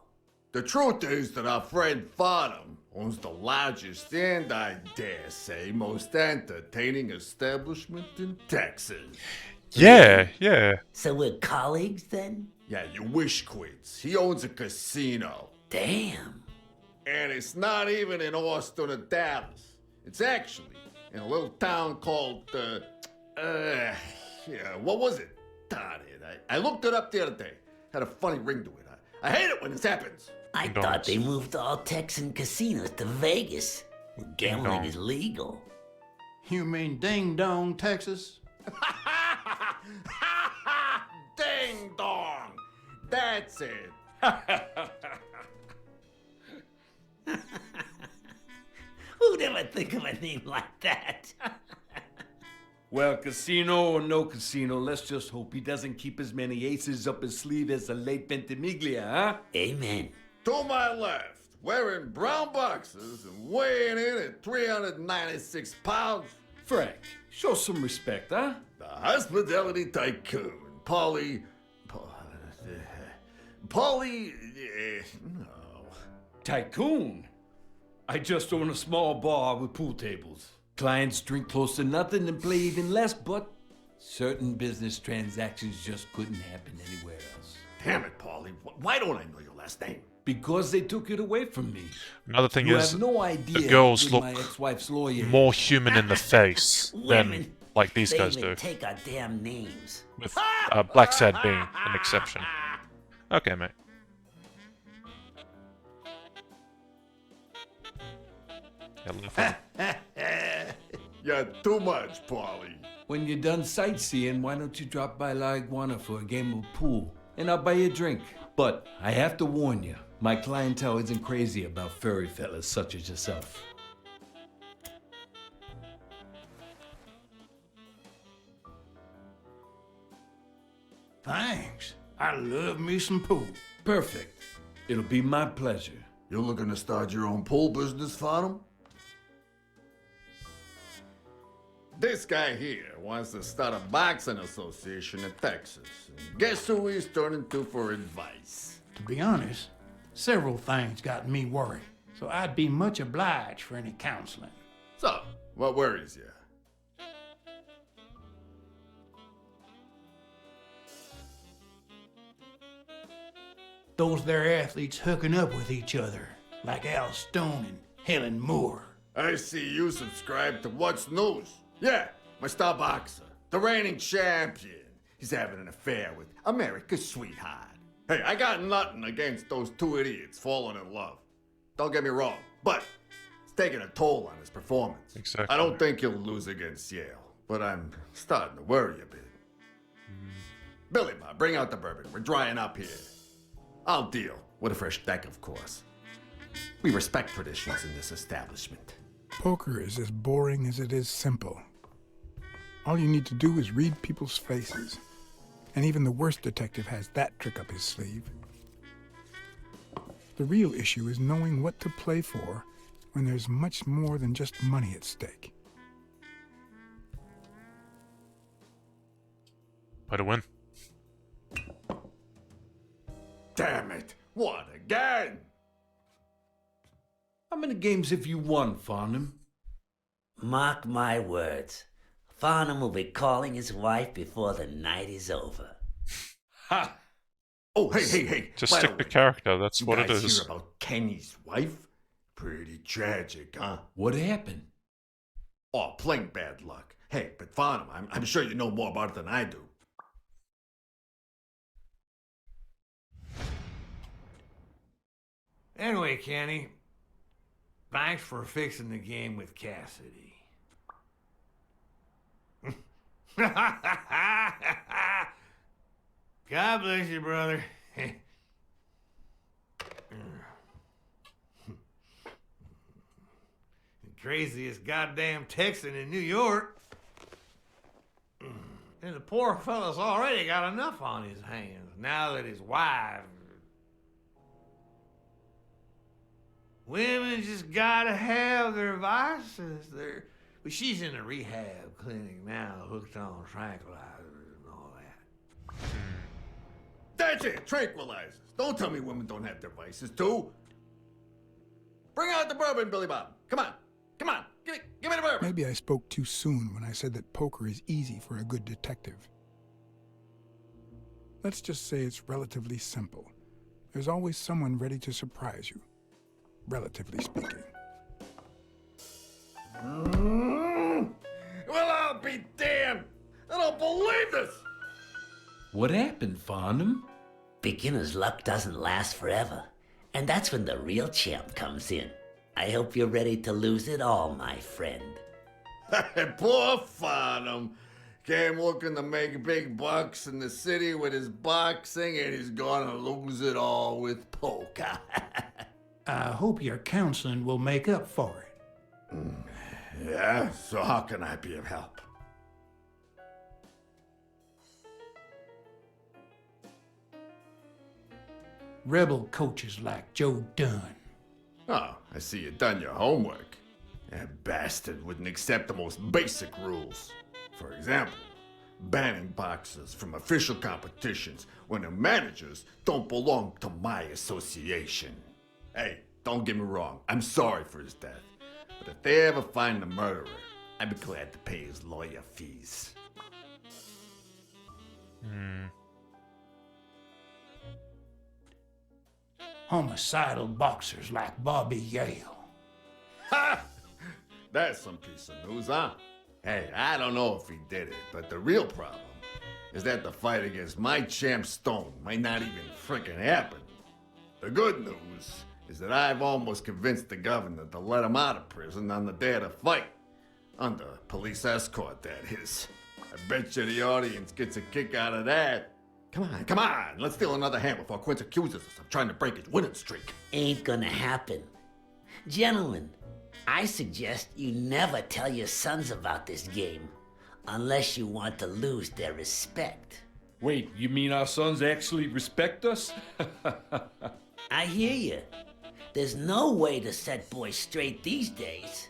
The truth is that our friend Farnham owns the largest and, I dare say, most entertaining establishment in Texas. Yeah, yeah. So we're colleagues then? Yeah, you wish, Quids. He owns a casino. Damn. And it's not even in Austin or Dallas. It's actually in a little town called, what was it? Darn it. I looked it up the other day. Had a funny ring to it. I hate it when this happens. I thought they moved all Texan casinos to Vegas. Gambling is legal. You mean Ding Dong, Texas? Ding dong! That's it. Who'd ever think of a name like that? Well, casino or no casino, let's just hope he doesn't keep as many aces up his sleeve as the late Ventimiglia, huh? Amen. To my left, wearing brown boxers and weighing in at 396 pounds. Frank, show some respect, huh? The hospitality tycoon, Polly. No. Tycoon? I just own a small bar with pool tables. Clients drink close to nothing and play even less, but certain business transactions just couldn't happen anywhere else. Damn it, Polly. Why don't I know your last name? Because they took it away from me. Another thing You is, have no idea the girls how look good my ex-wife's lawyer more human in the face than Women, like these they guys even do. take our damn names. With Blacksad being an exception. Okay, mate. Yeah, You're too much, Polly. When you're done sightseeing, why don't you drop by La Iguana for a game of pool? And I'll buy you a drink. But I have to warn you, my clientele isn't crazy about furry fellas such as yourself. Thanks. I love me some pool. Perfect. It'll be my pleasure. You're looking to start your own pool business, Farnham? This guy here wants to start a boxing association in Texas. And guess who he's turning to for advice? To be honest, several things got me worried, so I'd be much obliged for any counseling. So, what worries you? Those there athletes hooking up with each other, like Al Stone and Helen Moore. I see you subscribe to What's News. Yeah, my star boxer, the reigning champion. He's having an affair with America's sweetheart. Hey, I got nothing against those two idiots falling in love. Don't get me wrong, but it's taking a toll on his performance. Exactly. I don't think he'll lose against Yale, but I'm starting to worry a bit. Billy Bob, bring out the bourbon. We're drying up here. I'll deal with a fresh deck, of course. We respect traditions in this establishment. Poker is as boring as it is simple. All you need to do is read people's faces. And even the worst detective has that trick up his sleeve. The real issue is knowing what to play for when there's much more than just money at stake. way to win. Damn it! What again? How many games have you won, Farnham? Mark my words. Farnham will be calling his wife before the night is over. Ha! Oh, hey. Just By stick the to way, character, that's you what it guys is. hear about Kenny's wife? Pretty tragic, huh? What happened? Oh, plain bad luck. Hey, but Farnham, I'm sure you know more about it than I do. Anyway, Kenny, thanks for fixing the game with Cassidy. God bless you, brother. Craziest goddamn Texan in New York. And the poor fella's already got enough on his hands now that his wife... Women just gotta have their vices. She's in a rehab clinic now, hooked on tranquilizers and all that. That's it, tranquilizers. Don't tell me women don't have their vices, too. Bring out the bourbon, Billy Bob. Come on. Come on. Give me the bourbon. Maybe I spoke too soon when I said that poker is easy for a good detective. Let's just say it's relatively simple. There's always someone ready to surprise you, relatively speaking. Well, I'll be damned. I don't believe this. What happened, Farnham? Beginner's luck doesn't last forever, and that's when the real champ comes in. I hope you're ready to lose it all, my friend. Poor Farnham. Came looking to make big bucks in the city with his boxing, and he's gonna lose it all with poker. I hope your counseling will make up for it. Yeah, so how can I be of help? Rebel coaches like Joe Dunn. Oh, I see you done your homework. That bastard wouldn't accept the most basic rules. For example, banning boxers from official competitions when the managers don't belong to my association. Hey, don't get me wrong, I'm sorry for his death. But if they ever find the murderer, I'd be glad to pay his lawyer fees. Homicidal boxers like Bobby Yale. Ha! That's some piece of news, huh? Hey, I don't know if he did it, but the real problem is that the fight against my champ Stone might not even frickin' happen. The good news is that I've almost convinced the governor to let him out of prison on the day of the fight. Under police escort, that is. I bet you the audience gets a kick out of that. Come on, let's steal another hand before Quince accuses us of trying to break his winning streak. Ain't gonna happen. Gentlemen, I suggest you never tell your sons about this game, unless you want to lose their respect. Wait, you mean our sons actually respect us? I hear you. There's no way to set boys straight these days.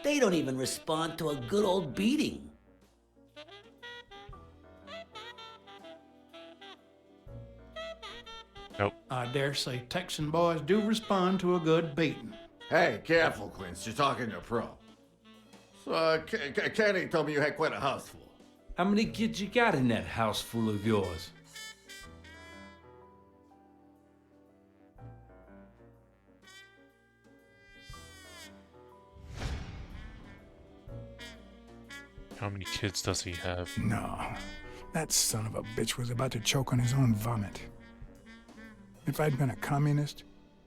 They don't even respond to a good old beating. Nope. I dare say Texan boys do respond to a good beating. Hey, careful, Quince. You're talking to a pro. So, Kenny told me you had quite a house full. How many kids you got in that house full of yours? How many kids does he have? No, that son of a bitch was about to choke on his own vomit. If I'd been a communist,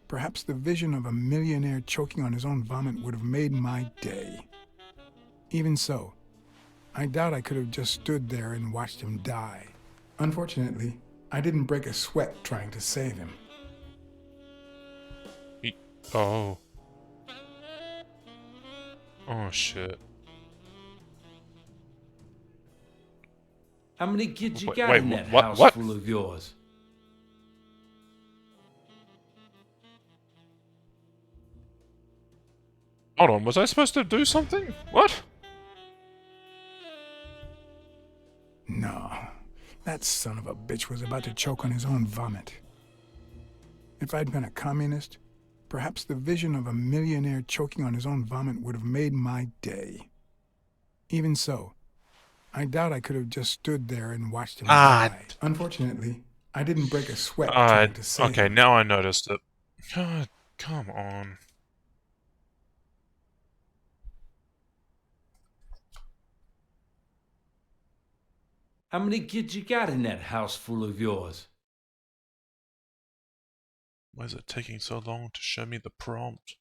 perhaps the vision of a millionaire choking on his own vomit would have made my day. Even so, I doubt I could have just stood there and watched him die. Unfortunately, I didn't break a sweat trying to save him. Oh. Oh, shit. How many kids you Wait, got in that house what? full of yours? Hold on, was I supposed to do something? What? No, that son of a bitch was about to choke on his own vomit. If I'd been a communist, perhaps the vision of a millionaire choking on his own vomit would have made my day. Even so, I doubt I could have just stood there and watched him die. Unfortunately, I didn't break a sweat trying to save okay, him. now I noticed it. God, come on. How many kids you got in that house full of yours? Why is it taking so long to show me the prompt?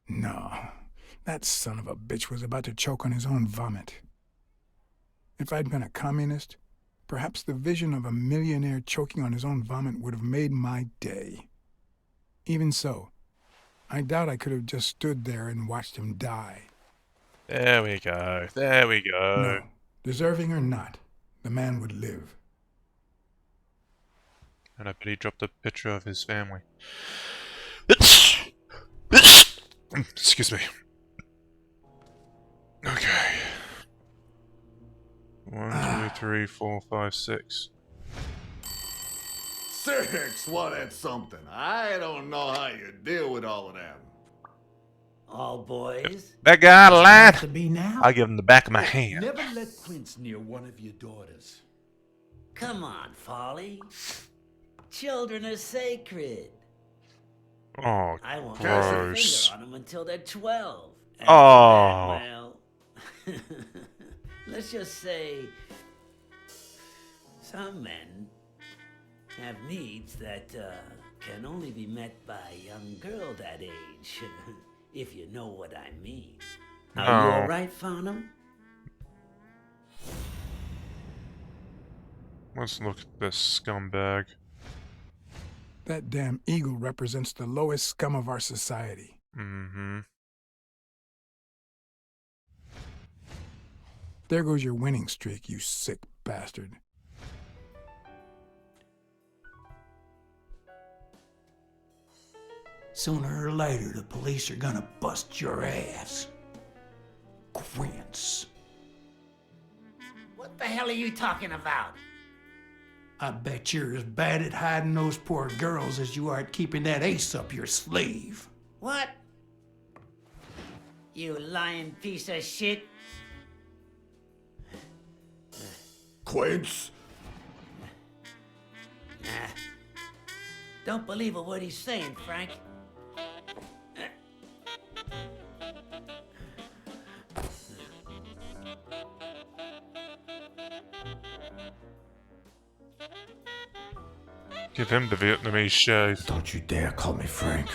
No, that son of a bitch was about to choke on his own vomit. If I'd been a communist, perhaps the vision of a millionaire choking on his own vomit would have made my day. Even so, I doubt I could have just stood there and watched him die. There we go. There we go. No, deserving or not, the man would live. And I bet he dropped a picture of his family. Excuse me. Okay. 1, 2, 3, 4, 5, 6. 6? Well, that's something. I don't know how you deal with all of them. All boys? That guy lied. To be now? I give him the back of my hand. Never let Quince near one of your daughters. Come on, Folly. Children are sacred. Oh, I won't gross. place a finger on them until they're 12. After Oh. that, well, let's just say some men have needs that can only be met by a young girl that age, if you know what I mean. Are you Oh. all right, Farnham? Let's look at this scumbag. That damn eagle represents the lowest scum of our society. Mm-hmm. There goes your winning streak, you sick bastard. Sooner or later, the police are gonna bust your ass. Quince. What the hell are you talking about? I bet you're as bad at hiding those poor girls as you are at keeping that ace up your sleeve. What? You lying piece of shit. Quince? Nah. Don't believe a word he's saying, Frank. Give him the Vietnamese shave. Don't you dare call me Frank.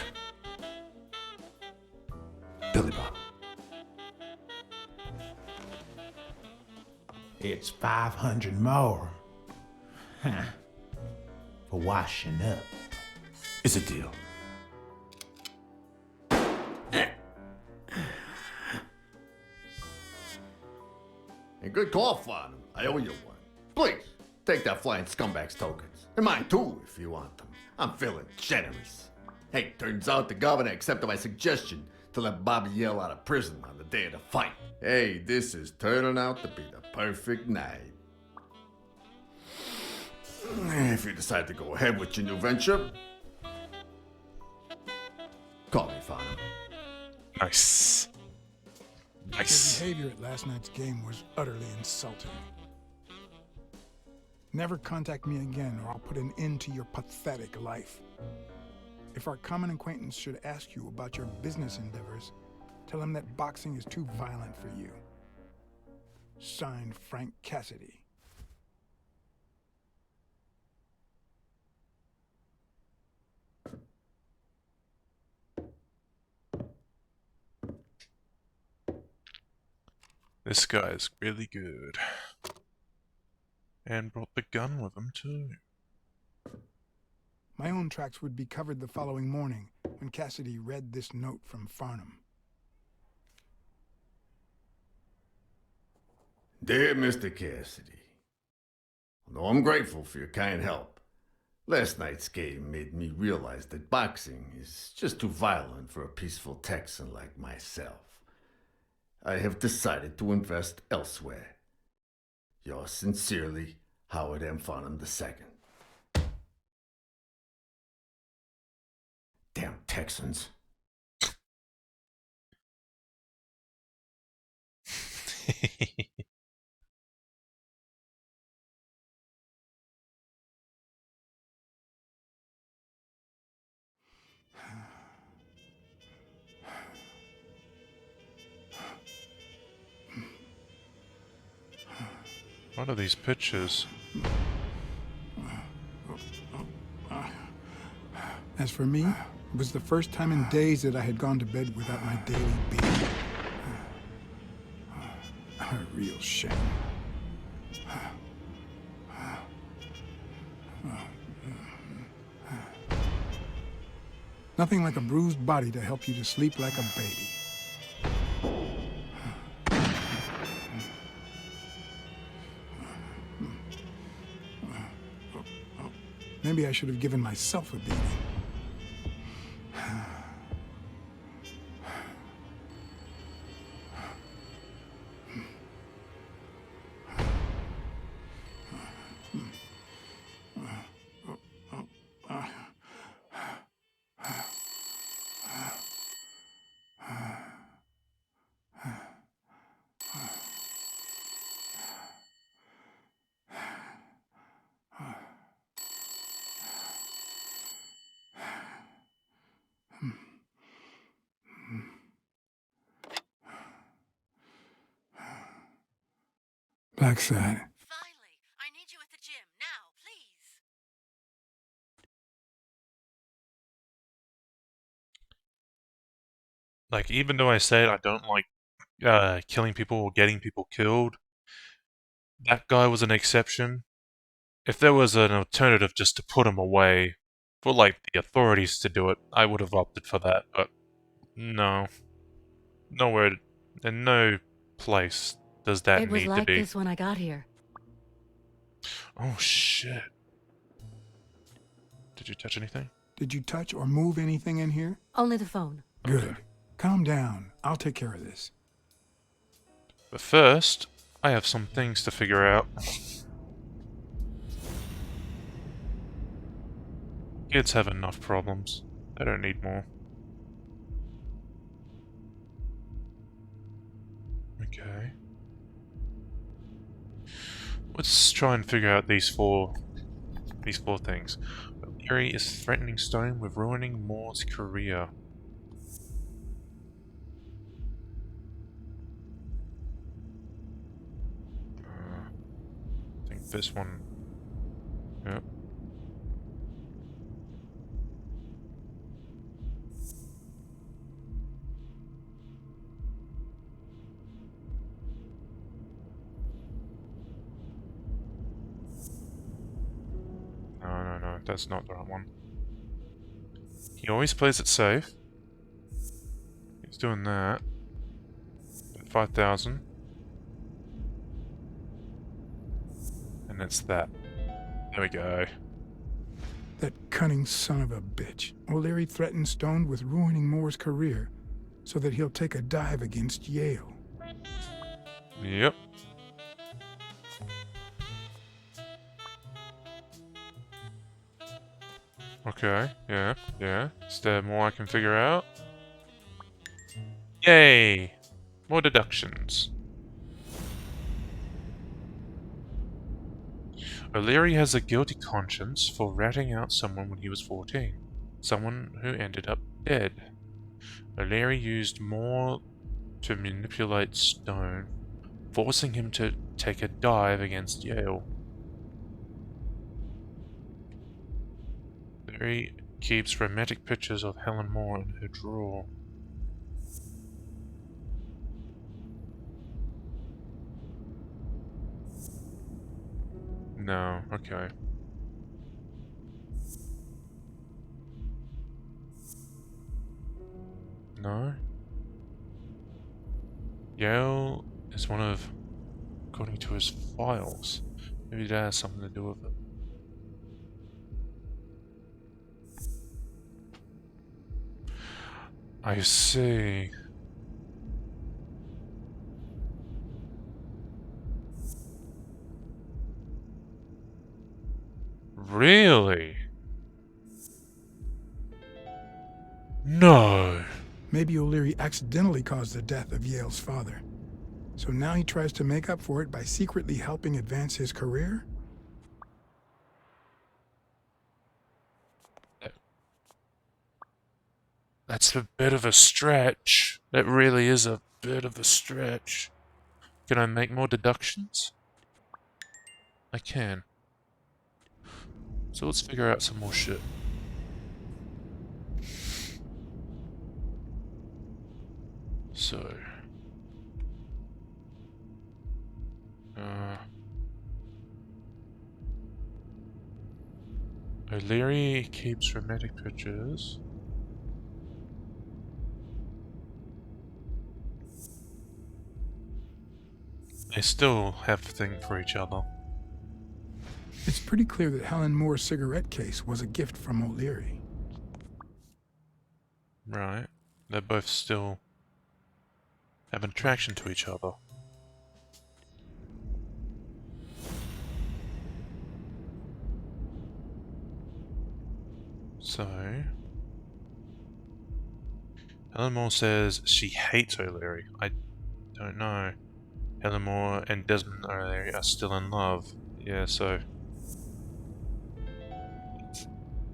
Billy Bob. It's 500 more. Huh. For washing up. It's a deal. And good call, Farnham. I owe you one. Please, take that flying scumbag's tokens. And mine too, if you want them. I'm feeling generous. Hey, turns out the governor accepted my suggestion to let Bobby Yale out of prison on the day of the fight. Hey, this is turning out to be the perfect night. If you decide to go ahead with your new venture, call me, Farnham. Nice. Nice. Your behavior at last night's game was utterly insulting. Never contact me again or I'll put an end to your pathetic life. If our common acquaintance should ask you about your business endeavors, tell him that boxing is too violent for you. Signed, Frank Cassidy. This guy is really good. And brought the gun with him too. My own tracks would be covered the following morning when Cassidy read this note from Farnham. Dear Mr. Cassidy, although I'm grateful for your kind help, last night's game made me realize that boxing is just too violent for a peaceful Texan like myself. I have decided to invest elsewhere. Yours sincerely, Howard M. Farnham II. Damn Texans. What are these pictures? As for me, it was the first time in days that I had gone to bed without my daily beat. A real shame. Nothing like a bruised body to help you to sleep like a baby. Maybe I should have given myself a beating. Blacksad. Finally, I need you at the gym now, please. Like, even though I said I don't like killing people or getting people killed, that guy was an exception. If there was an alternative just to put him away, for like the authorities to do it, I would have opted for that, but no. Nowhere, in no place does that It was need to like be. this when I got here. Oh shit. Did you touch anything? Did you touch or move anything in here? Only the phone. Good. Okay. Calm down. I'll take care of this. But first, I have some things to figure out. Kids have enough problems. They don't need more. Okay. Let's try and figure out these four things. Gary is threatening Stone with ruining Moore's career. I think this one. Yep. No, that's not the right one. He always plays it safe. He's doing that. 5,000. And it's that. There we go. That cunning son of a bitch. O'Leary threatened Stone with ruining Moore's career so that he'll take a dive against Yale. Yep. Okay, yeah. Is there more I can figure out? Yay! More deductions. O'Leary has a guilty conscience for ratting out someone when he was 14. Someone who ended up dead. O'Leary used Moore to manipulate Stone, forcing him to take a dive against Yale. O'Leary keeps romantic pictures of Helen Moore in her drawer. No, okay. No? Yale is one of, according to his files. Maybe that has something to do with it. I see. Really? No. Maybe O'Leary accidentally caused the death of Yale's father. So now he tries to make up for it by secretly helping advance his career? That's a bit of a stretch. That really is a bit of a stretch. Can I make more deductions? I can. So let's figure out some more shit. So... O'Leary keeps romantic pictures. They still have a thing for each other. It's pretty clear that Helen Moore's cigarette case was a gift from O'Leary. Right. They both still have an attraction to each other. So... Helen Moore says she hates O'Leary. I don't know. Helen Moore and Desmond O'Leary are still in love. Yeah, so...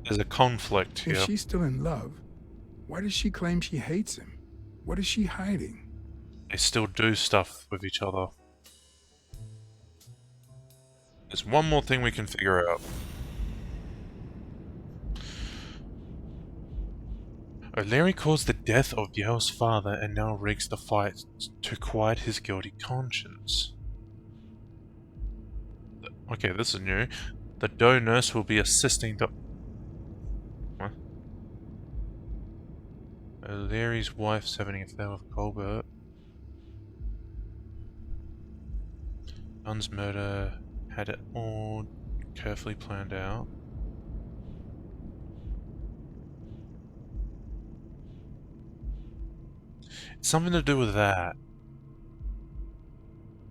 There's a conflict here. If she's still in love, why does she claim she hates him? What is she hiding? They still do stuff with each other. There's one more thing we can figure out. O'Leary caused the death of Yale's father and now rigs the fight to quiet his guilty conscience. Okay, this is new. The Doe nurse will be assisting the... What? O'Leary's wife's having an affair with Colbert. Dunn's murder had it all carefully planned out. It's something to do with that.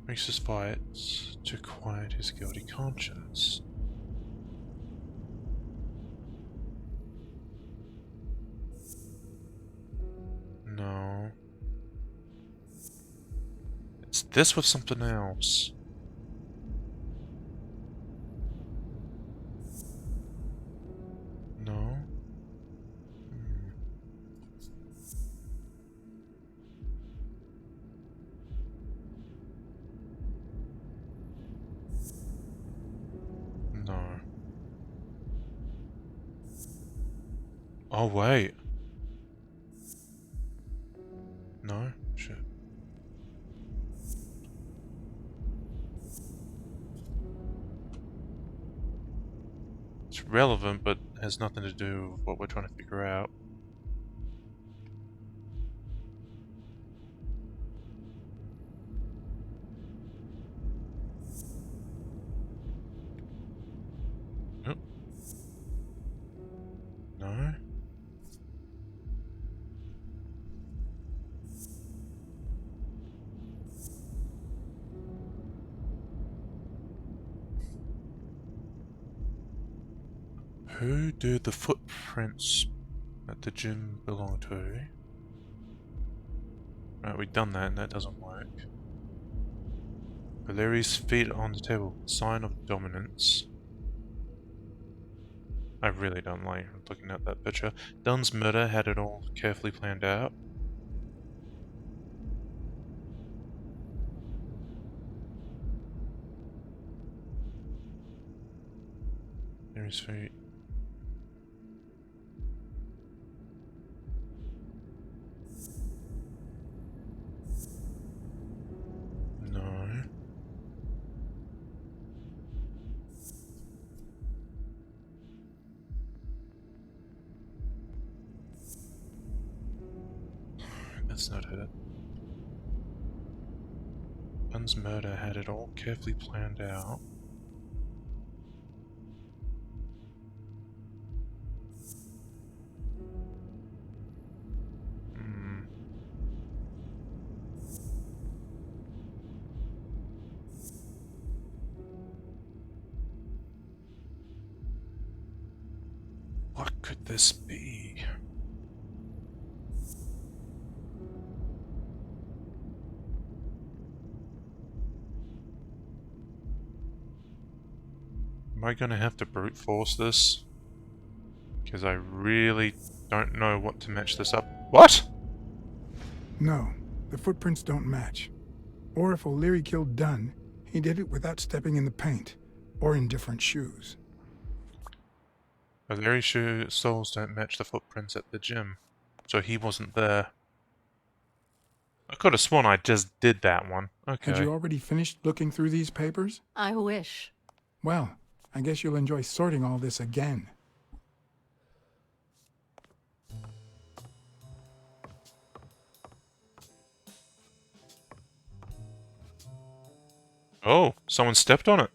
Makes his fight to quiet his guilty conscience. No. It's this with something else. No. No. Oh, wait. No? Shit. It's relevant, but has nothing to do with what we're trying to figure out. Nope. No. Who do the footprints at the gym belong to? Right, we've done that and that doesn't work. O'Leary's feet on the table, sign of dominance. I really don't like looking at that picture. Dunn's murder had it all carefully planned out. O'Leary's feet. No. That's not it. Dunn's murder had it all carefully planned out. What could this be? Am I gonna have to brute force this? Because I really don't know what to match this up. What? No, the footprints don't match. Or if O'Leary killed Dunn, he did it without stepping in the paint, or in different shoes. O'Leary's soles don't match the footprints at the gym, so he wasn't there. I could have sworn I just did that one. Okay. Had you already finished looking through these papers? I wish. Well, I guess you'll enjoy sorting all this again. Oh, someone stepped on it.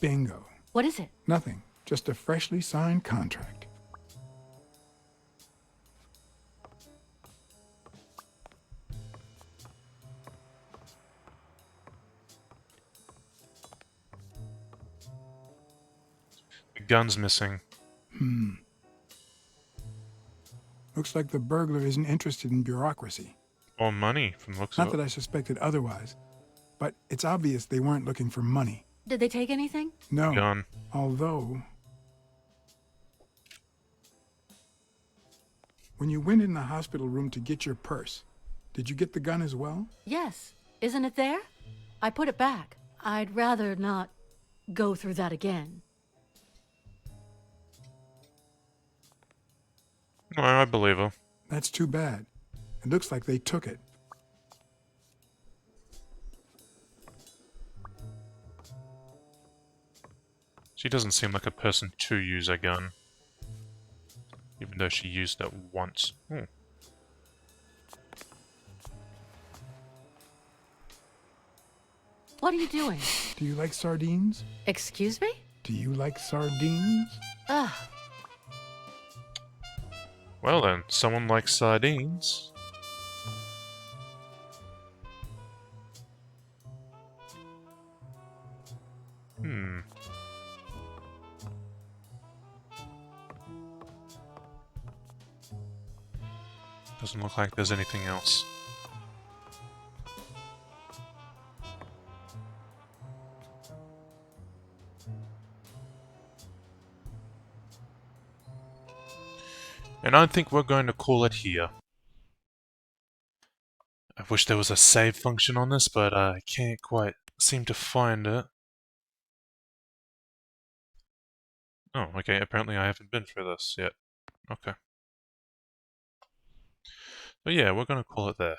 Bingo. What is it? Nothing. Just a freshly signed contract. The gun's missing. Looks like the burglar isn't interested in bureaucracy. Or money, from the looks Not of that it. I suspected otherwise, but it's obvious they weren't looking for money. Did they take anything? No. Gun. Although, when you went in the hospital room to get your purse, did you get the gun as well? Yes. Isn't it there? I put it back. I'd rather not go through that again. No, I believe her. That's too bad. It looks like they took it. She doesn't seem like a person to use a gun. Even though she used it once. Hmm. What are you doing? Do you like sardines? Excuse me? Do you like sardines? Ugh. Well then, someone likes sardines. Doesn't look like there's anything else. And I think we're going to call it here. I wish there was a save function on this, but I can't quite seem to find it. Oh, okay, apparently I haven't been through this yet. Okay. But yeah, we're going to call it there.